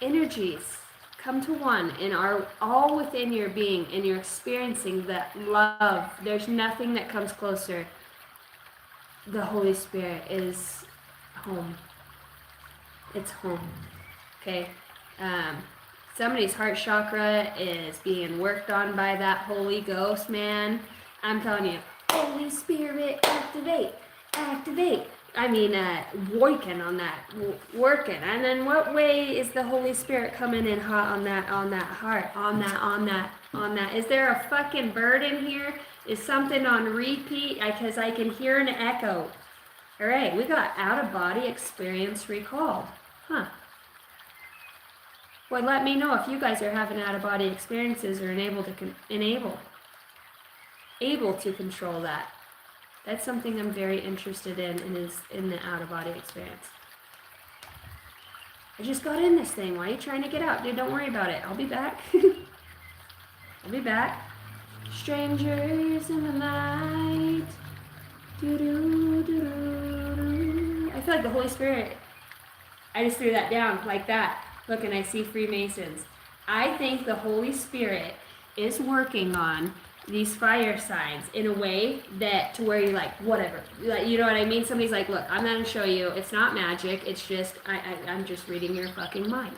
energies come to one and are all within your being and you're experiencing that love, there's nothing that comes closer. The Holy Spirit is home. It's home. Okay? Somebody's heart chakra is being worked on by that Holy Ghost, man. I'm telling you, Holy Spirit, activate, activate. I mean, working on that, working. And then what way is the Holy Spirit coming in hot on that heart, on that? Is there a fucking bird in here? Is something on repeat? Because I can hear an echo. All right, we got out-of-body experience recalled. Huh. Well, let me know if you guys are having out-of-body experiences or able to control that. That's something I'm very interested in, and is in the out-of-body experience. I just got in this thing. Why are you trying to get out? Dude, don't worry about it. I'll be back. I'll be back. Strangers in the night. Doo-doo-doo-doo-doo. I feel like the Holy Spirit, I just threw that down like that. Look, and I see Freemasons. I think the Holy Spirit is working on these fire signs in a way that to where you're like, whatever. Like, you know what I mean? Somebody's like, look, I'm going to show you. It's not magic. It's just, I'm just reading your fucking mind.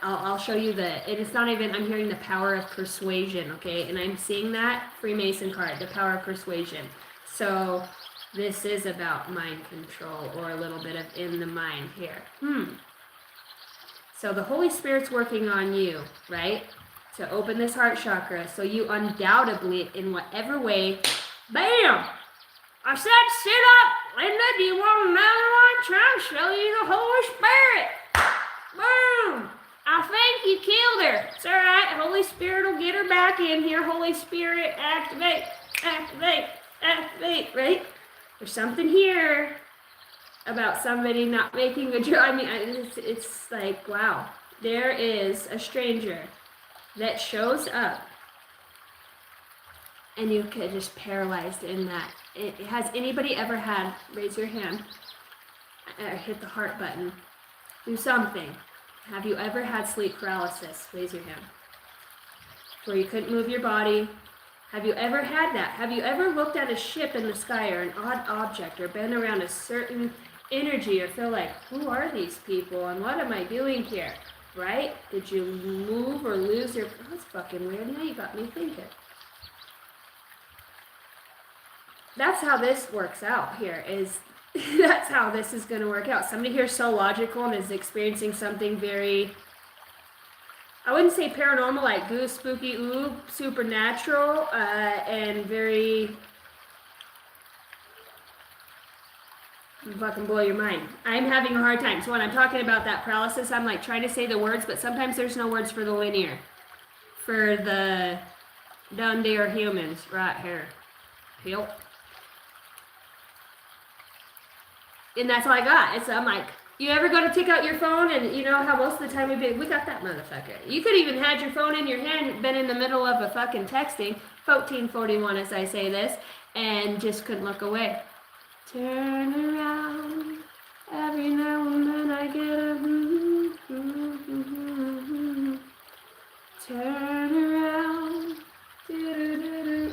I'll show you and it's not even, I'm hearing the power of persuasion, okay? And I'm seeing that Freemason card, the power of persuasion. So this is about mind control, or a little bit of in the mind here. So the Holy Spirit's working on you, right? To open this heart chakra, so you undoubtedly, in whatever way, bam! I said sit up! Linda, do you want another one? Trying to show you the Holy Spirit! Boom! I think you killed her. It's alright, Holy Spirit will get her back in here. Holy Spirit, activate, activate, activate, right? There's something here about somebody not making a job. I mean, it's like, wow. There is a stranger that shows up and you get just paralyzed in that. Has anybody ever had, raise your hand, hit the heart button, do something. Have you ever had sleep paralysis? Raise your hand. Where you couldn't move your body. Have you ever had that? Have you ever looked at a ship in the sky or an odd object or been around a certain energy or feel like, who are these people and what am I doing here? Right? Did you move or lose your... Oh, that's fucking weird. Now you got me thinking. That's how this works out here. That's how this is going to work out. Somebody here is so logical and is experiencing something very I wouldn't say paranormal, like goose, spooky, ooh, supernatural, and very fucking blow your mind. I'm having a hard time. So when I'm talking about that paralysis, I'm like trying to say the words, but sometimes there's no words for the linear. For the done deer humans right here. Yep. And that's all I got. I'm like, you ever go to take out your phone and you know how most of the time we got that motherfucker. You could even had your phone in your hand, been in the middle of a fucking texting, 1441 as I say this, and just couldn't look away. Turn around, every now and then I get a turn around,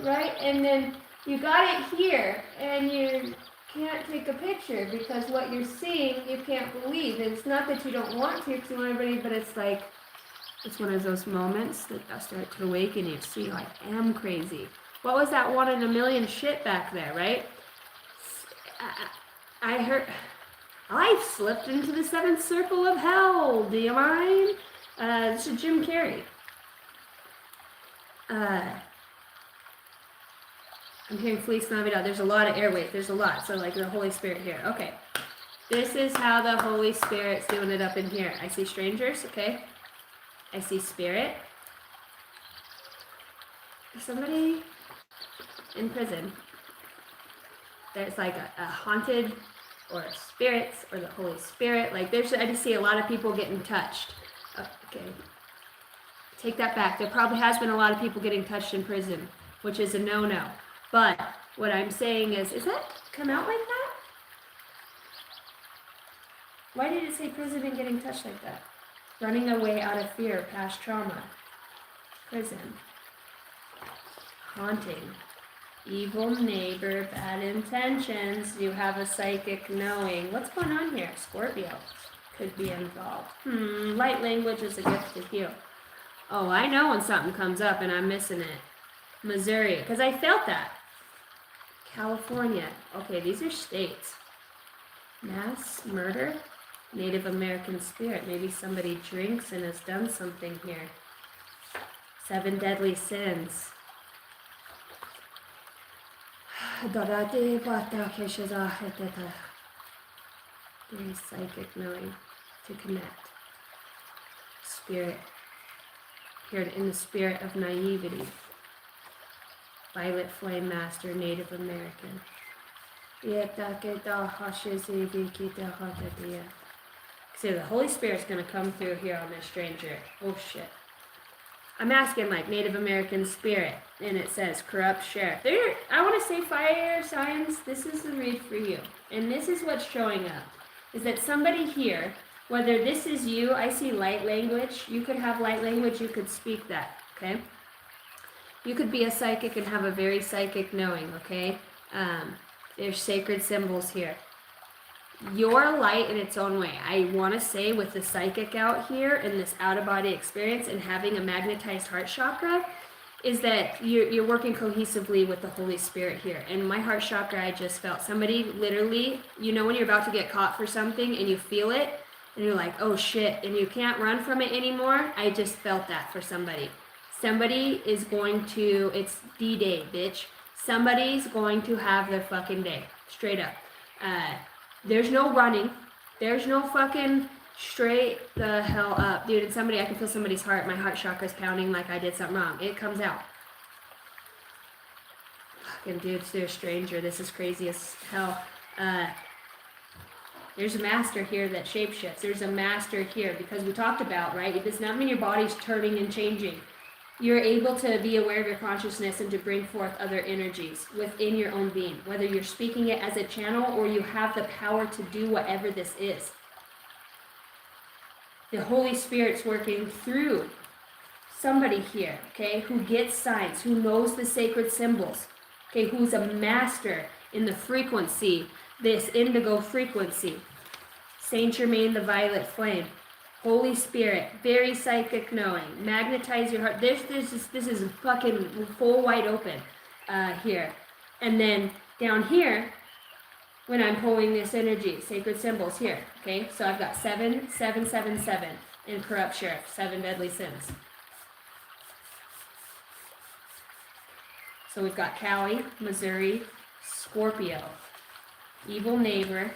right? And then you got it here, and you can't take a picture because what you're seeing you can't believe. And it's not that you don't want to because you want everybody, but it's like, it's one of those moments that I start to awaken. You see, I am crazy. What was that 1 in a million shit back there, right? I heard, I've slipped into the 7th circle of hell. Do you mind? This is Jim Carrey. I'm hearing Fleece Navidad. There's a lot of airways. There's a lot. So like the Holy Spirit here. Okay. This is how the Holy Spirit's doing it up in here. I see strangers. Okay. I see spirit. Somebody in prison. There's like a haunted or spirits or the Holy Spirit. Like I just see a lot of people getting touched. Okay. Take that back. There probably has been a lot of people getting touched in prison, which is a no-no. But what I'm saying is that come out like that? Why did it say prison and getting touched like that? Running away out of fear, past trauma. Prison. Haunting. Evil neighbor, bad intentions. You have a psychic knowing. What's going on here? Scorpio could be involved. Light language is a gift to heal. Oh, I know when something comes up and I'm missing it. Missouri, because I felt that. California. Okay, these are states. Mass murder. Native American spirit. Maybe somebody drinks and has done something here. 7 deadly sins. Very psychic knowing to connect. Spirit. Here in the spirit of naivety. Violet Flame Master, Native American. See, the Holy Spirit's going to come through here on this stranger. Oh, shit. I'm asking, like, Native American spirit, and it says corrupt sheriff. I want to say fire signs. This is the read for you. And this is what's showing up, is that somebody here, whether this is you, I see light language. You could have light language. You could speak that, okay? You could be a psychic and have a very psychic knowing, okay? There's sacred symbols here. Your light in its own way. I want to say with the psychic out here and this out-of-body experience and having a magnetized heart chakra is that you're working cohesively with the Holy Spirit here. And my heart chakra, I just felt somebody literally, you know when you're about to get caught for something and you feel it and you're like, oh shit, and you can't run from it anymore? I just felt that for somebody. Somebody is going to, it's D-Day, bitch. Somebody's going to have their fucking day. Straight up. There's no running. There's no fucking straight the hell up. Dude, and I can feel somebody's heart. My heart chakra's pounding like I did something wrong. It comes out. Fucking dude, they're a stranger. This is crazy as hell. There's a master here that shapeshifts. There's a master here because we talked about, right? It does not mean your body's turning and changing. You're able to be aware of your consciousness and to bring forth other energies within your own being, whether you're speaking it as a channel or you have the power to do whatever this is. The Holy Spirit's working through somebody here, okay, who gets signs, who knows the sacred symbols, okay, who's a master in the frequency, this indigo frequency. Saint Germain, the violet flame. Holy Spirit, very psychic knowing. Magnetize your heart. This is fucking full wide open here. And then down here, when I'm pulling this energy, sacred symbols here. Okay, so I've got 7, 7, 7, 7 in corrupt sheriff, 7 deadly sins. So we've got Cali, Missouri, Scorpio, evil neighbor,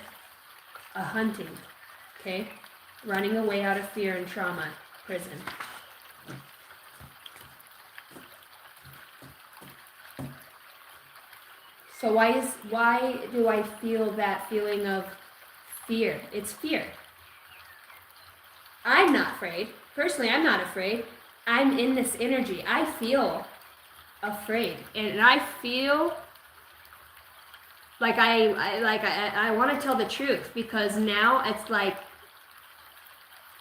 a hunting, okay? Running away out of fear and trauma, prison. So why do I feel that feeling of fear? It's fear. I'm not afraid. Personally, I'm not afraid. I'm in this energy. I feel afraid, and I feel like I want to tell the truth, because now it's like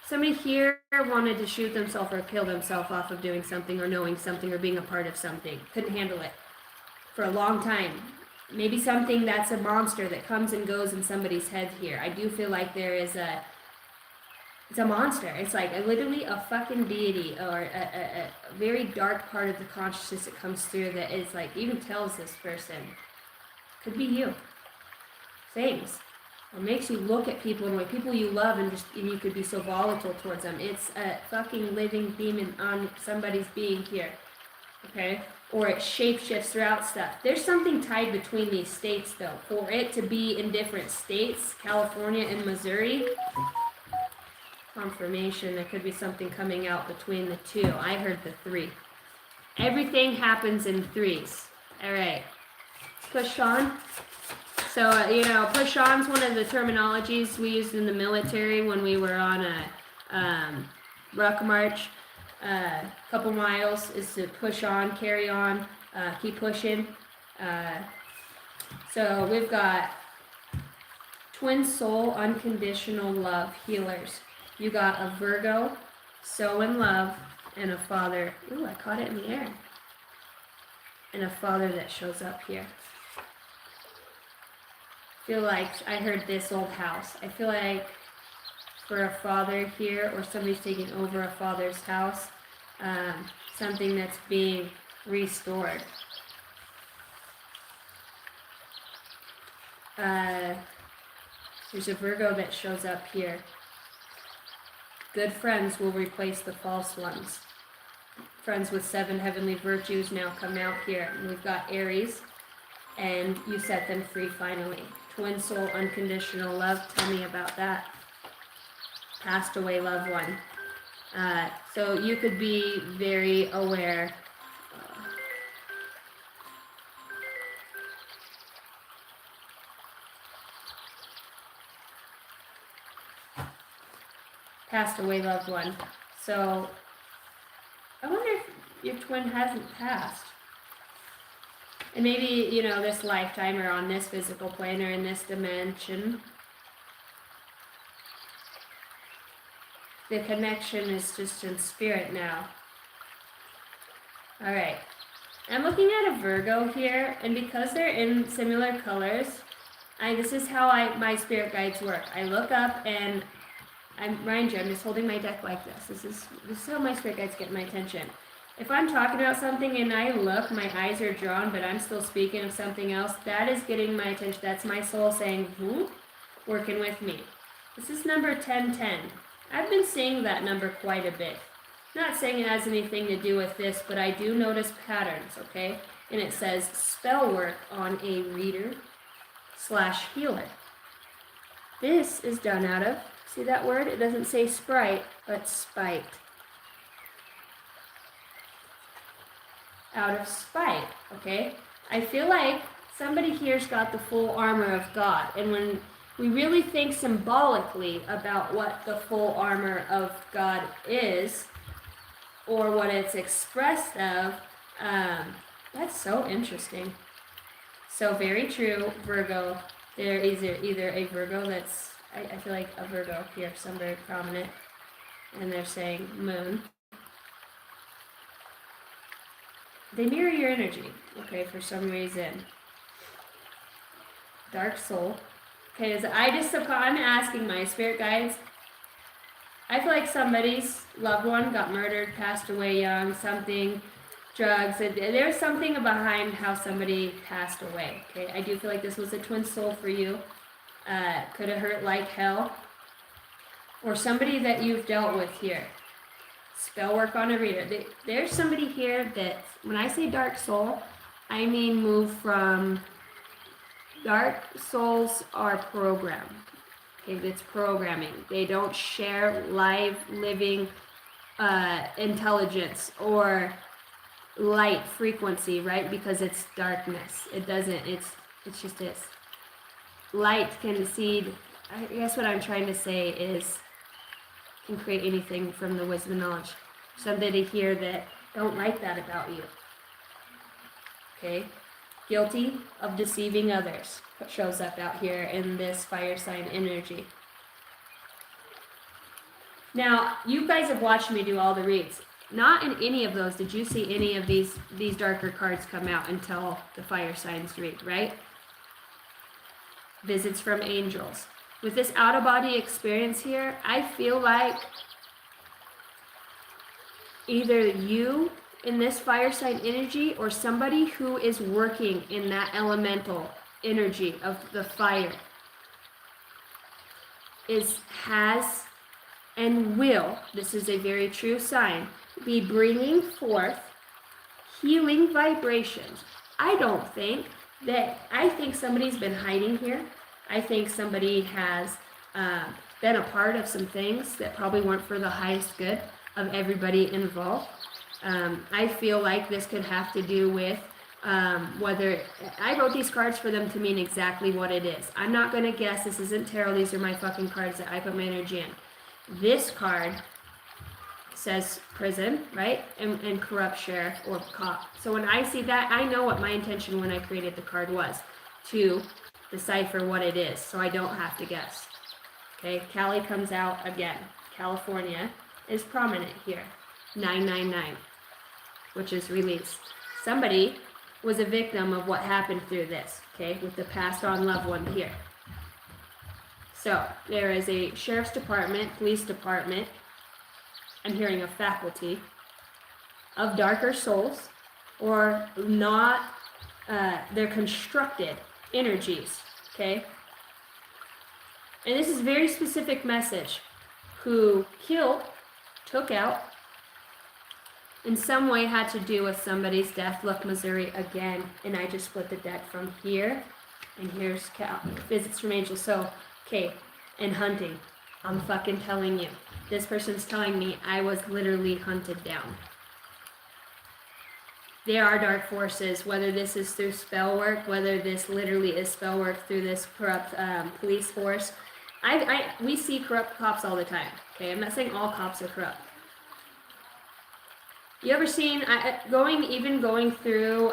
somebody here wanted to shoot themselves or kill themselves off of doing something or knowing something or being a part of something. Couldn't handle it for a long time. Maybe something that's a monster that comes and goes in somebody's head here. I do feel like there is it's a monster. It's like literally a fucking deity, or a very dark part of the consciousness that comes through that is like, even tells this person, could be you, things, or makes you look at people in a way, people you love, and you could be so volatile towards them. It's a fucking living demon on somebody's being here, okay? Or it shapeshifts throughout stuff. There's something tied between these states, though. For it to be in different states, California and Missouri, confirmation, there could be something coming out between the two. I heard the 3. Everything happens in 3s. All right. Push on. So, push on's one of the terminologies we used in the military when we were on a ruck march. Couple miles is to push on, carry on, keep pushing. So we've got twin soul, unconditional love, healers. You got a Virgo, so in love, and a father. Ooh, I caught it in the air. And a father that shows up here. I feel like I heard this old house. I feel like for a father here, or somebody's taking over a father's house, something that's being restored. There's a Virgo that shows up here. Good friends will replace the false ones. Friends with 7 heavenly virtues now come out here. And we've got Aries, and you set them free finally. Twin soul, unconditional love. Tell me about that. Passed away loved one. So you could be very aware. Passed away loved one. So I wonder if your twin hasn't passed. And maybe, this lifetime, or on this physical plane, or in this dimension, the connection is just in spirit now. All right. I'm looking at a Virgo here, and because they're in similar colors, this is how my spirit guides work. I look up, and mind you, I'm just holding my deck like this. This is how my spirit guides get my attention. If I'm talking about something and I look, my eyes are drawn, but I'm still speaking of something else, that is getting my attention. That's my soul saying, working with me. This is number 1010. I've been seeing that number quite a bit. Not saying it has anything to do with this, but I do notice patterns, okay? And it says spell work on a reader/healer. This is done out of, see that word? It doesn't say sprite, but spite. Out of spite, okay? I feel like somebody here's got the full armor of God. And when we really think symbolically about what the full armor of God is, or what it's expressed of, that's so interesting. So very true, Virgo. There is either a Virgo that's, I feel like a Virgo here, some very prominent, and they're saying moon. They mirror your energy, okay, for some reason. Dark soul. Okay, I'm asking my spirit guides. I feel like somebody's loved one got murdered, passed away young, something, drugs. There's something behind how somebody passed away, okay? I do feel like this was a twin soul for you. Could have hurt like hell. Or somebody that you've dealt with here. Spell work on a reader. There's somebody here that, when I say dark soul, I mean move from dark souls are programmed. Okay, it's programming. They don't share live, living intelligence or light frequency, right? Because it's darkness. It doesn't. It's just this. Light can seed. I guess what I'm trying to say is can create anything from the wisdom and knowledge. Somebody here that don't like that about you. Okay? Guilty of deceiving others. What shows up out here in this fire sign energy. Now, you guys have watched me do all the reads. Not in any of those did you see any of these darker cards come out until the fire signs read, right? Visits from angels. With this out-of-body experience here, I feel like either you in this fire sign energy or somebody who is working in that elemental energy of the fire has and will, this is a very true sign, be bringing forth healing vibrations. I think somebody's been hiding here. I think somebody has been a part of some things that probably weren't for the highest good of everybody involved. I feel like this could have to do with whether I wrote these cards for them to mean exactly what it is. I'm not going to guess. This isn't tarot. These are my fucking cards that I put my energy in. This card says prison, right? And corrupt sheriff or cop. So when I see that, I know what my intention when I created the card was, to decipher what it is, so I don't have to guess. Okay, Cali comes out again. California is prominent here. 999, which is release. Somebody was a victim of what happened through this, okay, with the passed on loved one here. So there is a sheriff's department, police department, I'm hearing a faculty of darker souls, or not, they're constructed energies, okay? And this is very specific message, who killed, took out, in some way had to do with somebody's death. Look, Missouri again, and I just split the deck from here, and here's visits from angels. So, okay, and hunting, I'm fucking telling you. This person's telling me I was literally hunted down. There are dark forces, whether this is through spell work, whether this literally is spell work through this corrupt police force. We see corrupt cops all the time, okay? I'm not saying all cops are corrupt. You ever seen, going through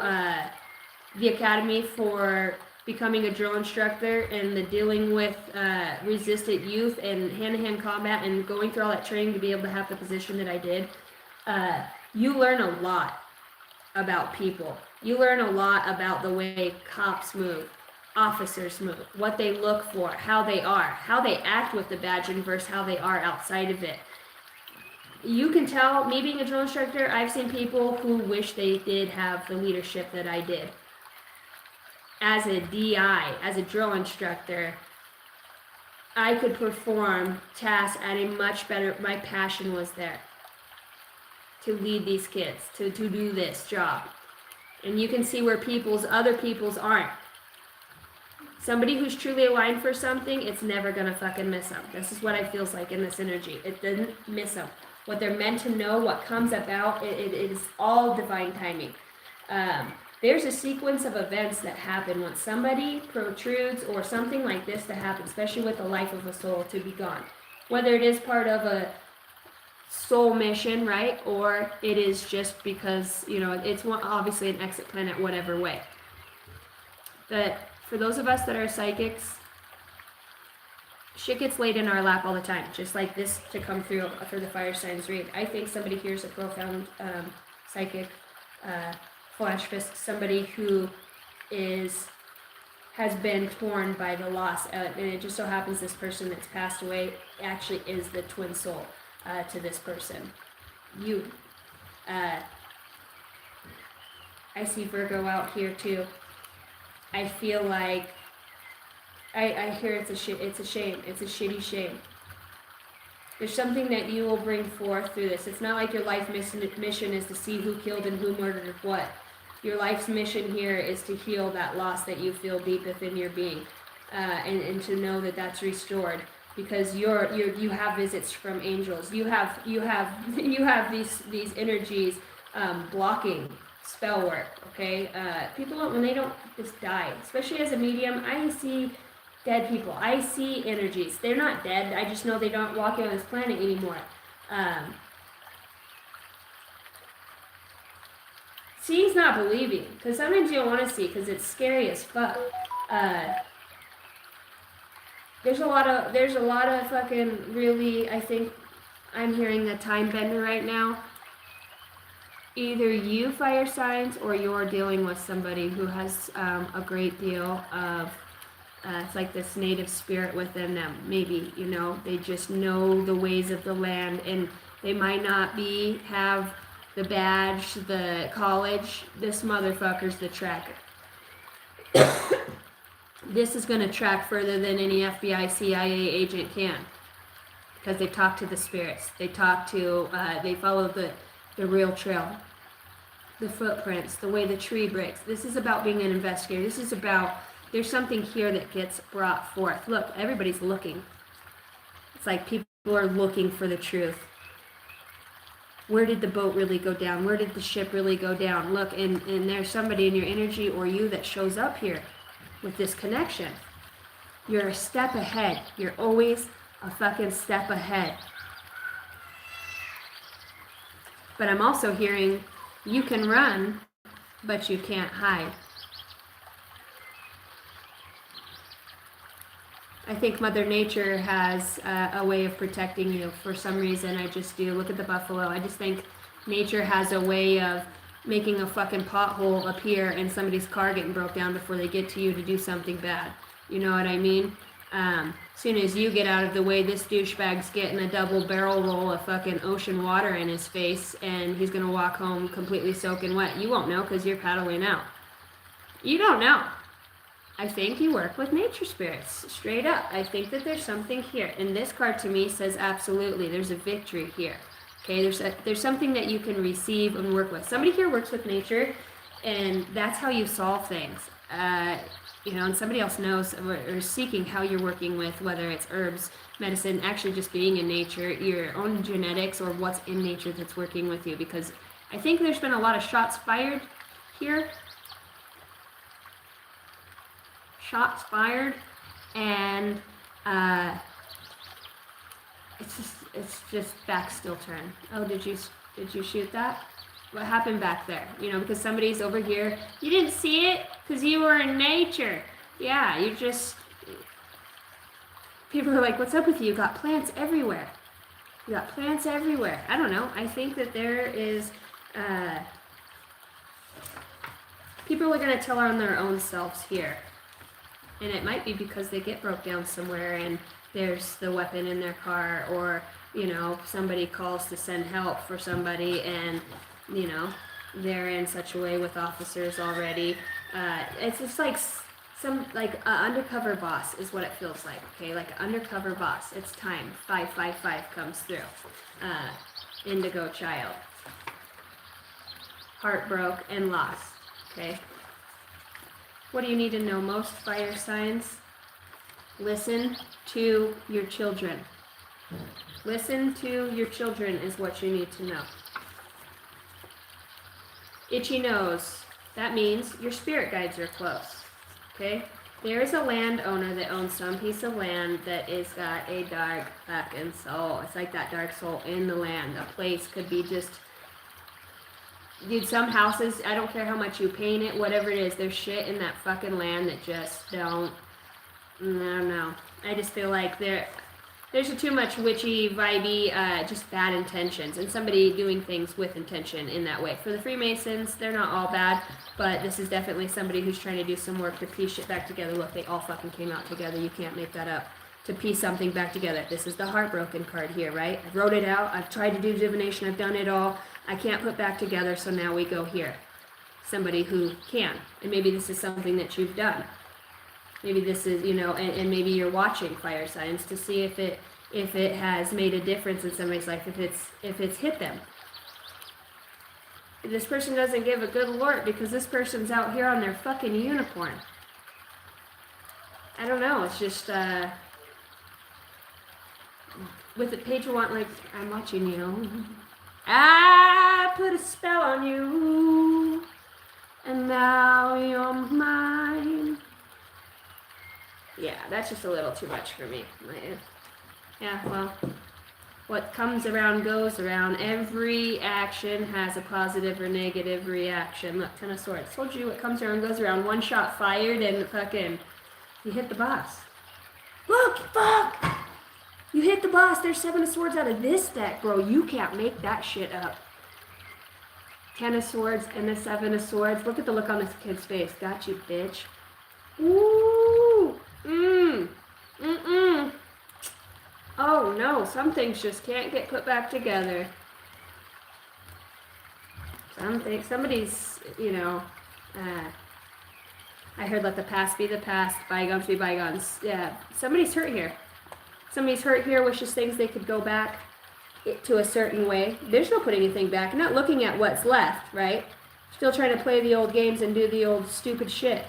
the academy for becoming a drill instructor and the dealing with resistant youth and hand-to-hand combat and going through all that training to be able to have the position that I did, you learn a lot about people. You learn a lot about the way cops move, officers move, what they look for, how they are, how they act with the badge versus how they are outside of it. You can tell, me being a drill instructor, I've seen people who wish they did have the leadership that I did. As a DI, as a drill instructor, I could perform tasks at a much better, my passion was there to lead these kids, to do this job. And you can see where other people's aren't. Somebody who's truly aligned for something, it's never gonna fucking miss them. This is what it feels like in this energy. It doesn't miss them. What they're meant to know, what comes about, it is all divine timing. There's a sequence of events that happen when somebody protrudes or something like this to happen, especially with the life of a soul to be gone. Whether it is part of a soul mission, right? Or it is just because, it's obviously an exit planet, whatever way. But for those of us that are psychics, shit gets laid in our lap all the time, just like this to come through for the fire signs read. I think somebody here is a profound psychic flash fist, somebody who has been torn by the loss, and it just so happens this person that's passed away actually is the twin soul to this person. I see Virgo out here too. I feel like I hear it's a shame. It's a shitty shame. There's something that you will bring forth through this. It's not like your life mission is to see who killed and who murdered what. Your life's mission here is to heal that loss that you feel deep within your being, and to know that that's restored, because you have visits from angels. You have these energies blocking spell work. Okay, people when they don't just die, especially as a medium, I see dead people. I see energies. They're not dead. I just know they don't walk on this planet anymore. Seeing's not believing, because sometimes you don't want to see because it's scary as fuck. There's a lot of fucking really, I think I'm hearing a time bender right now. Either you, fire signs, or you're dealing with somebody who has a great deal of it's like this native spirit within them. Maybe, you know, they just know the ways of the land, and they might not have the badge, the college. This motherfucker's the tracker. This is going to track further than any FBI, CIA agent can, because they talk to the spirits. They follow the real trail, the footprints, the way the tree breaks. This is about being an investigator. This is about, there's something here that gets brought forth. Look, everybody's looking. It's like people are looking for the truth. Where did the boat really go down? Where did the ship really go down? Look, and there's somebody in your energy or you that shows up here with this connection. You're a step ahead. You're always a fucking step ahead. But I'm also hearing you can run, but you can't hide. I think Mother Nature has a way of protecting you for some reason. I just do. Look at the buffalo. I just think nature has a way of making a fucking pothole appear in somebody's car getting broke down before they get to you to do something bad. You know what I mean? As soon as you get out of the way, this douchebag's getting a double barrel roll of fucking ocean water in his face, and he's gonna walk home completely soaking wet. You won't know because you're paddling out. You don't know. I think you work with nature spirits, straight up. I think that there's something here. And this card to me says absolutely, there's a victory here. Okay, there's something that you can receive and work with. Somebody here works with nature, and that's how you solve things. You know, and somebody else knows or is seeking how you're working with, whether it's herbs, medicine, actually just being in nature, your own genetics, or what's in nature that's working with you. Because I think there's been a lot of shots fired here. Shots fired, and it's just back still turn. Oh, did you shoot that? What happened back there? You know, because somebody's over here. You didn't see it because you were in nature. Yeah, people are like, what's up with you? You got plants everywhere. You got plants everywhere. I don't know. I think that there is people are going to tell on their own selves here. And it might be because they get broke down somewhere and there's the weapon in their car, or, you know, somebody calls to send help for somebody and, you know, they're in such a way with officers already. It's just like some, like, undercover boss is what it feels like, okay? Like an undercover boss. It's time. 555 comes through. Indigo child. Heartbroken and lost, okay? What do you need to know most, fire signs? Listen to your children. Listen to your children is what you need to know. Itchy nose. That means your spirit guides are close. Okay? There is a landowner that owns some piece of land that is got a dark fucking soul. It's like that dark soul in the land. A place could be just... Dude, some houses, I don't care how much you paint it, whatever it is, there's shit in that fucking land that just don't, I don't know. I just feel like there's too much witchy, vibey, just bad intentions, and somebody doing things with intention in that way. For the Freemasons, they're not all bad, but this is definitely somebody who's trying to do some work to piece shit back together. Look, they all fucking came out together. You can't make that up. To piece something back together. This is the heartbroken card here, right? I wrote it out. I've tried to do divination. I've done it all. I can't put back together, so now we go here. Somebody who can. And maybe this is something that you've done. Maybe this is, you know, and maybe you're watching fire signs to see if it has made a difference in somebody's life, if it's hit them. This person doesn't give a good lord because this person's out here on their fucking unicorn. I don't know, it's just, with the page you want, like, I'm watching you. I put a spell on you, and now you're mine. Yeah, that's just a little too much for me. Yeah, well, what comes around goes around. Every action has a positive or negative reaction. Look, Ten of Swords. Told you what comes around goes around. One shot fired and fucking, you hit the boss. Look, fuck! You hit the boss. There's 7 of Swords out of this deck, bro. You can't make that shit up. 10 of Swords and the 7 of Swords. Look at the look on this kid's face. Got you, bitch. Ooh. Oh no, some things just can't get put back together. Somebody's, you know, I heard let the past be the past, bygones be bygones. Yeah, somebody's hurt here. Somebody's hurt here, wishes things they could go back to a certain way. There's no putting anything back. I'm not looking at what's left, right? Still trying to play the old games and do the old stupid shit.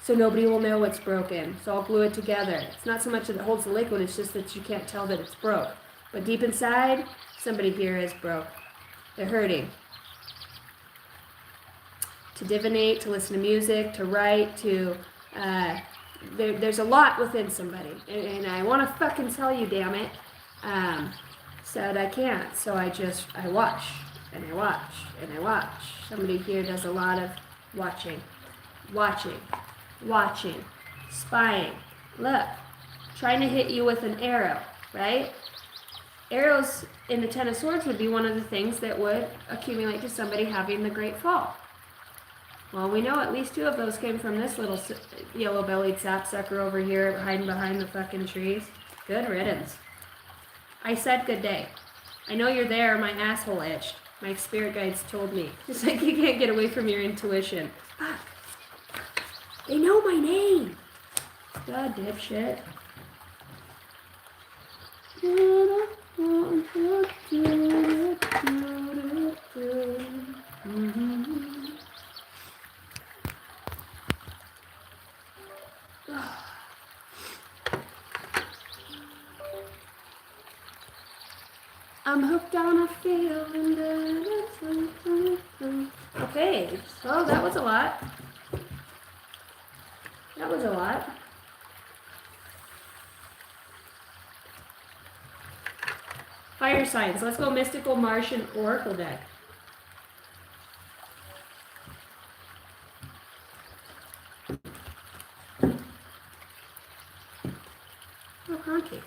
So nobody will know what's broken. So I'll glue it together. It's not so much that it holds the liquid, it's just that you can't tell that it's broke. But deep inside, somebody here is broke. They're hurting. To divinate, to listen to music, to write, to... there's a lot within somebody. And I want to fucking tell you, damn it. Said I can't. So I watch. And I watch. And I watch. Somebody here does a lot of watching. Watching, spying. Look, trying to hit you with an arrow, right? Arrows in the 10 of Swords would be one of the things that would accumulate to somebody having the Great Fall. Well, we know at least 2 of those came from this little yellow-bellied sapsucker over here hiding behind the fucking trees. Good riddance. I said good day. I know you're there, my asshole itched. My spirit guides told me. Just like you can't get away from your intuition. Fuck. They know my name. God, dipshit. I'm hooked on a feeling. Okay, so that was a lot. That was a lot. Fire signs. Let's go Mystical Martian Oracle deck. Oh, honky.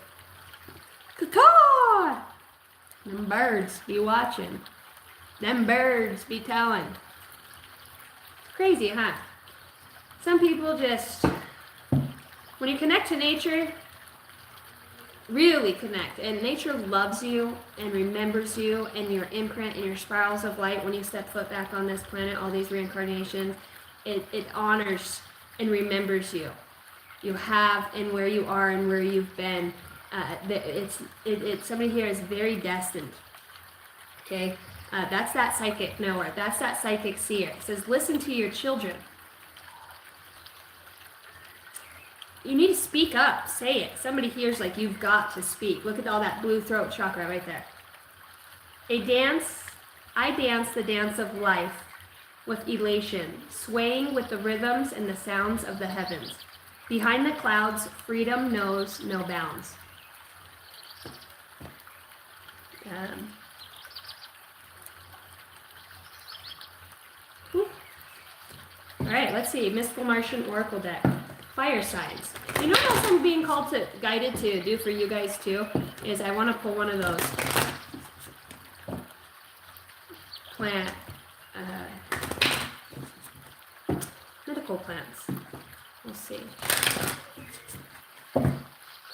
Caw! Them birds be watching. Them birds be telling. Crazy, huh? Some people just, when you connect to nature, really connect, and nature loves you and remembers you and your imprint and your spirals of light when you step foot back on this planet, all these reincarnations, it honors and remembers you. You have and where you are and where you've been. Somebody here is very destined. Okay? That's that psychic knower. That's that psychic seer. It says, listen to your children. You need to speak up. Say it. Somebody here's like, you've got to speak. Look at all that blue throat chakra right there. I dance the dance of life with elation, swaying with the rhythms and the sounds of the heavens. Behind the clouds, freedom knows no bounds. All right, let's see. Mystical Martian Oracle deck. Fire signs. You know what else I'm being guided to do for you guys too? Is I want to pull one of those medical plants. We'll see.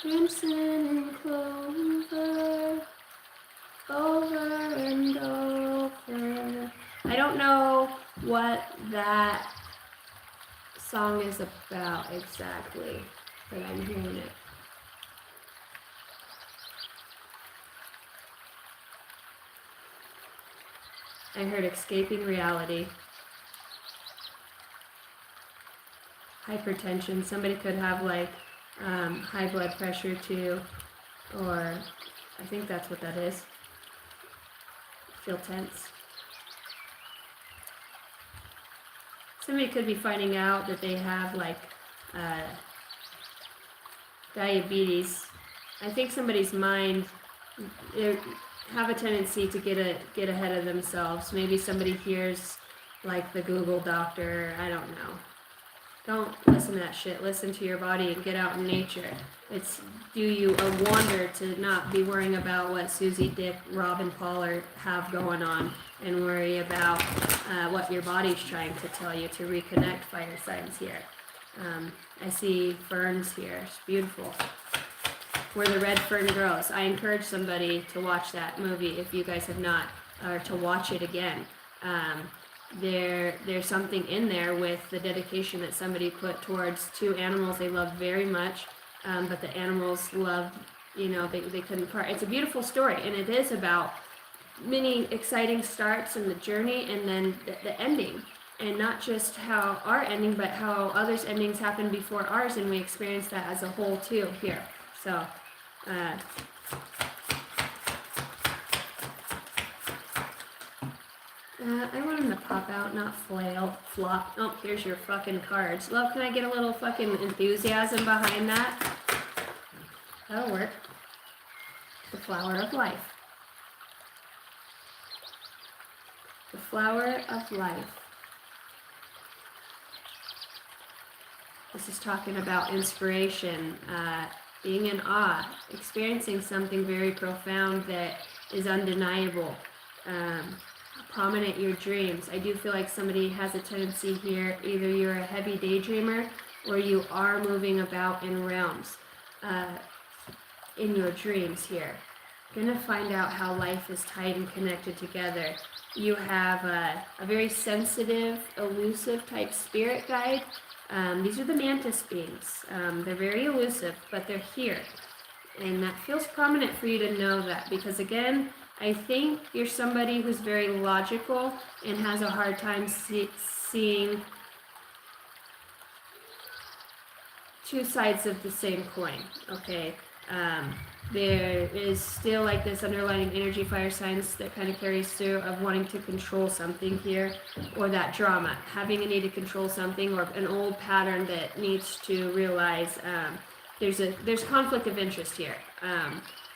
Crimson and clover, over and over. I don't know what that song is about exactly, but I'm hearing it. I heard escaping reality. Hypertension. Somebody could have like high blood pressure too, or I think that's what that is. Feel tense. Somebody could be finding out that they have like diabetes. I think somebody's mind have a tendency to get ahead of themselves. Maybe somebody hears like the Google doctor. I don't know. Don't listen to that shit. Listen to your body and get out in nature. It's do you a wonder to not be worrying about what Susie, Dick, Rob, and Paul have going on, and worry about what your body's trying to tell you to reconnect. Fire signs here. I see ferns here. It's beautiful. Where the red fern grows. I encourage somebody to watch that movie if you guys have not, or to watch it again. There's something in there with the dedication that somebody put towards two animals they love very much, but the animals loved, they couldn't part. It's a beautiful story, and it is about many exciting starts in the journey and then the ending. And not just how our ending, but how others' endings happen before ours, and we experience that as a whole too here. So, I want him to pop out, not flop. Oh, here's your fucking cards. Well, can I get a little fucking enthusiasm behind that? That'll work. The flower of life. The flower of life. This is talking about inspiration, being in awe, experiencing something very profound that is undeniable. Prominent your dreams. I do feel like somebody has a tendency here, either you're a heavy daydreamer or you are moving about in realms in your dreams here. You're going to find out how life is tied and connected together. You have a very sensitive, elusive type spirit guide. These are the mantis beings. They're very elusive, but they're here. And that feels prominent for you to know that, because again, I think you're somebody who's very logical and has a hard time seeing two sides of the same coin, okay? There is still like this underlying energy, fire signs, that kind of carries through of wanting to control something here, or that drama, having a need to control something, or an old pattern that needs to realize there's conflict of interest here.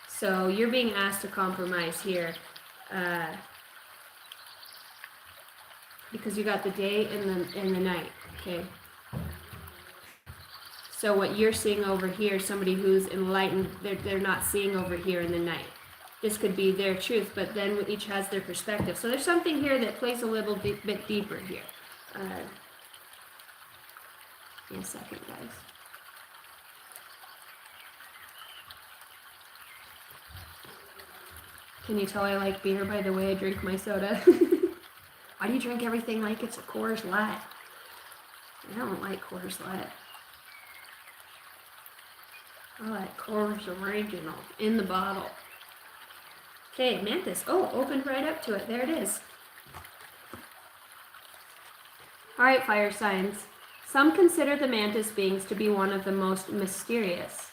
So you're being asked to compromise here because you got the day and the night, okay? So what you're seeing over here, somebody who's enlightened, they're not seeing over here in the night. This could be their truth, but then each has their perspective. So there's something here that plays a little bit deeper here. In a second, guys. Can you tell I like beer by the way I drink my soda? Why do you drink everything like it's a Coors Light? I don't like Coors Light. I like Coors Original in the bottle. Okay, mantis. Oh, opened right up to it. There it is. All right, fire signs. Some consider the mantis beings to be one of the most mysterious.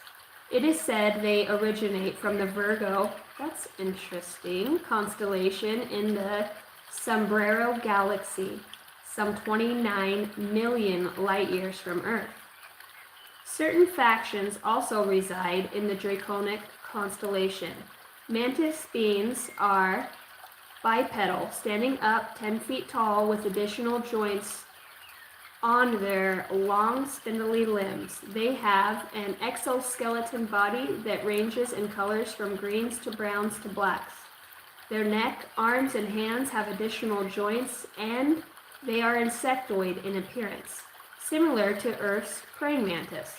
It is said they originate from the Virgo, that's interesting, constellation in the Sombrero Galaxy, some 29 million light years from Earth. Certain factions also reside in the Draconic constellation. Mantis beings are bipedal, standing up 10 feet tall with additional joints on their long, spindly limbs. They have an exoskeleton body that ranges in colors from greens to browns to blacks. Their neck, arms, and hands have additional joints, and they are insectoid in appearance, similar to Earth's praying mantis.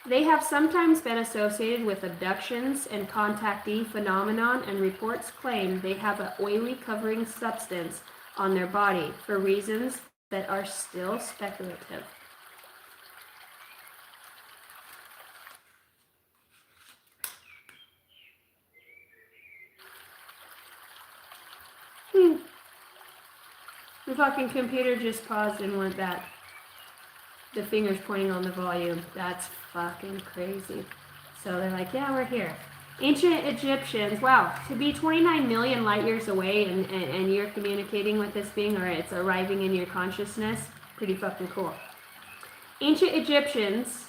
They have sometimes been associated with abductions and contactee phenomenon, and reports claim they have an oily covering substance on their body for reasons that are still speculative. fucking computer just paused and went back. The finger's pointing on the volume. That's fucking crazy. So they're like, yeah, we're here. Ancient Egyptians, wow, to be 29 million light years away and you're communicating with this being, or it's arriving in your consciousness, pretty fucking cool. Ancient Egyptians,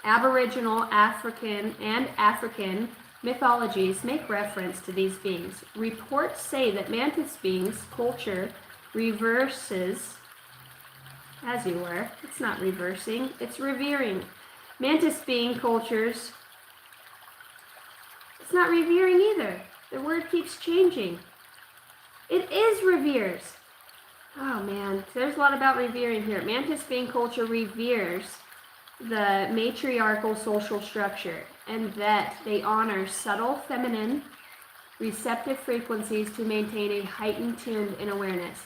Aboriginal, African, and African mythologies make reference to these beings. Reports say that mantis beings' culture reverses, as you were, it's not reversing, it's revering. Mantis being cultures, it's not revering either. The word keeps changing. It is reveres. Oh man, there's a lot about revering here. Mantis being culture reveres the matriarchal social structure and that they honor subtle feminine receptive frequencies to maintain a heightened tune in awareness.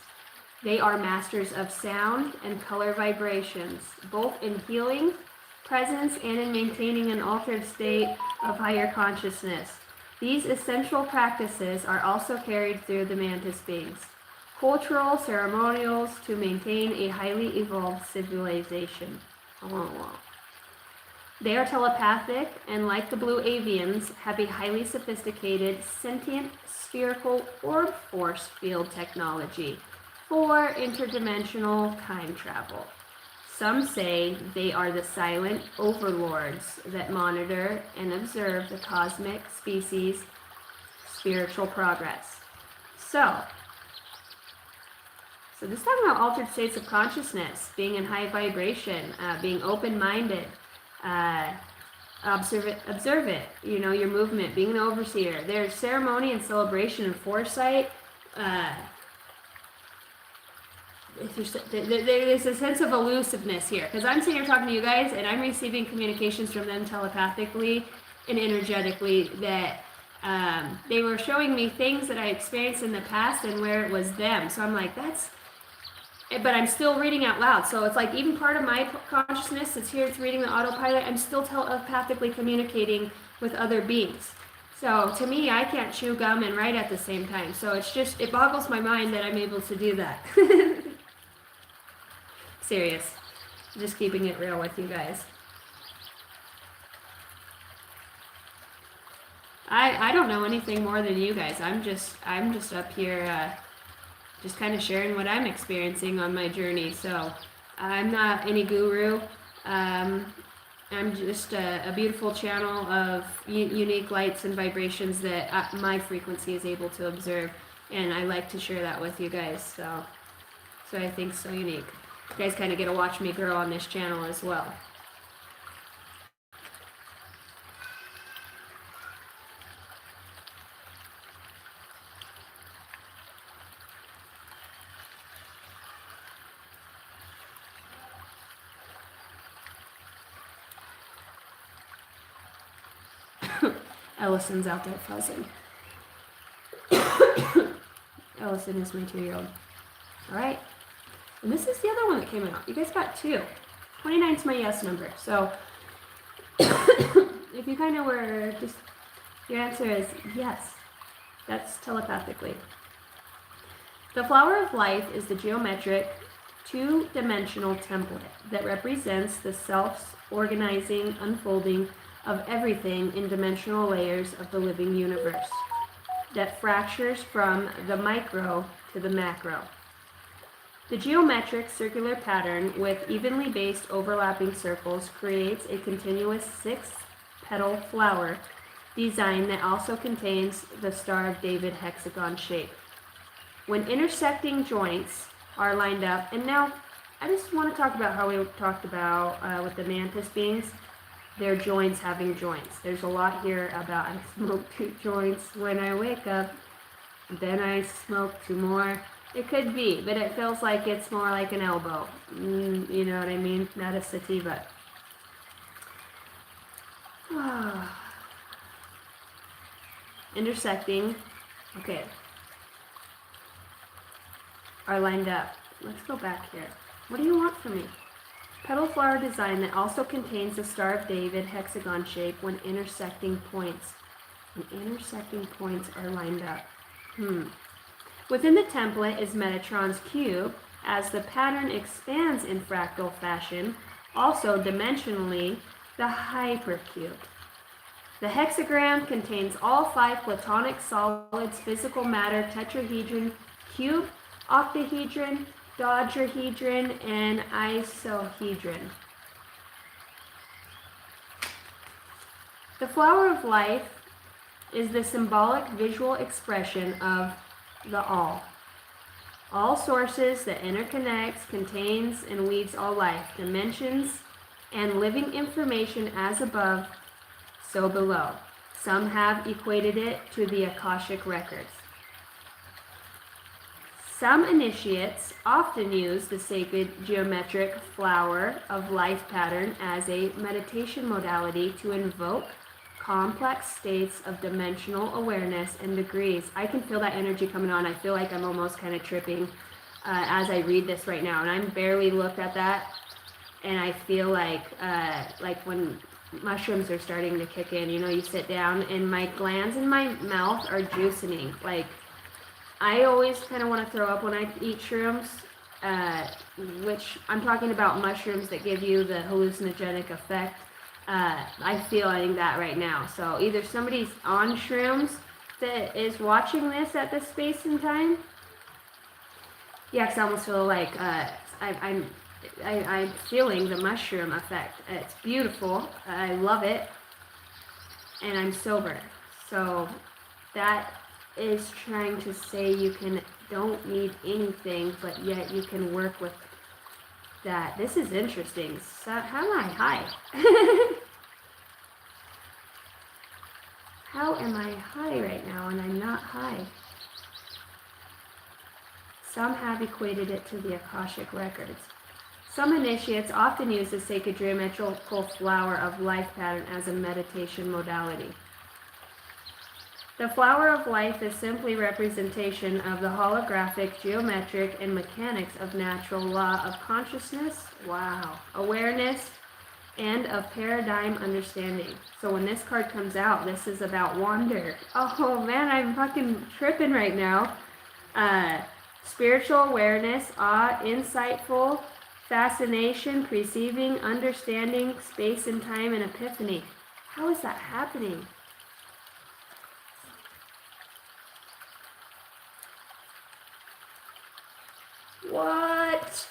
They are masters of sound and color vibrations, both in healing, presence, and in maintaining an altered state of higher consciousness. These essential practices are also carried through the mantis beings. Cultural ceremonials to maintain a highly evolved civilization. They are telepathic and, like the blue avians, have a highly sophisticated, sentient, spherical orb force field technology for interdimensional time travel. Some say they are the silent overlords that monitor and observe the cosmic species' spiritual progress. So this is talking about altered states of consciousness, being in high vibration, being open-minded, observe it, you know, your movement, being an overseer. There's ceremony and celebration and foresight. There's a sense of elusiveness here, because I'm sitting here talking to you guys and I'm receiving communications from them telepathically and energetically that they were showing me things that I experienced in the past and where it was them. So I'm like, but I'm still reading out loud. So it's like even part of my consciousness that's here, it's reading the autopilot, I'm still telepathically communicating with other beings. So to me, I can't chew gum and write at the same time. So it boggles my mind that I'm able to do that. Serious. Just keeping it real with you guys. I don't know anything more than you guys. I'm just up here just kind of sharing what I'm experiencing on my journey. So I'm not any guru. I'm just a beautiful channel of unique lights and vibrations that my frequency is able to observe, and I like to share that with you guys. So I think it's so unique. You guys kind of get to watch me grow on this channel as well. Ellison's out there fuzzing. Ellison is my 2-year-old. All right. And this is the other one that came out. You guys got 2. 29 is my yes number. So if you kind of were just, your answer is yes. That's telepathically. The flower of life is the geometric, 2-dimensional template that represents the self-organizing unfolding of everything in dimensional layers of the living universe that fractures from the micro to the macro. The geometric circular pattern with evenly based overlapping circles creates a continuous 6-petal flower design that also contains the Star of David hexagon shape. When intersecting joints are lined up, and now I just want to talk about how we talked about with the mantis beings, their joints having joints. There's a lot here about I smoke 2 joints when I wake up, then I smoke 2 more. It could be, but it feels like it's more like an elbow. You know what I mean? Not a sativa. Intersecting, okay, are lined up. Let's go back here. What do you want from me? Petal flower design that also contains the Star of David hexagon shape when intersecting points. When intersecting points are lined up. Within the template is Metatron's cube. As the pattern expands in fractal fashion, also dimensionally, the hypercube. The hexagram contains all 5 platonic solids, physical matter, tetrahedron, cube, octahedron, dodahedron, and isohedron. The flower of life is the symbolic visual expression of the all. All sources that interconnects, contains, and weaves all life, dimensions, and living information as above, so below. Some have equated it to the Akashic records. Some initiates often use the sacred geometric flower of life pattern as a meditation modality to invoke complex states of dimensional awareness and degrees. I can feel that energy coming on. I feel like I'm almost kind of tripping as I read this right now, and I'm barely looked at that, and I feel like when mushrooms are starting to kick in, you know, you sit down and my glands in my mouth are juicening. Like, I always kind of want to throw up when I eat shrooms, which I'm talking about mushrooms that give you the hallucinogenic effect. I'm feeling that right now. So either somebody's on shrooms that is watching this at this space and time. Yeah, 'cause I almost feel like I'm feeling the mushroom effect. It's beautiful. I love it. And I'm sober. So that is trying to say you don't need anything, but yet you can work with that. This is interesting. So, how am I high? How am I high right now and I'm not high? Some have equated it to the Akashic records. Some initiates often use the sacred geometrical flower of life pattern as a meditation modality. The flower of life is simply representation of the holographic, geometric, and mechanics of natural law of consciousness, awareness, and of paradigm understanding. So when this card comes out, this is about wonder. Oh man, I'm fucking tripping right now. Spiritual awareness, awe, insightful, fascination, perceiving, understanding, space and time, and epiphany. How is that happening? What?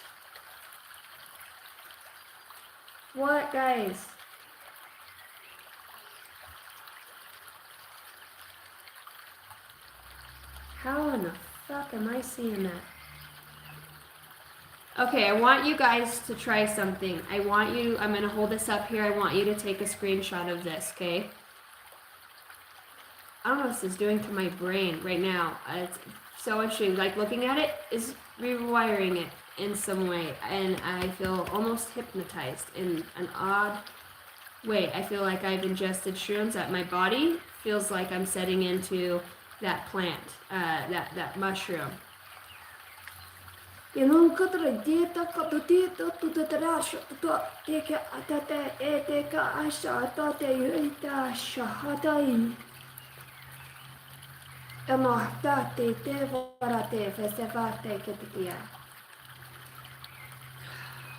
What, guys? How in the fuck am I seeing that? Okay, I want you guys to try something. I'm going to hold this up here. I want you to take a screenshot of this, okay? I don't know what this is doing to my brain right now. It's so interesting. Like, looking at it is rewiring it in some way, and I feel almost hypnotized in an odd way. I feel like I've ingested shrooms, that my body feels like I'm setting into that plant, that mushroom.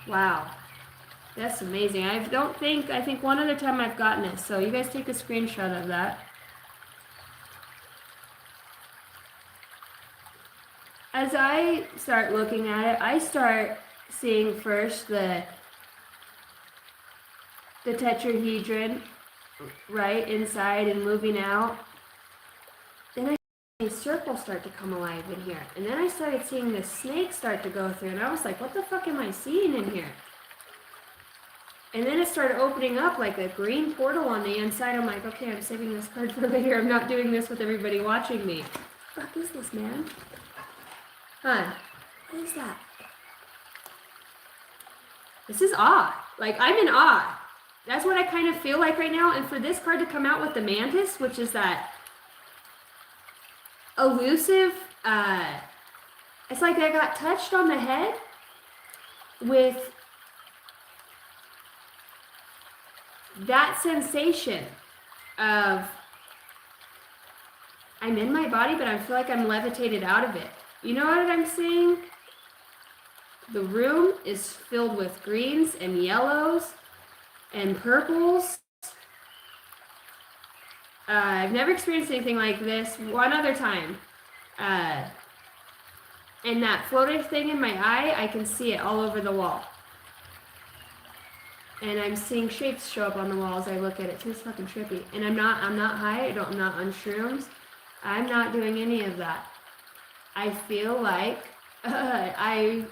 Wow, that's amazing. I think one other time I've gotten it, so you guys take a screenshot of that. As I start looking at it, I start seeing first the tetrahedron right inside and moving out. Then I see circles start to come alive in here. And then I started seeing the snake start to go through, and I was like, what the fuck am I seeing in here? And then it started opening up like a green portal on the inside. I'm like, okay, I'm saving this card for later. I'm not doing this with everybody watching me. What the fuck is this, man? Huh. What is that? This is awe. Like, I'm in awe. That's what I kind of feel like right now. And for this card to come out with the mantis, which is that elusive, it's like I got touched on the head with that sensation of I'm in my body, but I feel like I'm levitated out of it. You know what I'm seeing? The room is filled with greens and yellows and purples. I've never experienced anything like this. One other time. And that floating thing in my eye, I can see it all over the wall. And I'm seeing shapes show up on the wall as I look at it too. It's fucking trippy. And I'm not high. I'm not on shrooms. I'm not doing any of that. I feel like I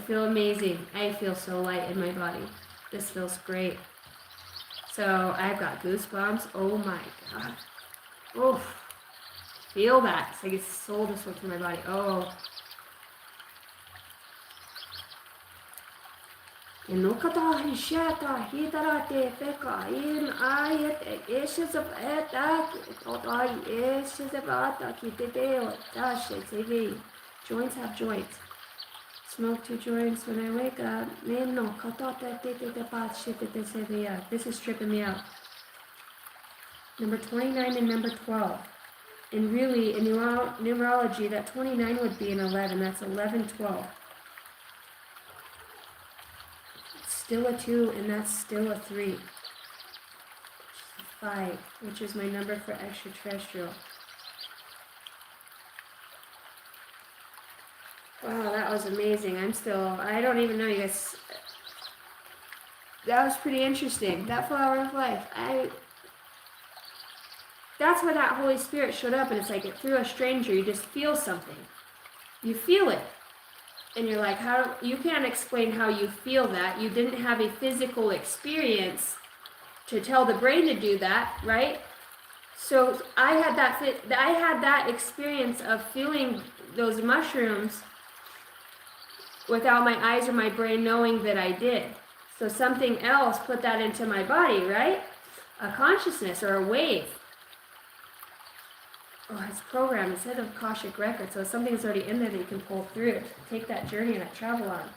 feel amazing. I feel so light in my body. This feels great. So I've got goosebumps. Oh my god. Oh, feel that. It's like it's soul just went through my body. Oh. Inukata hishata hitarate peka in ayet ishes of etak otai ishes of ataki tedeo dash TV. Joints have joints. Smoke 2 joints when I wake up. No katata tete pat shit that this is tripping me out. Number 29 and number 12. And really in numerology that 29 would be an 11. That's 11 12. Still a 2, and that's still a 3. 5, which is my number for extraterrestrial. Wow, that was amazing. I don't even know, you guys. That was pretty interesting. That flower of life. That's where that Holy Spirit showed up, and it's like through a stranger, you just feel something. You feel it. And you're like, you can't explain how you feel that. You didn't have a physical experience to tell the brain to do that, right? So I had that experience of feeling those mushrooms without my eyes or my brain knowing that I did. So something else put that into my body, right? A consciousness or a wave. Oh, it's programmed instead of Akashic record, so something's already in there that you can pull through. Take that journey and that travel on.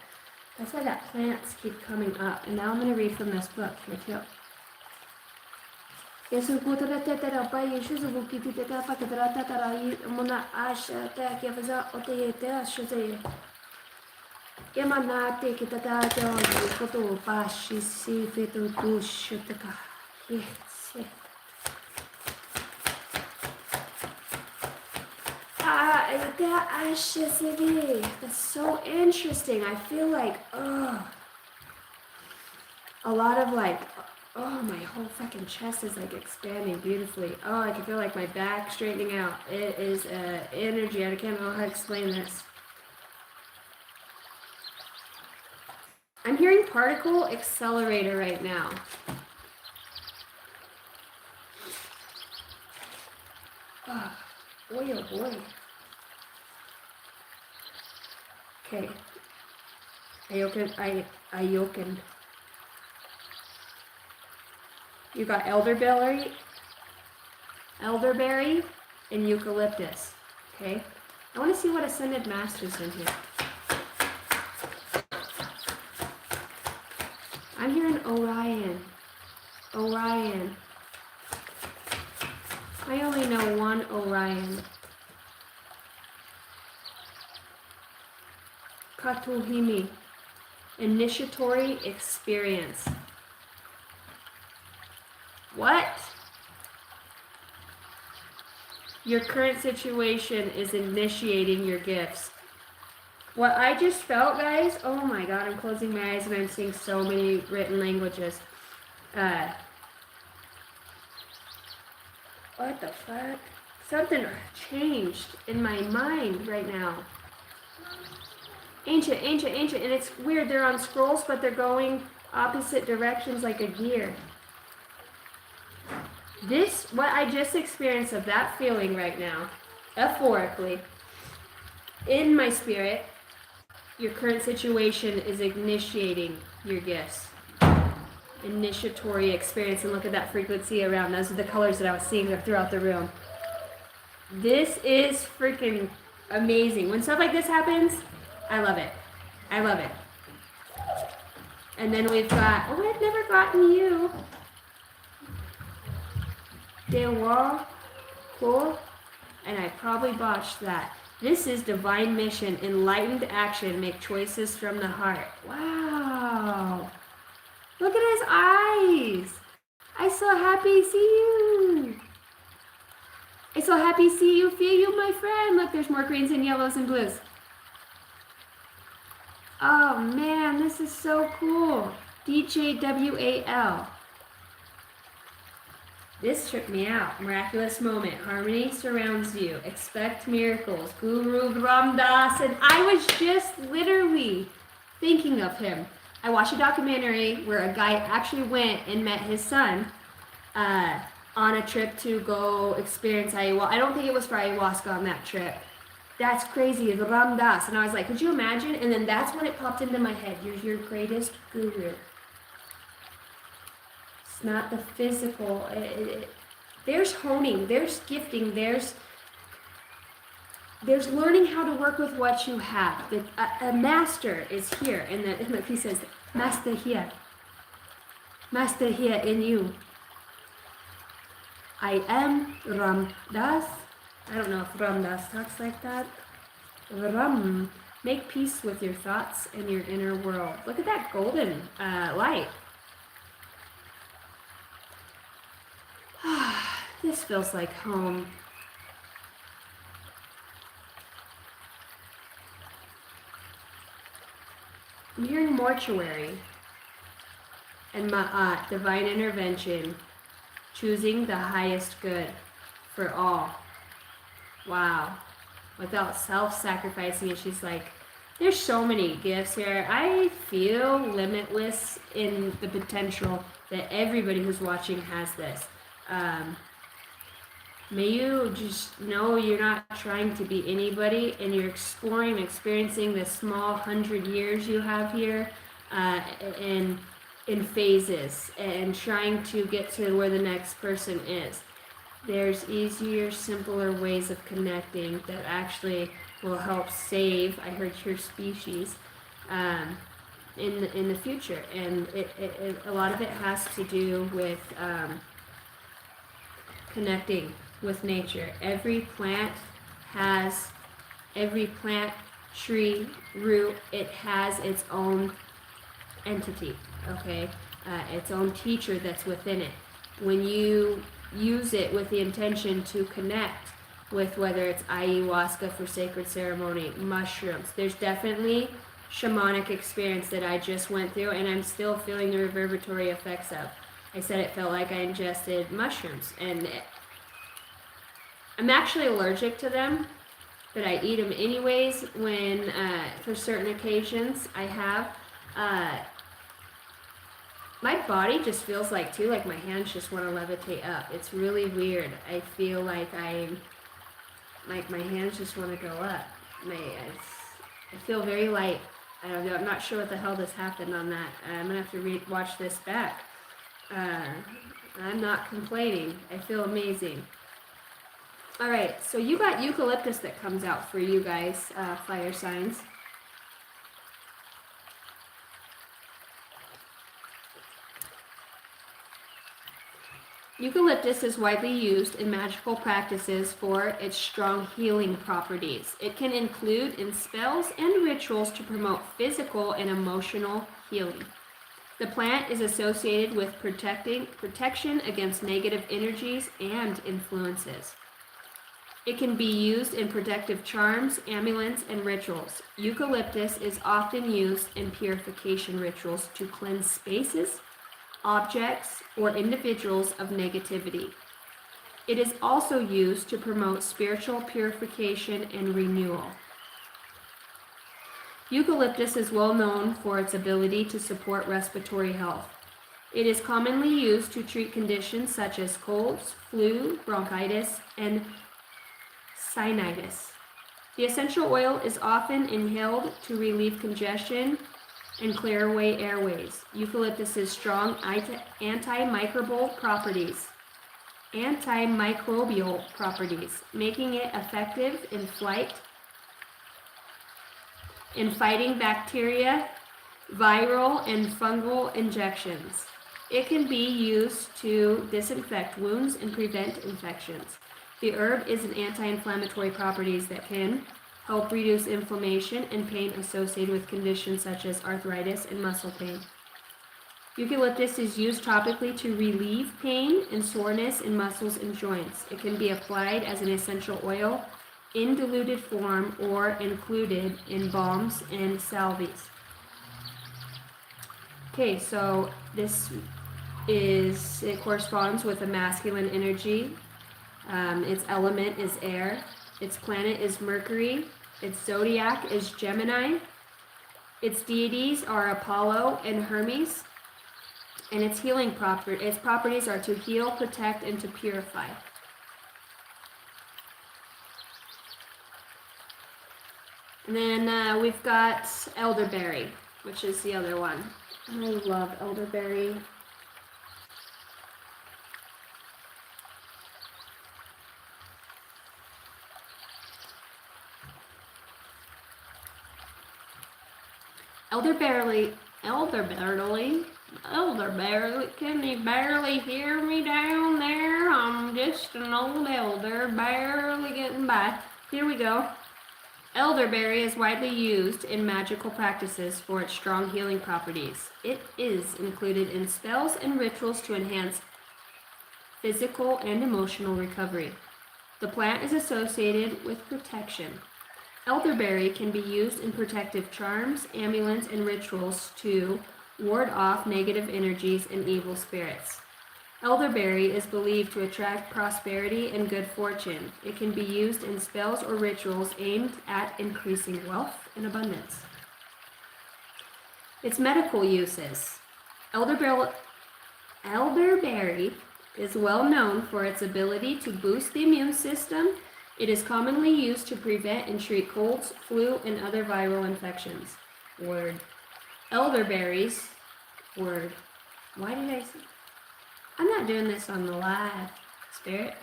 That's why that plants keep coming up. And now I'm going to read from this book here too. That's so interesting. I feel like, a lot of like, my whole fucking chest is like expanding beautifully. Oh, I can feel like my back straightening out. It is energy. I can't know how to explain this. I'm hearing particle accelerator right now. Oh, boy, oh boy. Okay. Ayoken. You got elderberry, and eucalyptus. Okay. I want to see what ascended masters in here. I'm hearing Orion. I only know one Orion. Katuhimi. Initiatory experience. What? Your current situation is initiating your gifts. What I just felt, guys, oh my god, I'm closing my eyes and I'm seeing so many written languages. What the fuck? Something changed in my mind right now. Ancient, and it's weird, they're on scrolls, but they're going opposite directions like a gear. What I just experienced of that feeling right now, euphorically, in my spirit, your current situation is initiating your gifts. Initiatory experience, and look at that frequency around. Those are the colors that I was seeing throughout the room. This is freaking amazing. When stuff like this happens, I love it. And then we've got, I've never gotten you. Dewa, Ko, and I probably botched that. This is divine mission, enlightened action, make choices from the heart. Wow. Look at his eyes. I so happy see you. I so happy see you, feel you, my friend. Look, there's more greens and yellows and blues. Oh man, this is so cool. DJWAL. This tripped me out. Miraculous moment. Harmony surrounds you. Expect miracles. Guru Ram Das. And I was just literally thinking of him. I watched a documentary where a guy actually went and met his son on a trip to go experience ayahuasca. I don't think it was for ayahuasca on that trip. That's crazy. The Ram Das. And I was like, could you imagine? And then that's when it popped into my head. You're your greatest guru. It's not the physical. There's honing, there's gifting, there's learning how to work with what you have. A master is here, and look, he says, master here in you. I am Ram Das. I don't know if Ram Das talks like that. Ram, make peace with your thoughts and your inner world. Look at that golden light. This feels like home. I'm hearing mortuary and ma'at, divine intervention, choosing the highest good for all. Wow. Without self-sacrificing, and she's like, there's so many gifts here. I feel limitless in the potential that everybody who's watching has this. May you just know you're not trying to be anybody, and you're exploring and experiencing this small 100 years you have here in phases, and trying to get to where the next person is. There's easier, simpler ways of connecting that actually will help save, I heard, your species in the future. And a lot of it has to do with connecting with nature. Every plant, tree, root, it has its own entity, okay? Its own teacher that's within it. When you use it with the intention to connect with, whether it's ayahuasca for sacred ceremony, mushrooms, there's definitely shamanic experience that I just went through, and I'm still feeling the reverberatory effects of. I said it felt like I ingested mushrooms, and I'm actually allergic to them, but I eat them anyways when, for certain occasions, I have. My body just feels like, too, like my hands just want to levitate up. It's really weird. I feel like my hands just want to go up. I feel very light. I don't know. I'm not sure what the hell just happened on that. I'm going to have to watch this back. I'm not complaining. I feel amazing. All right, so you got eucalyptus that comes out for you guys, fire signs. Eucalyptus is widely used in magical practices for its strong healing properties. It can include in spells and rituals to promote physical and emotional healing. The plant is associated with protection against negative energies and influences. It can be used in protective charms, amulets, and rituals. Eucalyptus is often used in purification rituals to cleanse spaces, objects, or individuals of negativity. It is also used to promote spiritual purification and renewal. Eucalyptus is well known for its ability to support respiratory health. It is commonly used to treat conditions such as colds, flu, bronchitis, and sinusitis. The essential oil is often inhaled to relieve congestion and clear away airways. Eucalyptus's strong antimicrobial properties, making it effective in fighting bacteria, viral, and fungal injections. It can be used to disinfect wounds and prevent infections. The herb is an anti-inflammatory properties that can help reduce inflammation and pain associated with conditions such as arthritis and muscle pain. Eucalyptus is used topically to relieve pain and soreness in muscles and joints. It can be applied as an essential oil in diluted form or included in balms and salves. Okay, so it corresponds with a masculine energy. Its element is air. Its planet is Mercury. Its zodiac is Gemini. Its deities are Apollo and Hermes. And its its properties are to heal, protect, and to purify. And then we've got elderberry, which is the other one. I love elderberry. Elderberry, can you barely hear me down there? I'm just an old elder, barely getting by. Here we go. Elderberry is widely used in magical practices for its strong healing properties. It is included in spells and rituals to enhance physical and emotional recovery. The plant is associated with protection. Elderberry can be used in protective charms, amulets, and rituals to ward off negative energies and evil spirits. Elderberry is believed to attract prosperity and good fortune. It can be used in spells or rituals aimed at increasing wealth and abundance. Its medical uses. Elderberry is well known for its ability to boost the immune system. It is commonly used to prevent and treat colds, flu, and other viral infections. Word. Elderberries. Word. Why did I say? I'm not doing this on the live, Spirit.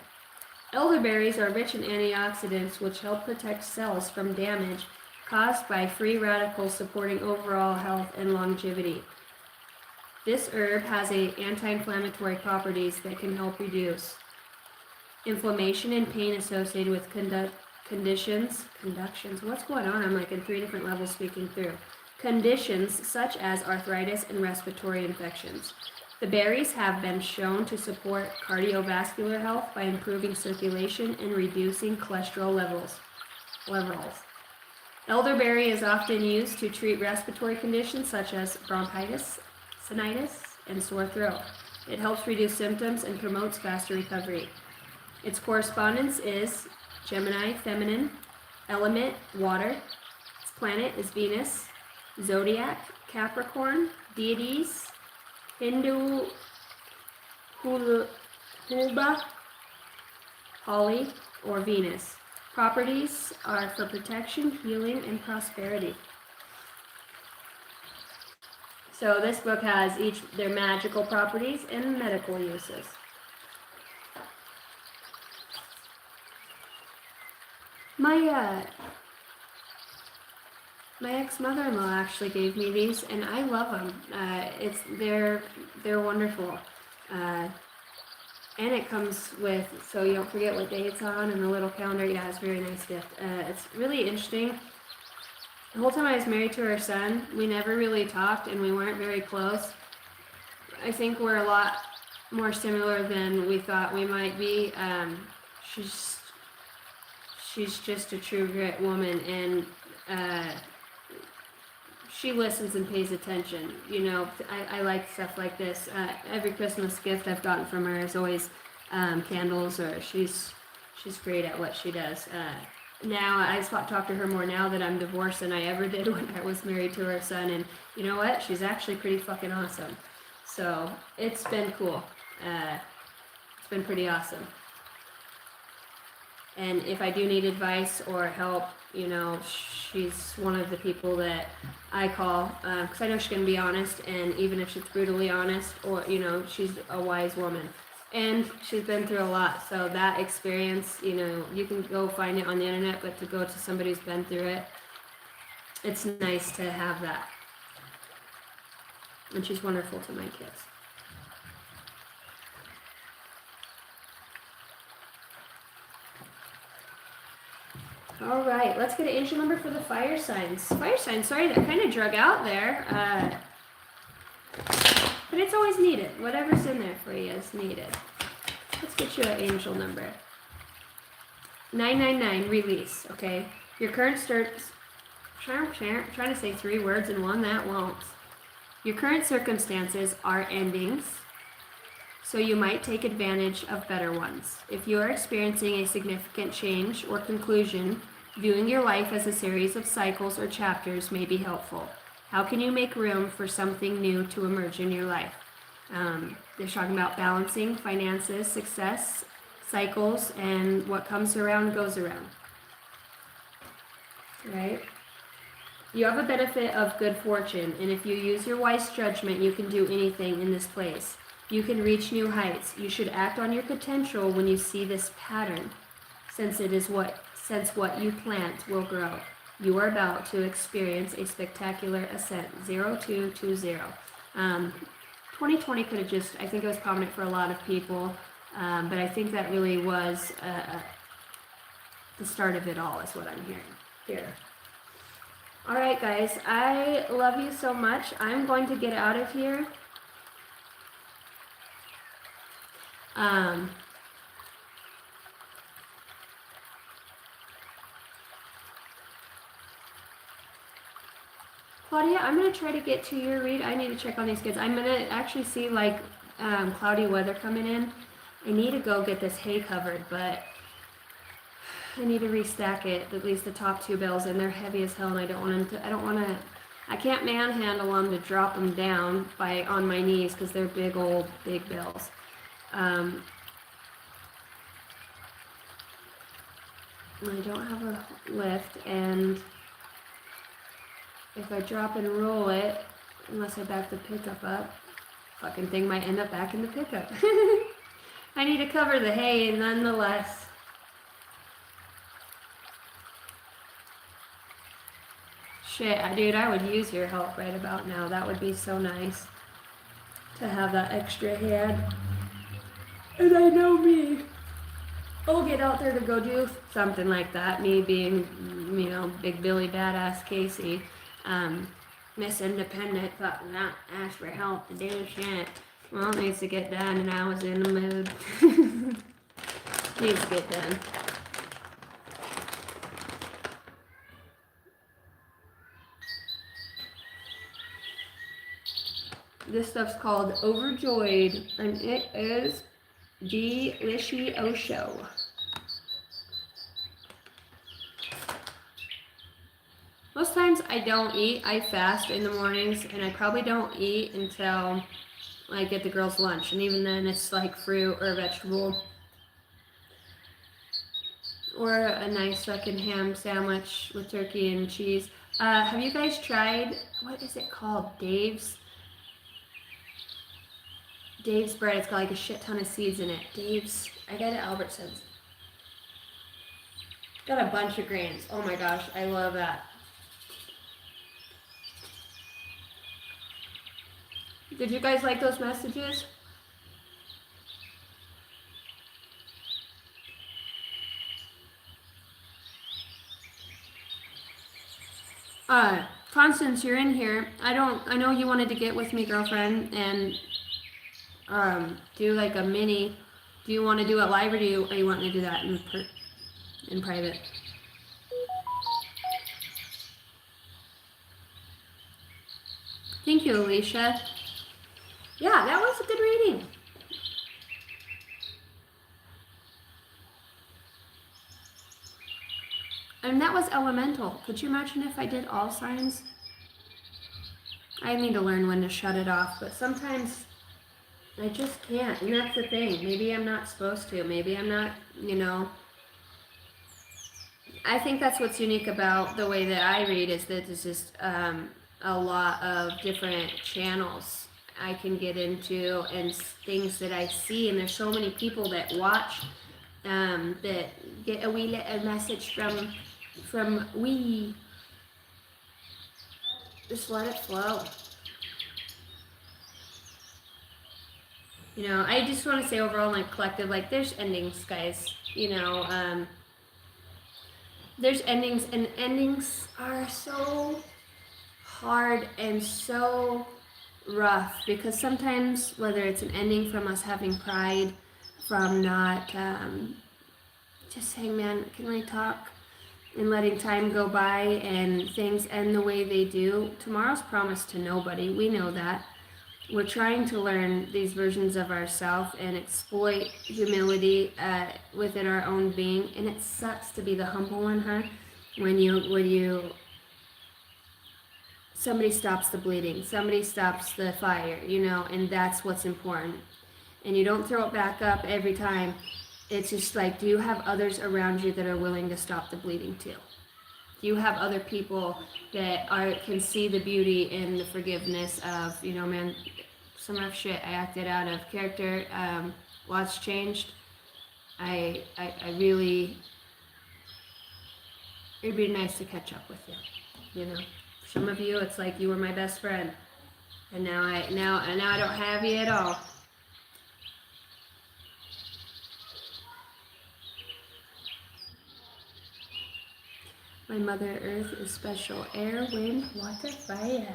Elderberries are rich in antioxidants which help protect cells from damage caused by free radicals, supporting overall health and longevity. This herb has anti-inflammatory properties that can help reduce inflammation and pain associated with conditions. What's going on? I'm like in 3 different levels speaking through. Conditions such as arthritis and respiratory infections. The berries have been shown to support cardiovascular health by improving circulation and reducing cholesterol levels. Elderberry is often used to treat respiratory conditions such as bronchitis, sinusitis, and sore throat. It helps reduce symptoms and promotes faster recovery. Its correspondence is Gemini, feminine, element, water. Its planet is Venus, zodiac, Capricorn, deities, Hindu, Hulba, Holly, or Venus. Properties are for protection, healing, and prosperity. So this book has their magical properties and medical uses. My ex-mother-in-law actually gave me these, and I love them. They're wonderful, and it comes with, so you don't forget what day it's on, and the little calendar. Yeah, it's a very nice gift. It's really interesting. The whole time I was married to her son, we never really talked, and we weren't very close. I think we're a lot more similar than we thought we might be. She's just a true grit woman, and she listens and pays attention. You know, I like stuff like this. Every Christmas gift I've gotten from her is always candles, or she's great at what she does. Now I talk to her more now that I'm divorced than I ever did when I was married to her son, and you know what? She's actually pretty fucking awesome. So it's been cool. It's been pretty awesome. And if I do need advice or help, you know, she's one of the people that I call, because I know she's going to be honest, and even if she's brutally honest, or, you know, she's a wise woman. And she's been through a lot, so that experience, you know, you can go find it on the internet, but to go to somebody who's been through it, it's nice to have that. And she's wonderful to my kids. All right, let's get an angel number for the fire signs. Fire signs, sorry, that kind of drug out there. But it's always needed. Whatever's in there for you is needed. Let's get you an angel number. 999, release, okay? Your current trying to say 3 words in one, that won't. Your current circumstances are endings, so you might take advantage of better ones. If you are experiencing a significant change or conclusion, viewing your life as a series of cycles or chapters may be helpful. How can you make room for something new to emerge in your life? They're talking about balancing finances, success, cycles, and what comes around goes around. Right? You have a benefit of good fortune, and if you use your wise judgment, you can do anything in this place. You can reach new heights. You should act on your potential when you see this pattern, since what you plant will grow. You are about to experience a spectacular ascent. 0220. 2020 could have just, I think it was prominent for a lot of people, but I think that really was the start of it all, is what I'm hearing here. All right, guys, I love you so much. I'm going to get out of here. Claudia, I'm going to try to get to your read. I need to check on these kids. I'm going to actually see like cloudy weather coming in. I need to go get this hay covered, but I need to restack it, at least the top 2 bales, and they're heavy as hell, and I can't manhandle them to drop them down on my knees because they're big bales. I don't have a lift, and if I drop and roll it, unless I back the pickup up, fucking thing might end up back in the pickup. I need to cover the hay nonetheless. Shit, dude, I would use your help right about now. That would be so nice to have that extra hand. And I know me. I'll get out there to go do something like that. Me being, big Billy badass Casey. Miss Independent thought not ask for help to do shit. Well, it needs to get done, and I was in the mood. Needs to get done. This stuff's called Overjoyed, and it is delicioso. Most times I don't eat. I fast in the mornings, and I probably don't eat until I get the girls' lunch. And even then, it's like fruit or a vegetable. Or a nice fucking ham sandwich with turkey and cheese. Have you guys tried, what is it called? Dave's bread. It's got like a shit ton of seeds in it. I got it at Albertsons. Got a bunch of grains. Oh my gosh, I love that. Did you guys like those messages? Constance, you're in here. I know you wanted to get with me, girlfriend, and do like a mini. Do you want to do it live, or are you wanting to do that in private? Thank you, Alicia. Yeah, that was a good reading. And that was elemental. Could you imagine if I did all signs? I need to learn when to shut it off, but sometimes I just can't, and that's the thing. Maybe I'm not supposed to. Maybe I'm not, I think that's what's unique about the way that I read, is that there's just a lot of different channels I can get into and things that I see, and there's so many people that watch that get a message from we. Just let it flow. I just want to say overall, like collective, like there's endings, guys. there's endings, and endings are so hard and so rough, because sometimes, whether it's an ending from us having pride, from not just saying, man, can we talk, and letting time go by and things end the way they do, tomorrow's promised to nobody. We know that. We're trying to learn these versions of ourselves and exploit humility within our own being, and it sucks to be the humble one, huh? When you somebody stops the bleeding, somebody stops the fire, and that's what's important. And you don't throw it back up every time. It's just like, do you have others around you that are willing to stop the bleeding too? Do you have other people that can see the beauty and the forgiveness of, man, some rough shit I acted out of character, lots changed. I really, it'd be nice to catch up with you, For some of you, it's like you were my best friend, and now I don't have you at all. My Mother Earth is special. Air, wind, water, fire.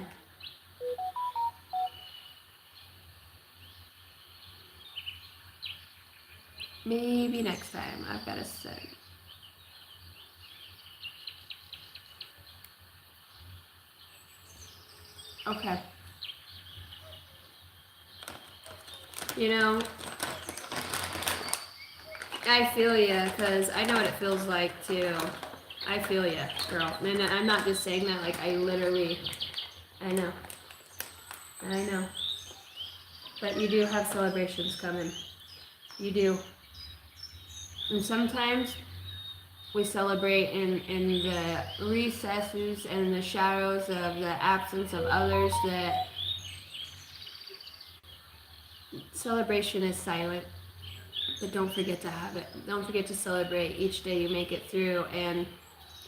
Maybe next time. I've got to say. Okay. I feel you, because I know what it feels like too. I feel you, girl. And I'm not just saying that, like, I know. But you do have celebrations coming. You do. And sometimes we celebrate in the recesses and the shadows of the absence of others. That celebration is silent. But don't forget to have it. Don't forget to celebrate each day you make it through. And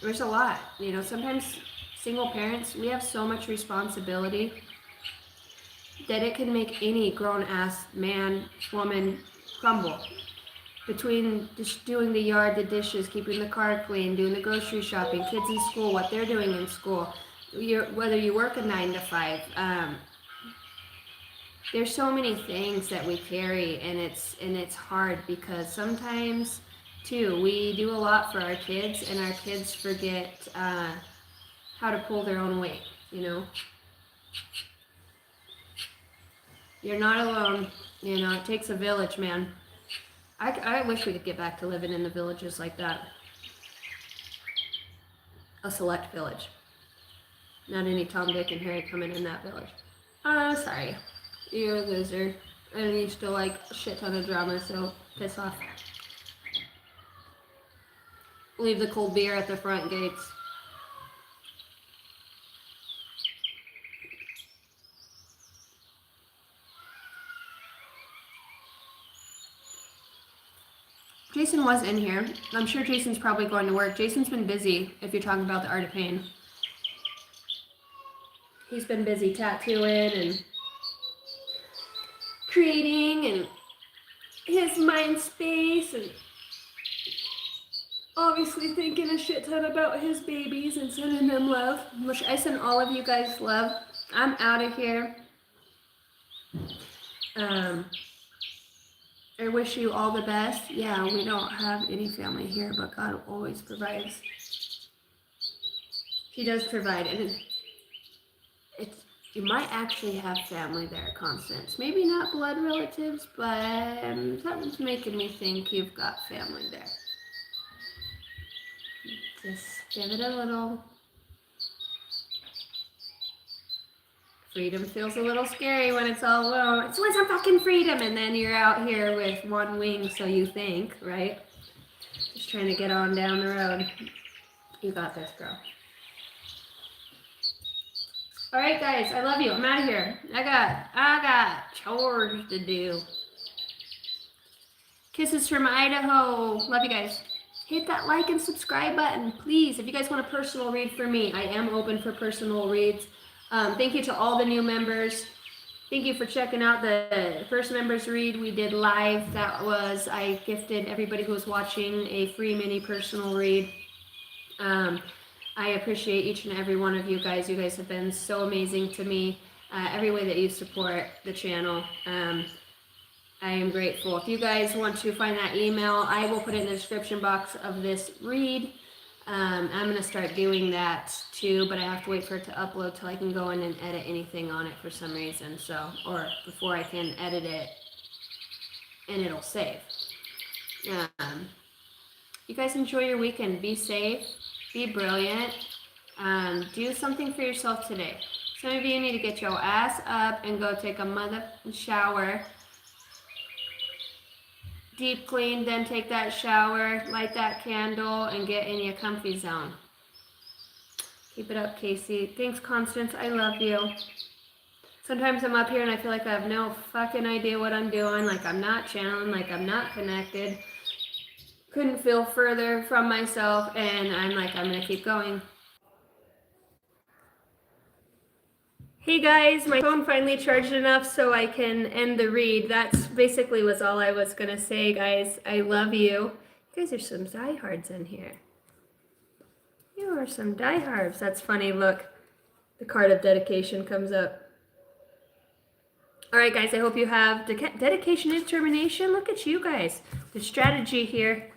there's a lot. Sometimes single parents, we have so much responsibility that it can make any grown-ass man, woman crumble. Between just doing the yard, the dishes, keeping the car clean, doing the grocery shopping, kids in school, what they're doing in school, whether you work a 9 to 5, there's so many things that we carry, and it's hard, because sometimes too we do a lot for our kids, and our kids forget how to pull their own weight. You're not alone. It takes a village, man. I wish we could get back to living in the villages like that. A select village. Not any Tom, Dick, and Harry coming in that village. Sorry. You're a loser. And you still like a shit ton of drama, so piss off. Leave the cold beer at the front gates. Jason was in here. I'm sure Jason's probably going to work. Jason's been busy, if you're talking about the art of pain. He's been busy tattooing and creating and his mind space, and obviously thinking a shit ton about his babies and sending them love, which I send all of you guys love. I'm out of here. I wish you all the best. Yeah, we don't have any family here, but God always provides. He does provide, and you might actually have family there, Constance. Maybe not blood relatives, but something's making me think you've got family there. Just give it a little. Freedom feels a little scary when it's all alone. It's when some fucking freedom, and then you're out here with one wing, so you think, right? Just trying to get on down the road. You got this, girl. All right, guys, I love you. I'm out of here. I got chores to do. Kisses from Idaho. Love you guys. Hit that like and subscribe button, please. If you guys want a personal read for me, I am open for personal reads. Thank you to all the new members. Thank you for checking out the first members read we did live. I gifted everybody who was watching a free mini personal read. I appreciate each and every one of you guys. You guys have been so amazing to me. Every way that you support the channel. I am grateful. If you guys want to find that email, I will put it in the description box of this read. I'm going to start doing that too, but I have to wait for it to upload till I can go in and edit anything on it for some reason. So, or before I can edit it and it'll save. You guys enjoy your weekend. Be safe. Be brilliant. Do something for yourself today. Some of you need to get your ass up and go take a mother shower. Deep clean, then take that shower, light that candle, and get in your comfy zone. Keep it up, Casey. Thanks, Constance. I love you. Sometimes I'm up here and I feel like I have no fucking idea what I'm doing, like I'm not channeling, like I'm not connected. Couldn't feel further from myself, and I'm like, I'm gonna keep going. Hey guys, my phone finally charged enough so I can end the read. That's basically was all I was gonna say, guys. I love you. You guys are some diehards in here. You are some diehards. That's funny. Look, the card of dedication comes up. All right, guys, I hope you have dedication and determination. Look at you guys. The strategy here.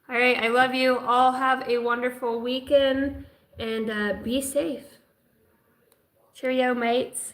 All right, I love you. All have a wonderful weekend and be safe. Cheerio, mates.